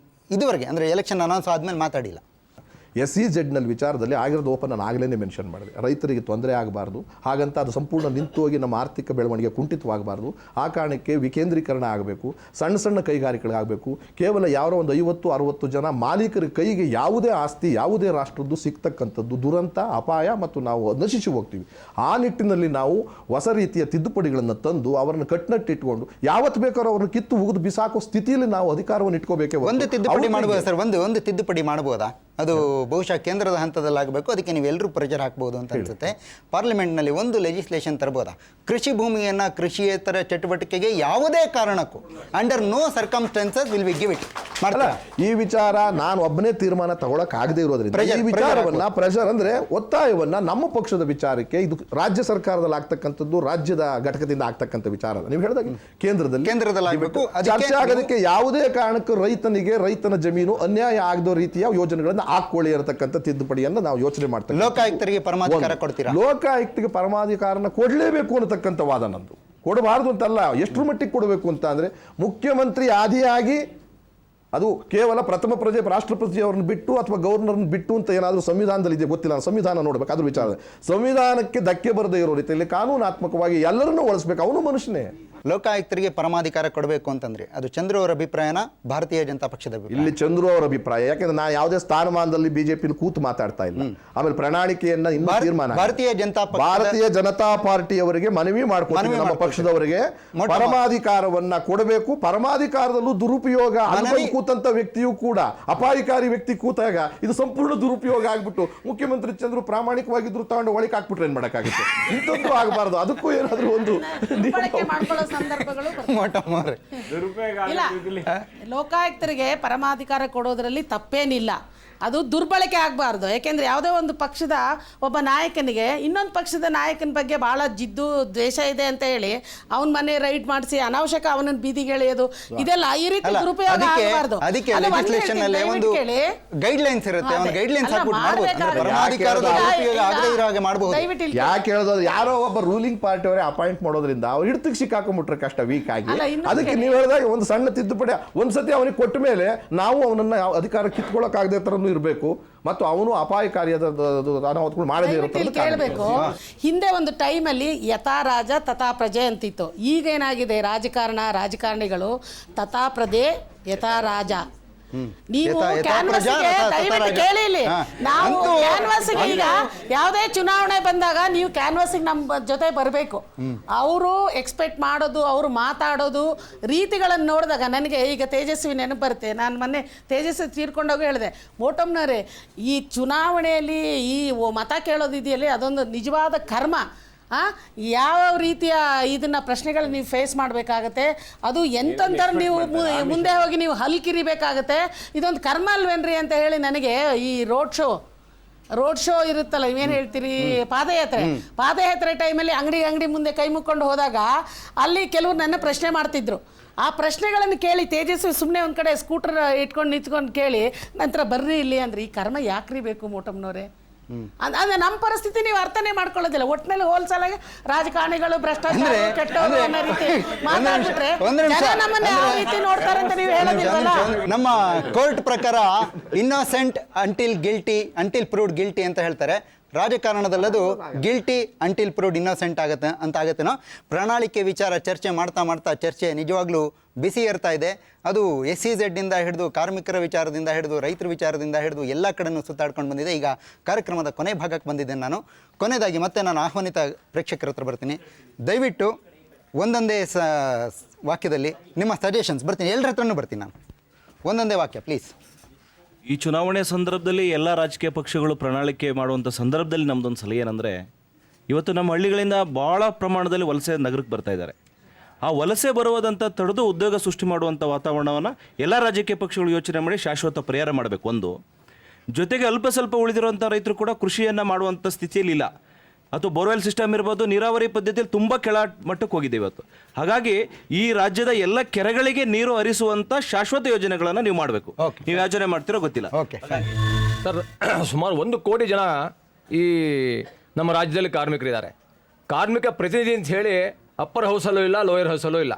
ಇದುವರೆಗೆ, ಅಂದರೆ ಎಲೆಕ್ಷನ್ ಅನೌನ್ಸ್ ಆದಮೇಲೆ ಮಾತಾಡಿಲ್ಲ. SEZನಲ್ಲಿ ವಿಚಾರದಲ್ಲಿ ಆಗಿರೋದು ಓಪನ್ ನಾನು ಆಗಲೇ ಮೆನ್ಷನ್ ಮಾಡಿದೆ. ರೈತರಿಗೆ ತೊಂದರೆ ಆಗಬಾರ್ದು, ಹಾಗಂತ ಅದು ಸಂಪೂರ್ಣ ನಿಂತು ಹೋಗಿ ನಮ್ಮ ಆರ್ಥಿಕ ಬೆಳವಣಿಗೆ ಕುಂಠಿತವಾಗಬಾರ್ದು. ಆ ಕಾರಣಕ್ಕೆ ವಿಕೇಂದ್ರೀಕರಣ ಆಗಬೇಕು, ಸಣ್ಣ ಸಣ್ಣ ಕೈಗಾರಿಕೆಗಳಾಗಬೇಕು. ಕೇವಲ ಯಾರೋ ಒಂದು 50-60 ಜನ ಮಾಲೀಕರ ಕೈಗೆ ಯಾವುದೇ ಆಸ್ತಿ, ಯಾವುದೇ ರಾಷ್ಟ್ರದ್ದು ಸಿಗ್ತಕ್ಕಂಥದ್ದು ದುರಂತ, ಅಪಾಯ ಮತ್ತು ನಾವು ನಶಿಸಿ ಹೋಗ್ತೀವಿ. ಆ ನಿಟ್ಟಿನಲ್ಲಿ ನಾವು ಹೊಸ ರೀತಿಯ ತಿದ್ದುಪಡಿಗಳನ್ನು ತಂದು ಅವರನ್ನು ಕಟ್ನಟ್ಟಿಟ್ಕೊಂಡು ಯಾವತ್ತು ಬೇಕಾದ್ರೂ ಅವ್ರನ್ನ ಕಿತ್ತು ಉಗಿದು ಬಿಸಾಕೋ ಸ್ಥಿತಿಯಲ್ಲಿ ನಾವು ಅಧಿಕಾರವನ್ನು ಇಟ್ಕೋಬೇಕೆ. ಒಂದು ತಿದ್ದುಪಡಿ ಮಾಡ್ಬೋದಾ ಸರ್? ಒಂದು ತಿದ್ದುಪಡಿ ಮಾಡ್ಬೋದಾ? ಅದು ಬಹುಶಃ ಕೇಂದ್ರದ ಹಂತದಲ್ಲಾಗಬೇಕು. ಅದಕ್ಕೆ ನೀವೆಲ್ಲರೂ ಪ್ರೆಷರ್ ಹಾಕ್ಬೋದು ಅಂತ ಅನ್ಸುತ್ತೆ. ಪಾರ್ಲಿಮೆಂಟ್ನಲ್ಲಿ ಒಂದು ಲೆಜಿಸ್ಲೇಷನ್ ತರ್ಬೋದಾ? ಕೃಷಿ ಭೂಮಿಯನ್ನು ಕೃಷಿಯೇತರ ಚಟುವಟಿಕೆಗೆ ಯಾವುದೇ ಕಾರಣಕ್ಕೂ under no circumstances will we give it ಮಾಡಲ್ಲ. ಈ ವಿಚಾರ ನಾನು ಒಬ್ಬನೇ ತೀರ್ಮಾನ ತಗೊಳಕ್ಕಾಗದೇ ಇರೋದ್ರಿಂದ ಈ ವಿಚಾರವನ್ನ ಪ್ರೆಷರ್ ಅಂದ್ರೆ ಒತ್ತಾಯವನ್ನ ನಮ್ಮ ಪಕ್ಷದ ವಿಚಾರಕ್ಕೆ, ಇದು ರಾಜ್ಯ ಸರ್ಕಾರದಲ್ಲಿ ಆಗ್ತಕ್ಕಂಥದ್ದು, ರಾಜ್ಯದ ಘಟಕದಿಂದ ಆಗ್ತಕ್ಕಂಥ ವಿಚಾರ. ನೀವು ಹೇಳಿದಾಗ ಕೇಂದ್ರದಲ್ಲಿ ಆಗಬೇಕು. ಚರ್ಚೆ ಆಗೋದಕ್ಕೆ ಯಾವುದೇ ಕಾರಣಕ್ಕೂ ರೈತನ ಜಮೀನು ಅನ್ಯಾಯ ಆಗದೋ ರೀತಿಯ ಯೋಜನೆಗಳನ್ನ ಹಾಕೊಳ್ಳಿ ಇರತಕ್ಕಂಥ ತಿದ್ದುಪಡಿಯನ್ನು ನಾವು ಯೋಚನೆ ಮಾಡ್ತೇವೆ. ಲೋಕಾಯುಕ್ತರಿಗೆ ಪರಮಾಧಿಕಾರ ಕೊಡ್ತೀರಾ? ಲೋಕಾಯುಕ್ತಿಗೆ ಪರಮಾಧಿಕಾರನ ಕೊಡಲೇಬೇಕು ಅನ್ನತಕ್ಕಂಥ ವಾದ ನಂದು. ಕೊಡಬಾರ್ದು ಅಂತಲ್ಲ, ಎಷ್ಟರ ಮಟ್ಟಿಗೆ ಕೊಡಬೇಕು ಅಂತ ಅಂದ್ರೆ, ಮುಖ್ಯಮಂತ್ರಿ ಆದಿಯಾಗಿ ಅದು ಕೇವಲ ಪ್ರಥಮ ಪ್ರಜೆ ರಾಷ್ಟ್ರಪತಿ ಅವರನ್ನು ಬಿಟ್ಟು ಅಥವಾ ಗವರ್ನರ್ನ ಬಿಟ್ಟು ಅಂತ ಏನಾದರೂ ಸಂವಿಧಾನದಲ್ಲಿ ಇದೆ ಗೊತ್ತಿಲ್ಲ. ಸಂವಿಧಾನ ನೋಡ್ಬೇಕು, ಅದ್ರ ವಿಚಾರ. ಸಂವಿಧಾನಕ್ಕೆ ಧಕ್ಕೆ ಬರದೇ ಇರೋ ರೀತಿಯಲ್ಲಿ ಕಾನೂನಾತ್ಮಕವಾಗಿ ಎಲ್ಲರನ್ನೂ ಒಳಿಸ್ಬೇಕು. ಅವನು ಮನುಷ್ಯನೇ. ಲೋಕಾಯುಕ್ತರಿಗೆ ಪರಮಾಧಿಕಾರ ಕೊಡಬೇಕು ಅಂತಂದ್ರೆ ಅದು ಚಂದ್ರು ಅವರ ಅಭಿಪ್ರಾಯನ, ಭಾರತೀಯ ಜನತಾ ಪಕ್ಷದ ಅಭಿಪ್ರಾಯ? ಇಲ್ಲಿ ಚಂದ್ರು ಅವರ ಅಭಿಪ್ರಾಯ. ಯಾಕಂದ್ರೆ ನಾ ಯಾವುದೇ ಸ್ಥಾನಮಾನದಲ್ಲಿ ಬಿಜೆಪಿ ಕೂತು ಮಾತಾಡ್ತಾ ಇಲ್ಲ. ಆಮೇಲೆ ಪ್ರಣಾಳಿಕೆಯನ್ನ ಇನ್ನೂ ತೀರ್ಮಾನ ಭಾರತೀಯ ಜನತಾ ಪಾರ್ಟಿಯವರಿಗೆ ಮನವಿ ಮಾಡ್ಕೊಳ್ತೀವಿ, ನಮ್ಮ ಪಕ್ಷದವರಿಗೆ ಪರಮಾಧಿಕಾರವನ್ನ ಕೊಡಬೇಕು. ಪರಮಾಧಿಕಾರದಲ್ಲೂ ದುರುಪಯೋಗ ಕೂತಂತ ವ್ಯಕ್ತಿಯೂ ಕೂಡ ಅಪಾಯಕಾರಿ ವ್ಯಕ್ತಿ ಕೂತಾಗ ಇದು ಸಂಪೂರ್ಣ ದುರುಪಯೋಗ ಆಗ್ಬಿಟ್ಟು ಮುಖ್ಯಮಂತ್ರಿ ಚಂದ್ರು ಪ್ರಾಮಾಣಿಕವಾಗಿದ್ರು ತಗೊಂಡು ಒಳಗೆ ಹಾಕ್ಬಿಟ್ರೆ ಏನ್ ಮಾಡಕ್ಕಾಗುತ್ತೆ? ಇಂಥದ್ದು ಆಗಬಾರ್ದು. ಅದಕ್ಕೂ ಏನಾದ್ರೂ ಒಂದು ಸಂದರ್ಭಗಳು ಇಲ್ಲ. ಲೋಕಾಯುಕ್ತರಿಗೆ ಪರಮಾಧಿಕಾರ ಕೊಡೋದ್ರಲ್ಲಿ ತಪ್ಪೇನಿಲ್ಲ. ಅದು ದುರ್ಬಳಕೆ ಆಗಬಾರ್ದು. ಯಾಕೆಂದ್ರೆ ಯಾವುದೇ ಒಂದು ಪಕ್ಷದ ಒಬ್ಬ ನಾಯಕನಿಗೆ ಇನ್ನೊಂದು ಪಕ್ಷದ ನಾಯಕನ ಬಗ್ಗೆ ಬಹಳ ಜಿದ್ದು ದ್ವೇಷ ಇದೆ ಅಂತ ಹೇಳಿ ಅವನ ಮನೆ ರೈಡ್ ಮಾಡಿಸಿ ಅನಾವಶ್ಯಕ ಅವನನ್ನು ಬೀದಿಗೆ ಎಳೆಯೋದು, ಇದೆಲ್ಲ ಈ ರೀತಿ ದುರುಪಯೋಗ ಆಗಬಾರ್ದು. ಅದಕ್ಕೆ ಲೆಜಿಸ್ಲೇಷನ್ ಅಲ್ಲಿ ಒಂದು ಗೈಡ್ಲೈನ್ಸ್ ಇರುತ್ತೆ. ಒಂದು ಗೈಡ್ಲೈನ್ಸ್ ಹಾಕ್ಬಿಟ್ಟು ದಯವಿಟ್ಟು ಯಾಕೆ ಹೇಳೋದು, ಯಾರೋ ಒಬ್ಬ ರೂಲಿಂಗ್ ಪಾರ್ಟಿ ಅವರೇ ಅಪಾಯಿಂಟ್ ಮಾಡೋದ್ರಿಂದ ಅವ್ರು ಹಿಡ್ತಿಗೆ ಸಿಕ್ಕಾಕೊಂಡ್ಬಿಟ್ರೆ ಕಷ್ಟ ವೀಕ್ ಆಗಿ. ಅದಕ್ಕೆ ನೀವು ಹೇಳಿದಾಗ ಒಂದು ಸಣ್ಣ ತಿದ್ದುಪಡಿ ಒಂದ್ಸತಿ ಅವನಿಗೆ ಕೊಟ್ಟ ಮೇಲೆ ನಾವು ಅವನನ್ನ ಅಧಿಕಾರ ಕಿತ್ಕೊಳ್ಳೋಕೆ ಆಗದೆ ತರ ಇರಬೇಕು ಮತ್ತು ಅವನು ಅಪಾಯಕಾರಿಯಾದ ಅನಾಹುತಗಳು ಮಾಡದೇ ಇರುತ್ತೆ. ಕೇಳಬೇಕು. ಹಿಂದೆ ಒಂದು ಟೈಮಲ್ಲಿ ಯಥಾ ರಾಜ ತಥಾ ಪ್ರಜೆ ಅಂತಿತ್ತು. ಈಗ ಏನಾಗಿದೆ, ರಾಜಕಾರಣಿಗಳು ತಥಾ ಪ್ರಜೆ ಯಥಾ ರಾಜ. ನೀವು ಕ್ಯಾನ್ವಾಸ್ಗೆ ದಯವಿಟ್ಟು ಕೇಳಿ, ಇಲ್ಲಿ ನಾವು ಕ್ಯಾನ್ವಾಸ್ಗೆ ಈಗ ಯಾವುದೇ ಚುನಾವಣೆ ಬಂದಾಗ ನೀವು ಕ್ಯಾನ್ವಾಸ್ಗೆ ನಮ್ಮ ಜೊತೆ ಬರಬೇಕು. ಅವರು ಎಕ್ಸ್ಪೆಕ್ಟ್ ಮಾಡೋದು, ಅವರು ಮಾತಾಡೋದು ರೀತಿಗಳನ್ನು ನೋಡಿದಾಗ ನನಗೆ ಈಗ ತೇಜಸ್ವಿ ನೆನಪು ಬರುತ್ತೆ. ನಾನು ಮೊನ್ನೆ ತೇಜಸ್ವಿ ತೀರ್ಕೊಂಡೋಗಿ ಹೇಳಿದೆ, ಮೋಟಮ್ನವರೇ, ಈ ಚುನಾವಣೆಯಲ್ಲಿ ಈ ಮತ ಕೇಳೋದಿದೆಯಲ್ಲಿ ಅದೊಂದು ನಿಜವಾದ ಕರ್ಮ. ಯಾವ ರೀತಿಯ ಇದನ್ನ ಪ್ರಶ್ನೆಗಳು ನೀವು ಫೇಸ್ ಮಾಡಬೇಕಾಗತ್ತೆ, ಅದು ಎಂತಂದ್ರೆ ನೀವು ಮುಂದೆ ಹೋಗಿ ನೀವು ಹಲ್ಕಿರಿಬೇಕಾಗತ್ತೆ. ಇದೊಂದು ಕರ್ಮ ಅಲ್ವೇನ್ರಿ ಅಂತ ಹೇಳಿ ನನಗೆ ಈ ರೋಡ್ ಶೋ ಇರುತ್ತಲ್ಲ, ನೀವೇನು ಹೇಳ್ತೀರಿ, ಪಾದಯಾತ್ರೆ ಟೈಮಲ್ಲಿ ಅಂಗಡಿ ಮುಂದೆ ಕೈ ಮುಕ್ಕೊಂಡು ಹೋದಾಗ ಅಲ್ಲಿ ಕೆಲವರು ನನ್ನ ಪ್ರಶ್ನೆ ಮಾಡ್ತಿದ್ರು. ಆ ಪ್ರಶ್ನೆಗಳನ್ನು ಕೇಳಿ ತೇಜಸ್ವಿ ಸುಮ್ಮನೆ ಒಂದು ಕಡೆ ಸ್ಕೂಟರ್ ಇಟ್ಕೊಂಡು ನಿಂತ್ಕೊಂಡು ಕೇಳಿ ನಂತರ ಬರ್ರಿ ಇಲ್ಲಿ ಅಂದ್ರೆ ಈ ಕರ್ಮ ಯಾಕ್ರಿ ಬೇಕು ಮೋಟಮ್ನವ್ರೆ? ಅಂದ್ರೆ ನಮ್ಮ ಪರಿಸ್ಥಿತಿ ನೀವು ಅರ್ಥನೇ ಮಾಡ್ಕೊಳ್ಳೋದಿಲ್ಲ. ಒಟ್ಟಿನಲ್ಲಿ ಹೋಲ್ಸಲಾಗಿ ರಾಜಕಾರಣಿಗಳು ಭ್ರಷ್ಟಾಚಾರ ಕೆಟ್ಟವರು ಅನ್ನೋ ರೀತಿ ಮಾತಾಡ್ಬಿಟ್ರೆ ಜನ ನಮ್ಮನ್ನ ಯಾವ ರೀತಿ ನೋಡ್ತಾರೆ ಅಂತ ನೀವು ಹೇಳೋದಿಲ್ವಲ್ಲ. ನಮ್ಮ ಕೋರ್ಟ್ ಪ್ರಕಾರ innocent until guilty until proved guilty ಅಂತ ಹೇಳ್ತಾರೆ. ರಾಜಕಾರಣದಲ್ಲದು ಗಿಲ್ಟಿ ಅಂಟಿಲ್ ಪ್ರೂವ್ಡ್ ಇನ್ನೋಸೆಂಟ್ ಆಗುತ್ತೆ ಅಂತ ಆಗುತ್ತೇನೋ. ಪ್ರಣಾಳಿಕೆ ವಿಚಾರ ಚರ್ಚೆ ಮಾಡ್ತಾ ಚರ್ಚೆ ನಿಜವಾಗ್ಲೂ ಬಿಸಿ ಏರ್ತಾ ಇದೆ. ಅದು SEZ ಇಂದ ಹಿಡಿದು ಕಾರ್ಮಿಕರ ವಿಚಾರದಿಂದ ಹಿಡಿದು ರೈತರ ವಿಚಾರದಿಂದ ಹಿಡಿದು ಎಲ್ಲ ಕಡೆನೂ ಸುತ್ತಾಡ್ಕೊಂಡು ಬಂದಿದೆ. ಈಗ ಕಾರ್ಯಕ್ರಮದ ಕೊನೆ ಭಾಗಕ್ಕೆ ಬಂದಿದ್ದೇನೆ ನಾನು. ಕೊನೆಯದಾಗಿ ಮತ್ತೆ ನಾನು ಆಹ್ವಾನಿತ ಪ್ರೇಕ್ಷಕರ ಹತ್ರ ಬರ್ತೀನಿ. ದಯವಿಟ್ಟು ಒಂದೊಂದೇ ವಾಕ್ಯದಲ್ಲಿ ನಿಮ್ಮ ಸಜೆಷನ್ಸ್ ಬರ್ತೀನಿ, ಎಲ್ಲರ ಹತ್ರನೂ ಬರ್ತೀನಿ ನಾನು. ಒಂದೊಂದೇ ವಾಕ್ಯ ಪ್ಲೀಸ್. ಈ ಚುನಾವಣೆ ಸಂದರ್ಭದಲ್ಲಿ ಎಲ್ಲ ರಾಜಕೀಯ ಪಕ್ಷಗಳು ಪ್ರಣಾಳಿಕೆ ಮಾಡುವಂಥ ಸಂದರ್ಭದಲ್ಲಿ ನಮ್ಮದೊಂದು ಸಲಹೆ ಏನಂದರೆ, ಇವತ್ತು ನಮ್ಮ ಹಳ್ಳಿಗಳಿಂದ ಭಾಳ ಪ್ರಮಾಣದಲ್ಲಿ ವಲಸೆ ನಗರಕ್ಕೆ ಬರ್ತಾ ಇದ್ದಾರೆ. ಆ ವಲಸೆ ಬರುವುದಂತ ತಡೆದು ಉದ್ಯೋಗ ಸೃಷ್ಟಿ ಮಾಡುವಂಥ ವಾತಾವರಣವನ್ನು ಎಲ್ಲ ರಾಜಕೀಯ ಪಕ್ಷಗಳು ಯೋಚನೆ ಮಾಡಿ ಶಾಶ್ವತ ಪರಿಹಾರ ಮಾಡಬೇಕು. ಒಂದು ಜೊತೆಗೆ ಅಲ್ಪ ಸ್ವಲ್ಪ ಉಳಿದಿರುವಂಥ ರೈತರು ಕೂಡ ಕೃಷಿಯನ್ನು ಮಾಡುವಂಥ ಸ್ಥಿತಿಯಲ್ಲಿ ಇಲ್ಲ. ಅಥವಾ ಬೋರ್ವೆಲ್ ಸಿಸ್ಟಮ್ ಇರ್ಬೋದು, ನೀರಾವರಿ ಪದ್ಧತಿಯಲ್ಲಿ ತುಂಬ ಕೆಳ ಮಟ್ಟಕ್ಕೆ ಹೋಗಿದೆ ಇವತ್ತು. ಹಾಗಾಗಿ ಈ ರಾಜ್ಯದ ಎಲ್ಲ ಕೆರೆಗಳಿಗೆ ನೀರು ಹರಿಸುವಂಥ ಶಾಶ್ವತ ಯೋಜನೆಗಳನ್ನು ನೀವು ಮಾಡಬೇಕು. ನೀವು ಯೋಚನೆ ಮಾಡ್ತಿರೋ ಗೊತ್ತಿಲ್ಲ. ಸರ್, ಸುಮಾರು 1 ಕೋಟಿ ಜನ ಈ ನಮ್ಮ ರಾಜ್ಯದಲ್ಲಿ ಕಾರ್ಮಿಕರಿದ್ದಾರೆ. ಕಾರ್ಮಿಕ ಪ್ರತಿನಿಧಿ ಅಂತ ಹೇಳಿ ಅಪ್ಪರ್ ಹೌಸಲ್ಲೂ ಇಲ್ಲ, ಲೋಯರ್ ಹೌಸಲ್ಲೂ ಇಲ್ಲ.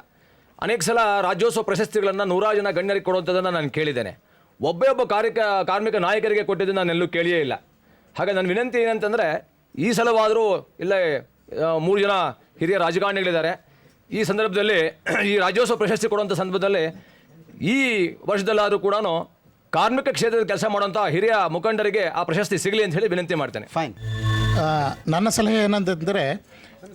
ಅನೇಕ ಸಲ ರಾಜ್ಯೋತ್ಸವ ಪ್ರಶಸ್ತಿಗಳನ್ನು 100 ಜನ ಗಣ್ಯರಿಗೆ ಕೊಡುವಂಥದ್ದನ್ನು ನಾನು ಕೇಳಿದ್ದೇನೆ. ಒಬ್ಬ ಕಾರ್ಮಿಕ ನಾಯಕರಿಗೆ ಕೊಟ್ಟಿದ್ದು ನಾನು ಎಲ್ಲೂ ಕೇಳಿಯೇ ಇಲ್ಲ. ಹಾಗೆ ನನ್ನ ವಿನಂತಿ ಏನಂತಂದರೆ, ಈ ಸಲವಾದರೂ ಇಲ್ಲೇ 3 ಜನ ಹಿರಿಯ ರಾಜಕಾರಣಿಗಳಿದ್ದಾರೆ. ಈ ಸಂದರ್ಭದಲ್ಲಿ ಈ ರಾಜ್ಯೋತ್ಸವ ಪ್ರಶಸ್ತಿ ಕೊಡುವಂಥ ಸಂದರ್ಭದಲ್ಲಿ ಈ ವರ್ಷದಲ್ಲಾದರೂ ಕೂಡ ಕಾರ್ಮಿಕ ಕ್ಷೇತ್ರದ ಕೆಲಸ ಮಾಡುವಂಥ ಹಿರಿಯ ಮುಖಂಡರಿಗೆ ಆ ಪ್ರಶಸ್ತಿ ಸಿಗಲಿ ಅಂತ ಹೇಳಿ ವಿನಂತಿ ಮಾಡ್ತೇನೆ. ಫೈನ್. ನನ್ನ ಸಲಹೆ ಏನಂತಂದರೆ,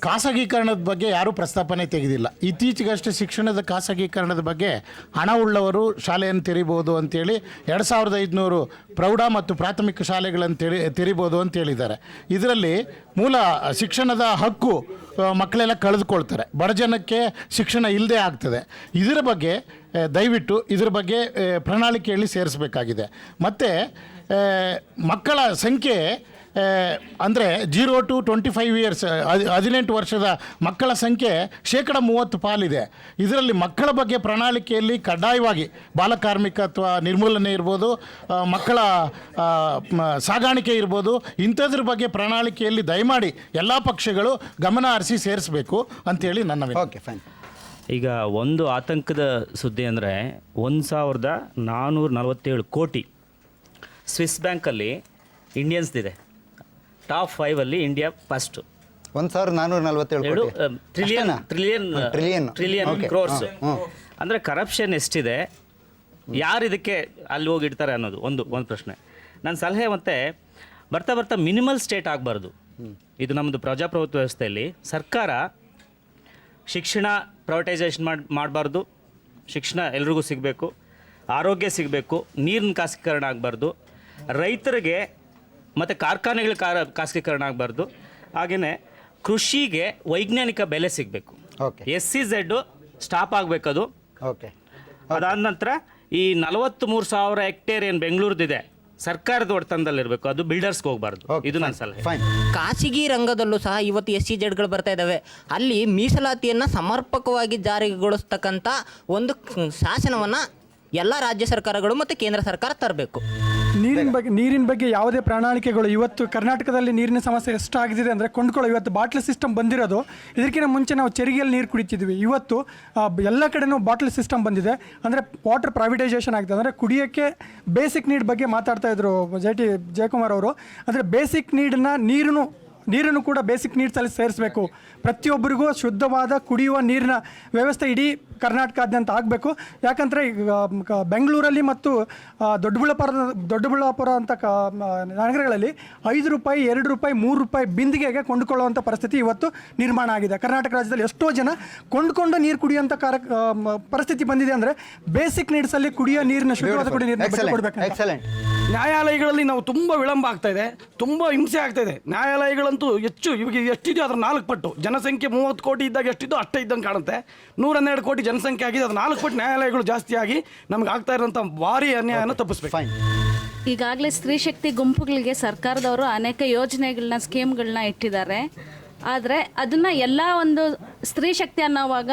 ಖಾಸಗೀಕರಣದ ಬಗ್ಗೆ ಯಾರೂ ಪ್ರಸ್ತಾಪನೆ ತೆಗೆದಿಲ್ಲ. ಇತ್ತೀಚೆಗಷ್ಟೇ ಶಿಕ್ಷಣದ ಖಾಸಗೀಕರಣದ ಬಗ್ಗೆ ಹಣ ಉಳ್ಳವರು ಶಾಲೆಯನ್ನು ತೆರಿಬೋದು ಅಂತೇಳಿ 2500 ಪ್ರೌಢ ಮತ್ತು ಪ್ರಾಥಮಿಕ ಶಾಲೆಗಳನ್ನು ತೆರಿಬೋದು ಅಂತ ಹೇಳಿದ್ದಾರೆ. ಇದರಲ್ಲಿ ಮೂಲ ಶಿಕ್ಷಣದ ಹಕ್ಕು ಮಕ್ಕಳೆಲ್ಲ ಕಳೆದುಕೊಳ್ತಾರೆ. ಬಡ ಜನಕ್ಕೆ ಶಿಕ್ಷಣ ಇಲ್ಲದೆ ಆಗ್ತದೆ. ಇದರ ಬಗ್ಗೆ ದಯವಿಟ್ಟು ಇದ್ರ ಬಗ್ಗೆ ಪ್ರಣಾಳಿಕೆಯಲ್ಲಿ ಸೇರಿಸಬೇಕಾಗಿದೆ. ಮತ್ತು ಮಕ್ಕಳ ಸಂಖ್ಯೆ ಅಂದರೆ 0 to 25 ಇಯರ್ಸ್ 18 ವರ್ಷದ ಮಕ್ಕಳ ಸಂಖ್ಯೆ 30% ಪಾಲಿದೆ. ಇದರಲ್ಲಿ ಮಕ್ಕಳ ಬಗ್ಗೆ ಪ್ರಣಾಳಿಕೆಯಲ್ಲಿ ಕಡ್ಡಾಯವಾಗಿ ಬಾಲಕಾರ್ಮಿಕತ್ವ ನಿರ್ಮೂಲನೆ ಇರ್ಬೋದು, ಮಕ್ಕಳ ಸಾಗಾಣಿಕೆ ಇರ್ಬೋದು, ಇಂಥದ್ರ ಬಗ್ಗೆ ಪ್ರಣಾಳಿಕೆಯಲ್ಲಿ ದಯಮಾಡಿ ಎಲ್ಲ ಪಕ್ಷಗಳು ಗಮನ ಹರಿಸಿ ಸೇರಿಸಬೇಕು ಅಂತೇಳಿ ನನ್ನ ವಿನಂತಿ. Okay, fine. ಈಗ ಒಂದು ಆತಂಕದ ಸುದ್ದಿ ಅಂದರೆ 1447 ಕೋಟಿ ಸ್ವಿಸ್ ಬ್ಯಾಂಕಲ್ಲಿ ಇಂಡಿಯನ್ಸ್ದಿದೆ. Top 5 India first. 1447 trillion crores. ಅಂದರೆ ಕರಪ್ಷನ್ ಎಷ್ಟಿದೆ, ಯಾರು ಇದಕ್ಕೆ ಅಲ್ಲಿ ಹೋಗಿ ಇಡ್ತಾರೆ ಅನ್ನೋದು ಒಂದು ಪ್ರಶ್ನೆ. ನನ್ನ ಸಲಹೆ ಮತ್ತೆ ಬರ್ತಾ ಮಿನಿಮಲ್ ಸ್ಟೇಟ್ ಆಗಬಾರ್ದು. ಇದು ನಮ್ಮದು ಪ್ರಜಾಪ್ರಭುತ್ವ ವ್ಯವಸ್ಥೆಯಲ್ಲಿ ಸರ್ಕಾರ ಶಿಕ್ಷಣ ಪ್ರೈವೇಟೈಸೇಷನ್ ಮಾಡಬಾರ್ದು. ಶಿಕ್ಷಣ ಎಲ್ರಿಗೂ ಸಿಗಬೇಕು, ಆರೋಗ್ಯ ಸಿಗಬೇಕು, ನೀರಿನ ಖಾಸಗೀಕರಣ ಆಗಬಾರ್ದು, ರೈತರಿಗೆ ಮತ್ತು ಕಾರ್ಖಾನೆಗಳ ಖಾಸಗೀಕರಣ ಆಗಬಾರ್ದು. ಹಾಗೆಯೇ ಕೃಷಿಗೆ ವೈಜ್ಞಾನಿಕ ಬೆಲೆ ಸಿಗಬೇಕು. SEZ ಸ್ಟಾಪ್ ಆಗಬೇಕದು. ಅದಾದ ನಂತರ ಈ 43,000 ಹೆಕ್ಟೇರ್ ಏನು ಬೆಂಗಳೂರದಿದೆ ಸರ್ಕಾರದ ಒಡೆತನದಲ್ಲಿರಬೇಕು, ಅದು ಬಿಲ್ಡರ್ಸ್ಗೆ ಹೋಗಬಾರ್ದು. ಇದು ನನ್ನ ಸಲಹೆ. ಖಾಸಗಿ ರಂಗದಲ್ಲೂ ಸಹ ಇವತ್ತು SEZಗಳು ಬರ್ತಾ ಇದ್ದಾವೆ. ಅಲ್ಲಿ ಮೀಸಲಾತಿಯನ್ನು ಸಮರ್ಪಕವಾಗಿ ಜಾರಿಗೊಳಿಸ್ತಕ್ಕಂಥ ಒಂದು ಶಾಸನವನ್ನು ಎಲ್ಲ ರಾಜ್ಯ ಸರ್ಕಾರಗಳು ಮತ್ತು ಕೇಂದ್ರ ಸರ್ಕಾರ ತರಬೇಕು. ನೀರಿನ ಬಗ್ಗೆ ಯಾವುದೇ ಪ್ರಣಾಳಿಕೆಗಳು ಇವತ್ತು ಕರ್ನಾಟಕದಲ್ಲಿ ನೀರಿನ ಸಮಸ್ಯೆ ಎಷ್ಟಾಗಿದೆ ಅಂದರೆ ಕೊಂಡ್ಕೊಳ್ಳೋ ಇವತ್ತು ಬಾಟ್ಲ್ ಸಿಸ್ಟಮ್ ಬಂದಿರೋದು. ಇದಕ್ಕಿಂತ ಮುಂಚೆ ನಾವು ಚೆರಿಗೆಯಲ್ಲಿ ನೀರು ಕುಡಿತಿದ್ವಿ. ಇವತ್ತು ಎಲ್ಲ ಕಡೆನೂ ಬಾಟ್ಲ್ ಸಿಸ್ಟಮ್ ಬಂದಿದೆ. ಅಂದರೆ ವಾಟರ್ ಪ್ರೈವೇಟೈಸೇಷನ್ ಆಗಿದೆ. ಅಂದರೆ ಕುಡಿಯೋಕ್ಕೆ ಬೇಸಿಕ್ ನೀಡ್ ಬಗ್ಗೆ ಮಾತಾಡ್ತಾ ಇದ್ರು ಜಯಕುಮಾರ್ ಅವರು. ಅಂದರೆ ಬೇಸಿಕ್ ನೀರನ್ನು ಕೂಡ ಬೇಸಿಕ್ ನೀಡ್ಸಲ್ಲಿ ಸೇರಿಸಬೇಕು. ಪ್ರತಿಯೊಬ್ಬರಿಗೂ ಶುದ್ಧವಾದ ಕುಡಿಯುವ ನೀರಿನ ವ್ಯವಸ್ಥೆ ಇಡೀ ಕರ್ನಾಟಕಾದ್ಯಂತ ಆಗಬೇಕು. ಯಾಕಂದರೆ ಬೆಂಗಳೂರಲ್ಲಿ ಮತ್ತು ದೊಡ್ಡಬಳ್ಳಾಪುರ ಅಂತ ನಗರಗಳಲ್ಲಿ ₹5, ₹2, ₹3 ಬಿಂದಿಗೆಗೆ ಕೊಂಡುಕೊಳ್ಳುವಂಥ ಪರಿಸ್ಥಿತಿ ಇವತ್ತು ನಿರ್ಮಾಣ ಆಗಿದೆ. ಕರ್ನಾಟಕ ರಾಜ್ಯದಲ್ಲಿ ಎಷ್ಟೋ ಜನ ಕೊಂಡುಕೊಂಡು ನೀರು ಕುಡಿಯುವಂಥ ಪರಿಸ್ಥಿತಿ ಬಂದಿದೆ. ಅಂದರೆ ಬೇಸಿಕ್ ನೀಡ್ಸಲ್ಲಿ ಕುಡಿಯೋ ನೀರಿನ ಶುದ್ಧವಾದ ಕುಡಿಯೋ ನೀರನ್ನ ಕೊಡಬೇಕು. ನ್ಯಾಯಾಲಯಗಳಲ್ಲಿ ನಾವು ತುಂಬ ವಿಳಂಬ ಆಗ್ತಾ ಇದೆ, ತುಂಬ ಹಿಂಸೆ ಆಗ್ತಾ ಇದೆ. ನ್ಯಾಯಾಲಯಗಳಂತೂ ಹೆಚ್ಚು ಇವಾಗ ಎಷ್ಟಿದೆಯೋ ಅದ್ರ 4 ಪಟ್ಟು. ಜನಸಂಖ್ಯೆ 30 ಕೋಟಿ ಇದ್ದಾಗ ಎಷ್ಟಿದೋ ಅಷ್ಟೇ ಇದ್ದಂಗೆ ಕಾಣುತ್ತೆ. 112 ಕೋಟಿ ಜನಸಂಖ್ಯೆ ಆಗಿದೆ, ಅದು 4 ಪಟ್ಟು ನ್ಯಾಯಾಲಯಗಳು ಜಾಸ್ತಿ ಆಗಿ ನಮ್ಗೆ ಆಗ್ತಾ ಇರೋಂಥ ಭಾರಿ ಅನ್ಯಾಯನ ತಪ್ಪಿಸ್ಬೇಕು. ಈಗಾಗಲೇ ಸ್ತ್ರೀ ಶಕ್ತಿ ಗುಂಪುಗಳಿಗೆ ಸರ್ಕಾರದವರು ಅನೇಕ ಯೋಜನೆಗಳನ್ನ ಸ್ಕೀಮ್ಗಳನ್ನ ಇಟ್ಟಿದ್ದಾರೆ. ಆದರೆ ಅದನ್ನು ಎಲ್ಲ ಒಂದು ಸ್ತ್ರೀ ಶಕ್ತಿ ಅನ್ನೋವಾಗ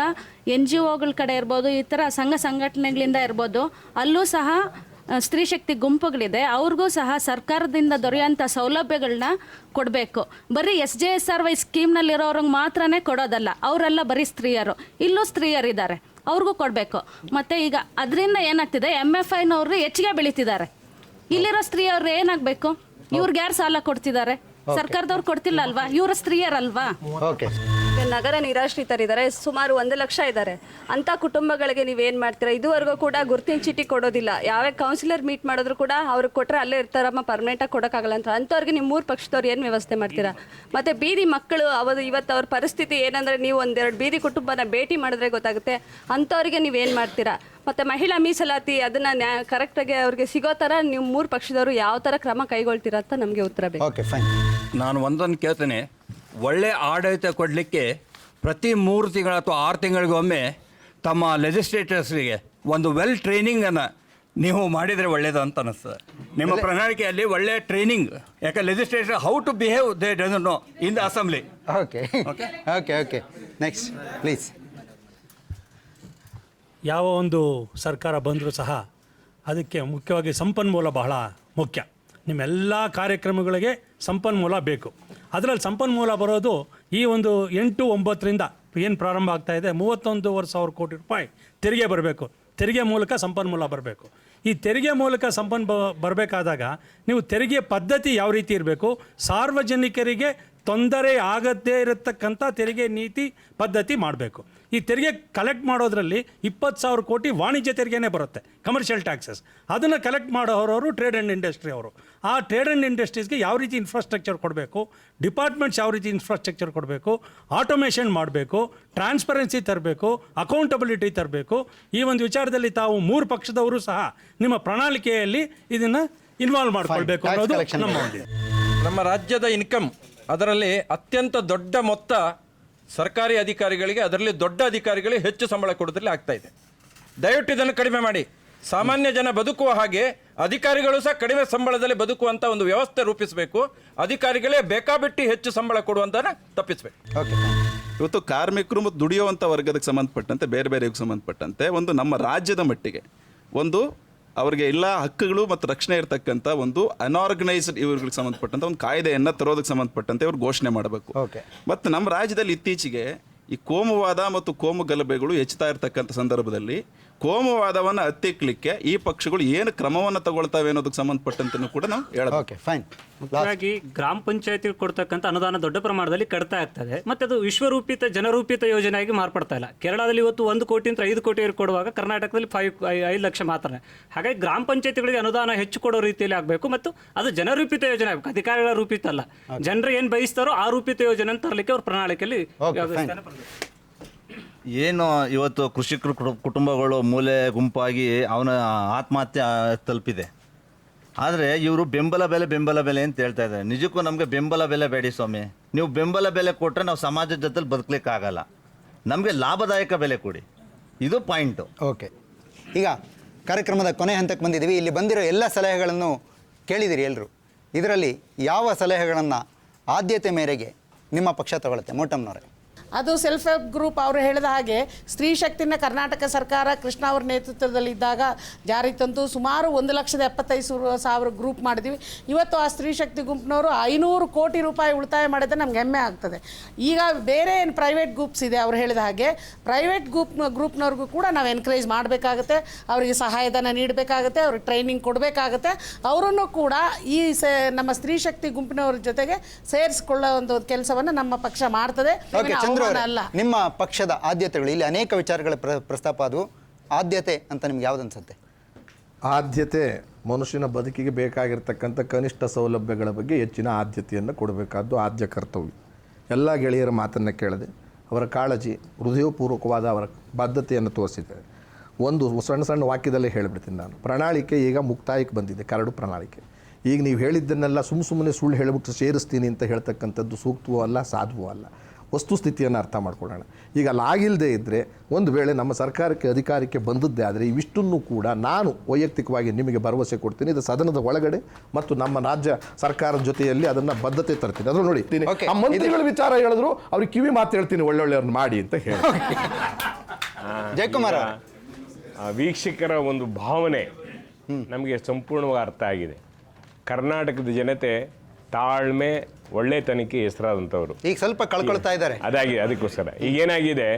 NGOಗಳ ಕಡೆ ಇರ್ಬೋದು, ಈ ಥರ ಸಂಘ ಸಂಘಟನೆಗಳಿಂದ ಇರ್ಬೋದು, ಅಲ್ಲೂ ಸಹ ಸ್ತ್ರೀ ಶಕ್ತಿ ಗುಂಪುಗಳಿದೆ. ಅವ್ರಿಗೂ ಸಹ ಸರ್ಕಾರದಿಂದ ದೊರೆಯುವಂಥ ಸೌಲಭ್ಯಗಳನ್ನ ಕೊಡಬೇಕು. ಬರೀ SJSRY ಸ್ಕೀಮ್ನಲ್ಲಿರೋರಿಗೆ ಮಾತ್ರನೇ ಕೊಡೋದಲ್ಲ, ಅವರೆಲ್ಲ ಬರೀ ಸ್ತ್ರೀಯರು, ಇಲ್ಲೂ ಸ್ತ್ರೀಯರಿದ್ದಾರೆ, ಅವ್ರಿಗೂ ಕೊಡಬೇಕು. ಮತ್ತು ಈಗ ಅದರಿಂದ ಏನಾಗ್ತಿದೆ, MFIನವರು ಹೆಚ್ಚಿಗೆ ಬೆಳೀತಿದ್ದಾರೆ. ಇಲ್ಲಿರೋ ಸ್ತ್ರೀಯವ್ರು ಏನಾಗಬೇಕು? ಇವ್ರಿಗೆ ಯಾರು ಸಾಲ ಕೊಡ್ತಿದ್ದಾರೆ? ಸರ್ಕಾರದವ್ರು ಕೊಡ್ತಿಲ್ಲ ಅಲ್ವಾ? ಇವರು ಸ್ತ್ರೀಯರಲ್ವಾ? ಓಕೆ. ನಗರ ನಿರಾಶ್ರಿತರಿದ್ದಾರೆ, ಸುಮಾರು 1 ಲಕ್ಷ ಇದ್ದಾರೆ. ಅಂಥ ಕುಟುಂಬಗಳಿಗೆ ನೀವೇನು ಮಾಡ್ತೀರಾ? ಇದುವರೆಗೂ ಕೂಡ ಗುರುತಿನ ಚೀಟಿ ಕೊಡೋದಿಲ್ಲ. ಯಾವ ಕೌನ್ಸಿಲರ್ ಮೀಟ್ ಮಾಡಿದ್ರು ಕೂಡ ಅವ್ರಿಗೆ ಕೊಟ್ಟರೆ ಅಲ್ಲೇ ಇರ್ತಾರಮ್ಮ, ಪರ್ಮನೆಂಟಾಗಿ ಕೊಡೋಕ್ಕಾಗಲ್ಲ ಅಂತ. ಅಂಥವ್ರಿಗೆ ನೀವು 3 ಪಕ್ಷದವ್ರು ಏನು ವ್ಯವಸ್ಥೆ ಮಾಡ್ತೀರಾ? ಮತ್ತು ಬೀದಿ ಮಕ್ಕಳು ಇವತ್ತು ಅವ್ರ ಪರಿಸ್ಥಿತಿ ಏನಂದರೆ, ನೀವು 1-2 ಬೀದಿ ಕುಟುಂಬನ ಭೇಟಿ ಮಾಡಿದ್ರೆ ಗೊತ್ತಾಗುತ್ತೆ. ಅಂಥವ್ರಿಗೆ ನೀವೇನು ಮಾಡ್ತೀರಾ? ಮತ್ತು ಮಹಿಳಾ ಮೀಸಲಾತಿ ಅದನ್ನು ಕರೆಕ್ಟಾಗಿ ಅವ್ರಿಗೆ ಸಿಗೋ ಥರ ನೀವು 3 ಪಕ್ಷದವರು ಯಾವ ಥರ ಕ್ರಮ ಕೈಗೊಳ್ತೀರಾ ಅಂತ ನಮಗೆ ಉತ್ತರ ಬೇಕು. Okay, fine. ನಾನು ಒಂದೊಂದು ಕೇಳ್ತೇನೆ. ಒಳ್ಳೆ ಆಡಳಿತ ಕೊಡಲಿಕ್ಕೆ ಪ್ರತಿ 3 ತಿಂಗಳು ಅಥವಾ 6 ತಿಂಗಳಿಗೊಮ್ಮೆ ತಮ್ಮ ಲೆಜಿಸ್ಲೇಟರ್ಸ್ಗೆ ಒಂದು ವೆಲ್ ಟ್ರೈನಿಂಗನ್ನು ನೀವು ಮಾಡಿದರೆ ಒಳ್ಳೆಯದು ಅಂತ ಅನ್ನಿಸ್ತದೆ. ನಿಮ್ಮ ಪ್ರಣಾಳಿಕೆಯಲ್ಲಿ ಒಳ್ಳೆಯ ಟ್ರೈನಿಂಗ್, ಯಾಕೆ legislator how to behave they doesn't know in the assembly. Okay okay okay next please. ಯಾವ ಒಂದು ಸರ್ಕಾರ ಬಂದರೂ ಸಹ ಅದಕ್ಕೆ ಮುಖ್ಯವಾಗಿ ಸಂಪನ್ಮೂಲ ಬಹಳ ಮುಖ್ಯ. ನಿಮ್ಮೆಲ್ಲ ಕಾರ್ಯಕ್ರಮಗಳಿಗೆ ಸಂಪನ್ಮೂಲ ಬೇಕು. ಅದರಲ್ಲಿ ಸಂಪನ್ಮೂಲ ಬರೋದು ಈ ಒಂದು 8-9ರಿಂದ ಏನು ಪ್ರಾರಂಭ ಆಗ್ತಾ ಇದೆ, 31,000 ಕೋಟಿ ರೂಪಾಯಿ ತೆರಿಗೆ ಬರಬೇಕು. ತೆರಿಗೆ ಮೂಲಕ ಸಂಪನ್ಮೂಲ ಬರಬೇಕು. ಈ ತೆರಿಗೆ ಮೂಲಕ ಬರಬೇಕಾದಾಗ ನೀವು ತೆರಿಗೆ ಪದ್ಧತಿ ಯಾವ ರೀತಿ ಇರಬೇಕು, ಸಾರ್ವಜನಿಕರಿಗೆ ತೊಂದರೆ ಆಗದೇ ಇರತಕ್ಕಂಥ ತೆರಿಗೆ ನೀತಿ ಪದ್ಧತಿ ಮಾಡಬೇಕು. ಈ ತೆರಿಗೆ ಕಲೆಕ್ಟ್ ಮಾಡೋದ್ರಲ್ಲಿ 20,000 ಕೋಟಿ ವಾಣಿಜ್ಯ ತೆರಿಗೆನೇ ಬರುತ್ತೆ, ಕಮರ್ಷಿಯಲ್ ಟ್ಯಾಕ್ಸಸ್. ಅದನ್ನು ಕಲೆಕ್ಟ್ ಮಾಡೋರವರು ಟ್ರೇಡ್ ಆ್ಯಂಡ್ ಇಂಡಸ್ಟ್ರಿ ಅವರು. ಆ ಟ್ರೇಡ್ ಆ್ಯಂಡ್ ಇಂಡಸ್ಟ್ರೀಸ್ಗೆ ಯಾವ ರೀತಿ ಇನ್ಫ್ರಾಸ್ಟ್ರಕ್ಚರ್ ಕೊಡಬೇಕು, ಡಿಪಾರ್ಟ್ಮೆಂಟ್ಸ್ ಯಾವ ರೀತಿ ಇನ್ಫ್ರಾಸ್ಟ್ರಕ್ಚರ್ ಕೊಡಬೇಕು, ಆಟೋಮೇಷನ್ ಮಾಡಬೇಕು, ಟ್ರಾನ್ಸ್ಪರೆನ್ಸಿ ತರಬೇಕು, ಅಕೌಂಟಬಿಲಿಟಿ ತರಬೇಕು. ಈ ಒಂದು ವಿಚಾರದಲ್ಲಿ ತಾವು 3 ಪಕ್ಷದವರು ಸಹ ನಿಮ್ಮ ಪ್ರಣಾಳಿಕೆಯಲ್ಲಿ ಇದನ್ನು ಇನ್ವಾಲ್ವ್ ಮಾಡ್ಕೊಳ್ಬೇಕು ಅನ್ನೋದು ನಮ್ಮ ಒಂದು. ನಮ್ಮ ರಾಜ್ಯದ ಇನ್ಕಮ್ ಅದರಲ್ಲಿ ಅತ್ಯಂತ ದೊಡ್ಡ ಮೊತ್ತ ಸರ್ಕಾರಿ ಅಧಿಕಾರಿಗಳಿಗೆ, ಅದರಲ್ಲಿ ದೊಡ್ಡ ಅಧಿಕಾರಿಗಳಿಗೆ ಹೆಚ್ಚು ಸಂಬಳ ಕೊಡೋದ್ರಲ್ಲಿ ಆಗ್ತಾ ಇದೆ. ದಯವಿಟ್ಟು ಇದನ್ನು ಕಡಿಮೆ ಮಾಡಿ. ಸಾಮಾನ್ಯ ಜನ ಬದುಕುವ ಹಾಗೆ ಅಧಿಕಾರಿಗಳು ಸಹ ಕಡಿಮೆ ಸಂಬಳದಲ್ಲಿ ಬದುಕುವಂಥ ಒಂದು ವ್ಯವಸ್ಥೆ ರೂಪಿಸಬೇಕು. ಅಧಿಕಾರಿಗಳೇ ಬೇಕಾಬಿಟ್ಟು ಹೆಚ್ಚು ಸಂಬಳ ಕೊಡುವಂಥನ್ನು ತಪ್ಪಿಸಬೇಕು. ಓಕೆ. ಇವತ್ತು ಕಾರ್ಮಿಕರು ಮತ್ತು ದುಡಿಯುವಂಥ ವರ್ಗದಕ್ಕೆ ಸಂಬಂಧಪಟ್ಟಂತೆ ಬೇರೆ ಬೇರೆಗೆ ಸಂಬಂಧಪಟ್ಟಂತೆ ಒಂದು ನಮ್ಮ ರಾಜ್ಯದ ಮಟ್ಟಿಗೆ ಒಂದು ಅವರಿಗೆ ಎಲ್ಲ ಹಕ್ಕುಗಳು ಮತ್ತು ರಕ್ಷಣೆ ಇರತಕ್ಕಂಥ ಒಂದು ಅನ್ಆರ್ಗನೈಸ್ಡ್ ಇವ್ರಿಗೆ ಸಂಬಂಧಪಟ್ಟಂಥ ಒಂದು ಕಾಯ್ದೆಯನ್ನು ತರೋದಕ್ಕೆ ಸಂಬಂಧಪಟ್ಟಂತೆ ಇವ್ರು ಘೋಷಣೆ ಮಾಡಬೇಕು. ಮತ್ತು ನಮ್ಮ ರಾಜ್ಯದಲ್ಲಿ ಇತ್ತೀಚೆಗೆ ಈ ಕೋಮುವಾದ ಮತ್ತು ಕೋಮು ಗಲಭೆಗಳು ಹೆಚ್ಚುತ್ತಾ ಇರತಕ್ಕಂಥ ಸಂದರ್ಭದಲ್ಲಿ ಕೋಮುವಾದವನ್ನು ಹತ್ತಿಕ್ಕಲಿಕ್ಕೆ ಈ ಪಕ್ಷಗಳು ಏನು ಕ್ರಮವನ್ನು ತಗೊಳ್ತವೆ ಅನ್ನೋದಕ್ಕೆ ಸಂಬಂಧಪಟ್ಟಂತೆ ಕೂಡ ನಾವು ಹೇಳಬೇಕು. Okay, fine. ಮುಖ್ಯವಾಗಿ ಗ್ರಾಮ ಪಂಚಾಯತಿಗೆ ಕೊಡ್ತಕ್ಕಂಥ ಅನುದಾನ ದೊಡ್ಡ ಪ್ರಮಾಣದಲ್ಲಿ ಕಡಿತಾ ಆಗ್ತದೆ. ಮತ್ತು ಅದು ವಿಶ್ವರೂಪಿತ ಜನರೂಪಿತ ಯೋಜನೆಯಾಗಿ ಮಾರ್ಪಡ್ತಾ ಇಲ್ಲ. ಕೇರಳದಲ್ಲಿ ಇವತ್ತು 1 ಕೋಟಿಯಿಂದ 5 ಕೋಟಿ ಕೊಡುವಾಗ ಕರ್ನಾಟಕದಲ್ಲಿ 5 ಲಕ್ಷ ಮಾತ್ರ. ಹಾಗಾಗಿ ಗ್ರಾಮ ಪಂಚಾಯತಿಗಳಿಗೆ ಅನುದಾನ ಹೆಚ್ಚು ಕೊಡೋ ರೀತಿಯಲ್ಲಿ ಆಗಬೇಕು ಮತ್ತು ಅದು ಜನರೂಪಿತ ಯೋಜನೆ ಆಗಬೇಕು, ಅಧಿಕಾರಿಗಳ ರೂಪಿತ ಅಲ್ಲ. ಜನರು ಏನು ಬಯಸ್ತಾರೋ ಆ ರೂಪಿತ ಯೋಜನೆ ತರಲಿಕ್ಕೆ ಅವ್ರ ಪ್ರಣಾಳಿಕೆಯಲ್ಲಿ ಏನು ಇವತ್ತು ಕೃಷಿಕರು ಕುಟುಂಬಗಳು ಮೂಲೆ ಗುಂಪಾಗಿ ಅವನ ಆತ್ಮಹತ್ಯೆ ತಲುಪಿದೆ. ಆದರೆ ಇವರು ಬೆಂಬಲ ಬೆಲೆ ಅಂತ ಹೇಳ್ತಾ ಇದ್ದಾರೆ. ನಿಜಕ್ಕೂ ನಮಗೆ ಬೆಂಬಲ ಬೆಲೆ ಬೇಡಿ ಸ್ವಾಮಿ. ನೀವು ಬೆಂಬಲ ಬೆಲೆ ಕೊಟ್ಟರೆ ನಾವು ಸಮಾಜದ ಜೊತೆಲಿ ಬದುಕಲಿಕ್ಕಾಗಲ್ಲ. ನಮಗೆ ಲಾಭದಾಯಕ ಬೆಲೆ ಕೊಡಿ, ಇದು ಪಾಯಿಂಟು. ಓಕೆ, ಈಗ ಕಾರ್ಯಕ್ರಮದ ಕೊನೆ ಹಂತಕ್ಕೆ ಬಂದಿದ್ದೀವಿ. ಇಲ್ಲಿ ಬಂದಿರೋ ಎಲ್ಲ ಸಲಹೆಗಳನ್ನು ಕೇಳಿದಿರಿ ಎಲ್ಲರೂ. ಇದರಲ್ಲಿ ಯಾವ ಸಲಹೆಗಳನ್ನು ಆದ್ಯತೆ ಮೇರೆಗೆ ನಿಮ್ಮ ಪಕ್ಷ ತಗೊಳುತ್ತೆ? ಮೋಟಮ್ನವರೇ. ಅದು ಸೆಲ್ಫ್ ಹೆಲ್ಪ್ ಗ್ರೂಪ್ ಅವರು ಹೇಳಿದ ಹಾಗೆ ಸ್ತ್ರೀ ಶಕ್ತಿನ ಕರ್ನಾಟಕ ಸರ್ಕಾರ ಕೃಷ್ಣ ಅವ್ರ ನೇತೃತ್ವದಲ್ಲಿದ್ದಾಗ ಜಾರಿಗೆ ತಂದು ಸುಮಾರು 1,75,000 ಗ್ರೂಪ್ ಮಾಡಿದ್ವಿ. ಇವತ್ತು ಆ ಸ್ತ್ರೀ ಶಕ್ತಿ ಗುಂಪಿನವರು 500 ಕೋಟಿ ರೂಪಾಯಿ ಉಳಿತಾಯ ಮಾಡಿದ್ರೆ ನಮ್ಗೆ ಹೆಮ್ಮೆ ಆಗ್ತದೆ. ಈಗ ಬೇರೆ ಏನು ಪ್ರೈವೇಟ್ ಗ್ರೂಪ್ಸ್ ಇದೆ ಅವ್ರು ಹೇಳಿದ ಹಾಗೆ ಪ್ರೈವೇಟ್ ಗ್ರೂಪ್ನವ್ರಿಗೂ ಕೂಡ ನಾವು ಎನ್ಕರೇಜ್ ಮಾಡಬೇಕಾಗುತ್ತೆ, ಅವರಿಗೆ ಸಹಾಯಧನ ನೀಡಬೇಕಾಗುತ್ತೆ, ಅವ್ರಿಗೆ ಟ್ರೈನಿಂಗ್ ಕೊಡಬೇಕಾಗುತ್ತೆ. ಅವರನ್ನು ಕೂಡ ಈ ನಮ್ಮ ಸ್ತ್ರೀ ಶಕ್ತಿ ಗುಂಪಿನವ್ರ ಜೊತೆಗೆ ಸೇರಿಸಿಕೊಳ್ಳೋ ಒಂದು ಕೆಲಸವನ್ನು ನಮ್ಮ ಪಕ್ಷ ಮಾಡ್ತದೆ. ನಿಮ್ಮ ಪಕ್ಷದ ಆದ್ಯತೆಗಳು ಇಲ್ಲಿ ಅನೇಕ ವಿಚಾರಗಳ ಪ್ರಸ್ತಾಪ ಆದವು. ಆದ್ಯತೆ ಅಂತ ನಿಮ್ಗೆ ಯಾವ್ದು ಅನ್ಸುತ್ತೆ? ಆದ್ಯತೆ ಮನುಷ್ಯನ ಬದುಕಿಗೆ ಬೇಕಾಗಿರ್ತಕ್ಕಂಥ ಕನಿಷ್ಠ ಸೌಲಭ್ಯಗಳ ಬಗ್ಗೆ ಹೆಚ್ಚಿನ ಆದ್ಯತೆಯನ್ನು ಕೊಡಬೇಕಾದ್ದು ಆದ್ಯ ಕರ್ತವ್ಯ. ಎಲ್ಲ ಗೆಳೆಯರ ಮಾತನ್ನು ಕೇಳದೆ ಅವರ ಕಾಳಜಿ, ಹೃದಯಪೂರ್ವಕವಾದ ಅವರ ಬದ್ಧತೆಯನ್ನು ತೋರಿಸಿದ್ದಾರೆ. ಒಂದು ಸಣ್ಣ ಸಣ್ಣ ವಾಕ್ಯದಲ್ಲೇ ಹೇಳಿಬಿಡ್ತೀನಿ ನಾನು. ಪ್ರಣಾಳಿಕೆ ಈಗ ಮುಕ್ತಾಯಕ್ಕೆ ಬಂದಿದೆ, ಕರಡು ಪ್ರಣಾಳಿಕೆ. ಈಗ ನೀವು ಹೇಳಿದ್ದನ್ನೆಲ್ಲ ಸುಮ್ಮನೆ ಸುಳ್ಳು ಹೇಳಿಬಿಟ್ಟು ಸೇರಿಸ್ತೀನಿ ಅಂತ ಹೇಳ್ತಕ್ಕಂಥದ್ದು ಸೂಕ್ತವೂ ಅಲ್ಲ, ಸಾಧುವೂ ಅಲ್ಲ. ವಸ್ತುಸ್ಥಿತಿಯನ್ನು ಅರ್ಥ ಮಾಡ್ಕೊಳ್ಳೋಣ. ಈಗ ಅಲ್ಲಾಗಿಲ್ಲದೆ ಇದ್ದರೆ, ಒಂದು ವೇಳೆ ನಮ್ಮ ಸರ್ಕಾರಕ್ಕೆ ಅಧಿಕಾರಕ್ಕೆ ಬಂದದ್ದೇ ಆದರೆ ಇವಿಷ್ಟನ್ನು ಕೂಡ ನಾನು ವೈಯಕ್ತಿಕವಾಗಿ ನಿಮಗೆ ಭರವಸೆ ಕೊಡ್ತೀನಿ, ಇದು ಸದನದ ಒಳಗಡೆ ಮತ್ತು ನಮ್ಮ ರಾಜ್ಯ ಸರ್ಕಾರದ ಜೊತೆಯಲ್ಲಿ ಅದನ್ನು ಬದ್ಧತೆ ತರ್ತೀನಿ. ಅದ್ರ ನೋಡಿ ಆ ಮಂತ್ರಿಗಳ ವಿಚಾರ ಹೇಳಿದ್ರು ಅವ್ರಿಗೆ ಕಿವಿ ಮಾತು ಹೇಳ್ತೀನಿ, ಒಳ್ಳೊಳ್ಳೆಯವ್ರನ್ನ ಮಾಡಿ ಅಂತ ಹೇಳಿ. ಜಯಕುಮಾರ್, ವೀಕ್ಷಕರ ಒಂದು ಭಾವನೆ ನಮಗೆ ಸಂಪೂರ್ಣವಾಗಿ ಅರ್ಥ ಆಗಿದೆ. ಕರ್ನಾಟಕದ ಜನತೆ ತಾಳ್ಮೆ, ಒಳ್ಳೆತನಕ್ಕೆ ಹೆಸರಾದಂಥವ್ರು ಈಗ ಸ್ವಲ್ಪ ಕಳ್ಕೊಳ್ತಾ ಇದ್ದಾರೆ. ಅದಕ್ಕೋಸ್ಕರ ಈಗ ಏನಾಗಿದೆ,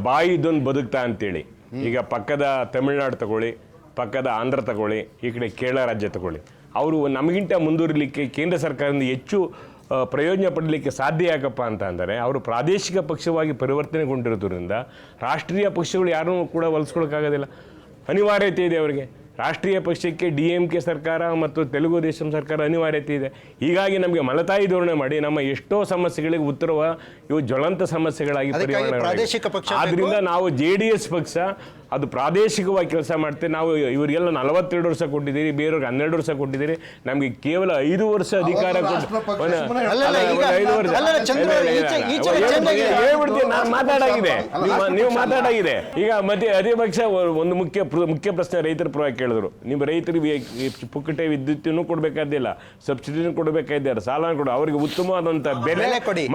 ಬಾಯಿದೊಂದು ಬದುಕ್ತಾ ಅಂತೇಳಿ, ಈಗ ಪಕ್ಕದ ತಮಿಳ್ನಾಡು ತಗೊಳ್ಳಿ, ಪಕ್ಕದ ಆಂಧ್ರ ತಗೊಳ್ಳಿ, ಈ ಕಡೆ ಕೇರಳ ರಾಜ್ಯ ತಗೊಳ್ಳಿ, ಅವರು ನಮಗಿಂತ ಮುಂದುವರಿಲಿಕ್ಕೆ ಕೇಂದ್ರ ಸರ್ಕಾರದಿಂದ ಹೆಚ್ಚು ಪ್ರಯೋಜನ ಪಡಲಿಕ್ಕೆ ಸಾಧ್ಯ ಯಾಕಪ್ಪ ಅಂತ ಅಂದರೆ ಅವರು ಪ್ರಾದೇಶಿಕ ಪಕ್ಷವಾಗಿ ಪರಿವರ್ತನೆಗೊಂಡಿರೋದ್ರಿಂದ ರಾಷ್ಟ್ರೀಯ ಪಕ್ಷಗಳು ಯಾರೂ ಕೂಡ ಹೊಲಿಸ್ಕೊಳ್ಳೋಕ್ಕಾಗೋದಿಲ್ಲ, ಅನಿವಾರ್ಯತೆ ಇದೆ ಅವರಿಗೆ. ರಾಷ್ಟ್ರೀಯ ಪಕ್ಷಕ್ಕೆ DMK ಸರ್ಕಾರ ಮತ್ತು ತೆಲುಗು ದೇಶಂ ಸರ್ಕಾರ ಅನಿವಾರ್ಯತೆ ಇದೆ. ಹೀಗಾಗಿ ನಮಗೆ ಮಲತಾಯಿ ಧೋರಣೆ ಮಾಡಿ ನಮ್ಮ ಎಷ್ಟೋ ಸಮಸ್ಯೆಗಳಿಗೆ ಉತ್ತರವ ಇವು ಜ್ವಲಂತ ಸಮಸ್ಯೆಗಳಾಗಿ ಪರಿವರ್ತನೆ. ಆದ್ದರಿಂದ ನಾವು JDS ಪಕ್ಷ ಅದು ಪ್ರಾದೇಶಿಕವಾಗಿ ಕೆಲಸ ಮಾಡ್ತೇವೆ. ನಾವು ಇವರಿಗೆಲ್ಲ 42 ವರ್ಷ ಕೊಟ್ಟಿದ್ದೀರಿ, ಬೇರೆಯವ್ರಿಗೆ 12 ವರ್ಷ ಕೊಟ್ಟಿದ್ದೀರಿ, ನಮಗೆ ಕೇವಲ 5 ವರ್ಷ ಅಧಿಕಾರ ನಾನು ಮಾತಾಡಾಗಿದೆ, ನೀವು ಮಾತಾಡಾಗಿದೆ. ಈಗ ಮತ್ತೆ ಅದೇ ಪಕ್ಷ ಒಂದು ಮುಖ್ಯ ಪ್ರಶ್ನೆ ರೈತರ ಪರವಾಗಿ ಕೇಳಿದ್ರು. ನೀವು ರೈತರಿಗೆ ಪುಕ್ಕಟೆ ವಿದ್ಯುತ್ತನ್ನು ಕೊಡಬೇಕಾದಿಲ್ಲ, ಸಬ್ಸಿಡಿನೂ ಕೊಡಬೇಕಾದಿಲ್ಲ, ಸಾಲ ಕೊಡು, ಅವರಿಗೆ ಉತ್ತಮವಾದಂಥ ಬೆಲೆ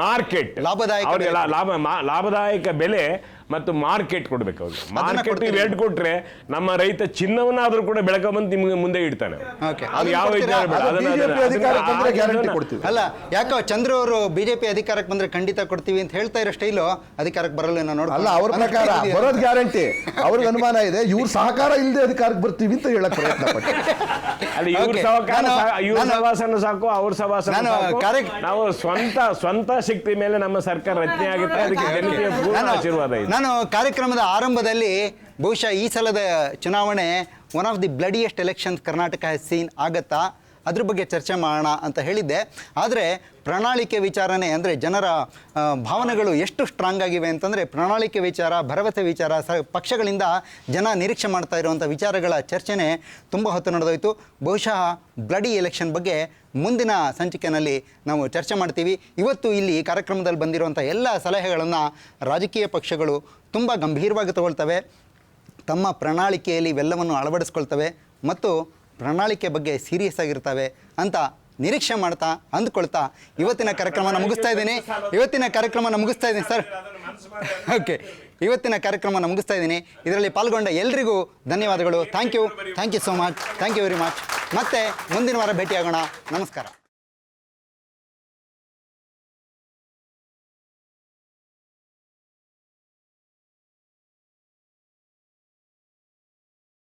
ಮಾರ್ಕೆಟ್, ಅವರಿಗೆ ಲಾಭದಾಯಕ ಬೆಲೆ ಮತ್ತು ಮಾರ್ಕೆಟ್ ಕೊಡ್ಬೇಕು. ಅವ್ರಿಗೆ ಮಾರ್ಕೆಟ್ ಎರಡು ಕೊಟ್ರೆ ನಮ್ಮ ರೈತ ಚಿನ್ನವನ್ನಾದ್ರೂ ಕೂಡ ಬೆಳಕೊಂಬಂದು ನಿಮ್ಗೆ ಮುಂದೆ ಇಡ್ತಾನೆ. ಅಲ್ಲ, ಯಾಕೋ ಚಂದ್ರು ಅವರು ಬಿಜೆಪಿ ಅಧಿಕಾರಕ್ಕೆ ಬಂದ್ರೆ ಖಂಡಿತ ಕೊಡ್ತೀವಿ ಅಂತ ಹೇಳ್ತಾ ಇರೋ ಸ್ಟೈಲು ಅಧಿಕಾರಕ್ಕೆ ಬರಲ್ಲ ನೋಡಿ. ಅಲ್ಲ, ಅವ್ರ ಪ್ರಕಾರ ಬರೋದು ಗ್ಯಾರಂಟಿ. ಅವ್ರಿಗೆ ಅನುಮಾನ ಇದೆ, ಇವ್ರ ಸಹಕಾರ ಇಲ್ಲದೆ ಅಧಿಕಾರಕ್ಕೆ ಬರ್ತೀವಿ ಅಂತ ಹೇಳಕ್ ಪ್ರಯತ್ನ ಪಟ್ಟು. ಇವ್ರ ಸಹವಾಸನ ಸಾಕು, ಅವ್ರ ಸಹವಾಸನ ನಾವು ಸ್ವಂತ ಶಕ್ತಿ ಮೇಲೆ ನಮ್ಮ ಸರ್ಕಾರ ರಚನೆ ಆಗುತ್ತೆ. ಅದಕ್ಕೆ ಜನತೆಯ ಪೂರ್ಣ ಆಶೀರ್ವಾದ ಇದೆ. ನಾನು ಕಾರ್ಯಕ್ರಮದ ಆರಂಭದಲ್ಲಿ ಬಹುಶಃ ಈ ಸಲದ ಚುನಾವಣೆ one of the bloodiest election Karnataka has seen ಆಗತ್ತಾ, ಅದ್ರ ಬಗ್ಗೆ ಚರ್ಚೆ ಮಾಡೋಣ ಅಂತ ಹೇಳಿದ್ದೆ. ಆದರೆ ಪ್ರಣಾಳಿಕೆ ವಿಚಾರನೆ ಅಂದರೆ ಜನರ ಭಾವನೆಗಳು ಎಷ್ಟು ಸ್ಟ್ರಾಂಗ್ ಆಗಿವೆ ಅಂತಂದರೆ, ಪ್ರಣಾಳಿಕೆ ವಿಚಾರ, ಭರವಸೆ ವಿಚಾರ, ಪಕ್ಷಗಳಿಂದ ಜನ ನಿರೀಕ್ಷೆ ಮಾಡ್ತಾ ಇರುವಂಥ ವಿಚಾರಗಳ ಚರ್ಚೆನೇ ತುಂಬ ಹೊತ್ತು ನಡೆದೋಯ್ತು. ಬಹುಶಃ ಬ್ಲಡಿ ಎಲೆಕ್ಷನ್ ಬಗ್ಗೆ ಮುಂದಿನ ಸಂಚಿಕೆಯಲ್ಲಿ ನಾವು ಚರ್ಚೆ ಮಾಡ್ತೀವಿ. ಇವತ್ತು ಇಲ್ಲಿ ಕಾರ್ಯಕ್ರಮದಲ್ಲಿ ಬಂದಿರುವಂಥ ಎಲ್ಲ ಸಲಹೆಗಳನ್ನು ರಾಜಕೀಯ ಪಕ್ಷಗಳು ತುಂಬ ಗಂಭೀರವಾಗಿ ತಗೊಳ್ತವೆ, ತಮ್ಮ ಪ್ರಣಾಳಿಕೆಯಲ್ಲಿ ಇವೆಲ್ಲವನ್ನು ಅಳವಡಿಸ್ಕೊಳ್ತವೆ ಮತ್ತು ಪ್ರಣಾಳಿಕೆ ಬಗ್ಗೆ ಸೀರಿಯಸ್ ಆಗಿರ್ತವೆ ಅಂತ ನಿರೀಕ್ಷೆ ಮಾಡ್ತಾ ಅಂದ್ಕೊಳ್ತಾ ಇವತ್ತಿನ ಕಾರ್ಯಕ್ರಮನ ಮುಗಿಸ್ತಾ ಇದ್ದೀನಿ ಸರ್. ಓಕೆ, ಇವತ್ತಿನ ಕಾರ್ಯಕ್ರಮನ ಮುಗಿಸ್ತಾ ಇದ್ದೀನಿ. ಇದರಲ್ಲಿ ಪಾಲ್ಗೊಂಡ ಎಲ್ರಿಗೂ ಧನ್ಯವಾದಗಳು. Thank you so much, thank you very much. ಮತ್ತೆ ಮುಂದಿನ ವಾರ ಭೇಟಿಯಾಗೋಣ. ನಮಸ್ಕಾರ.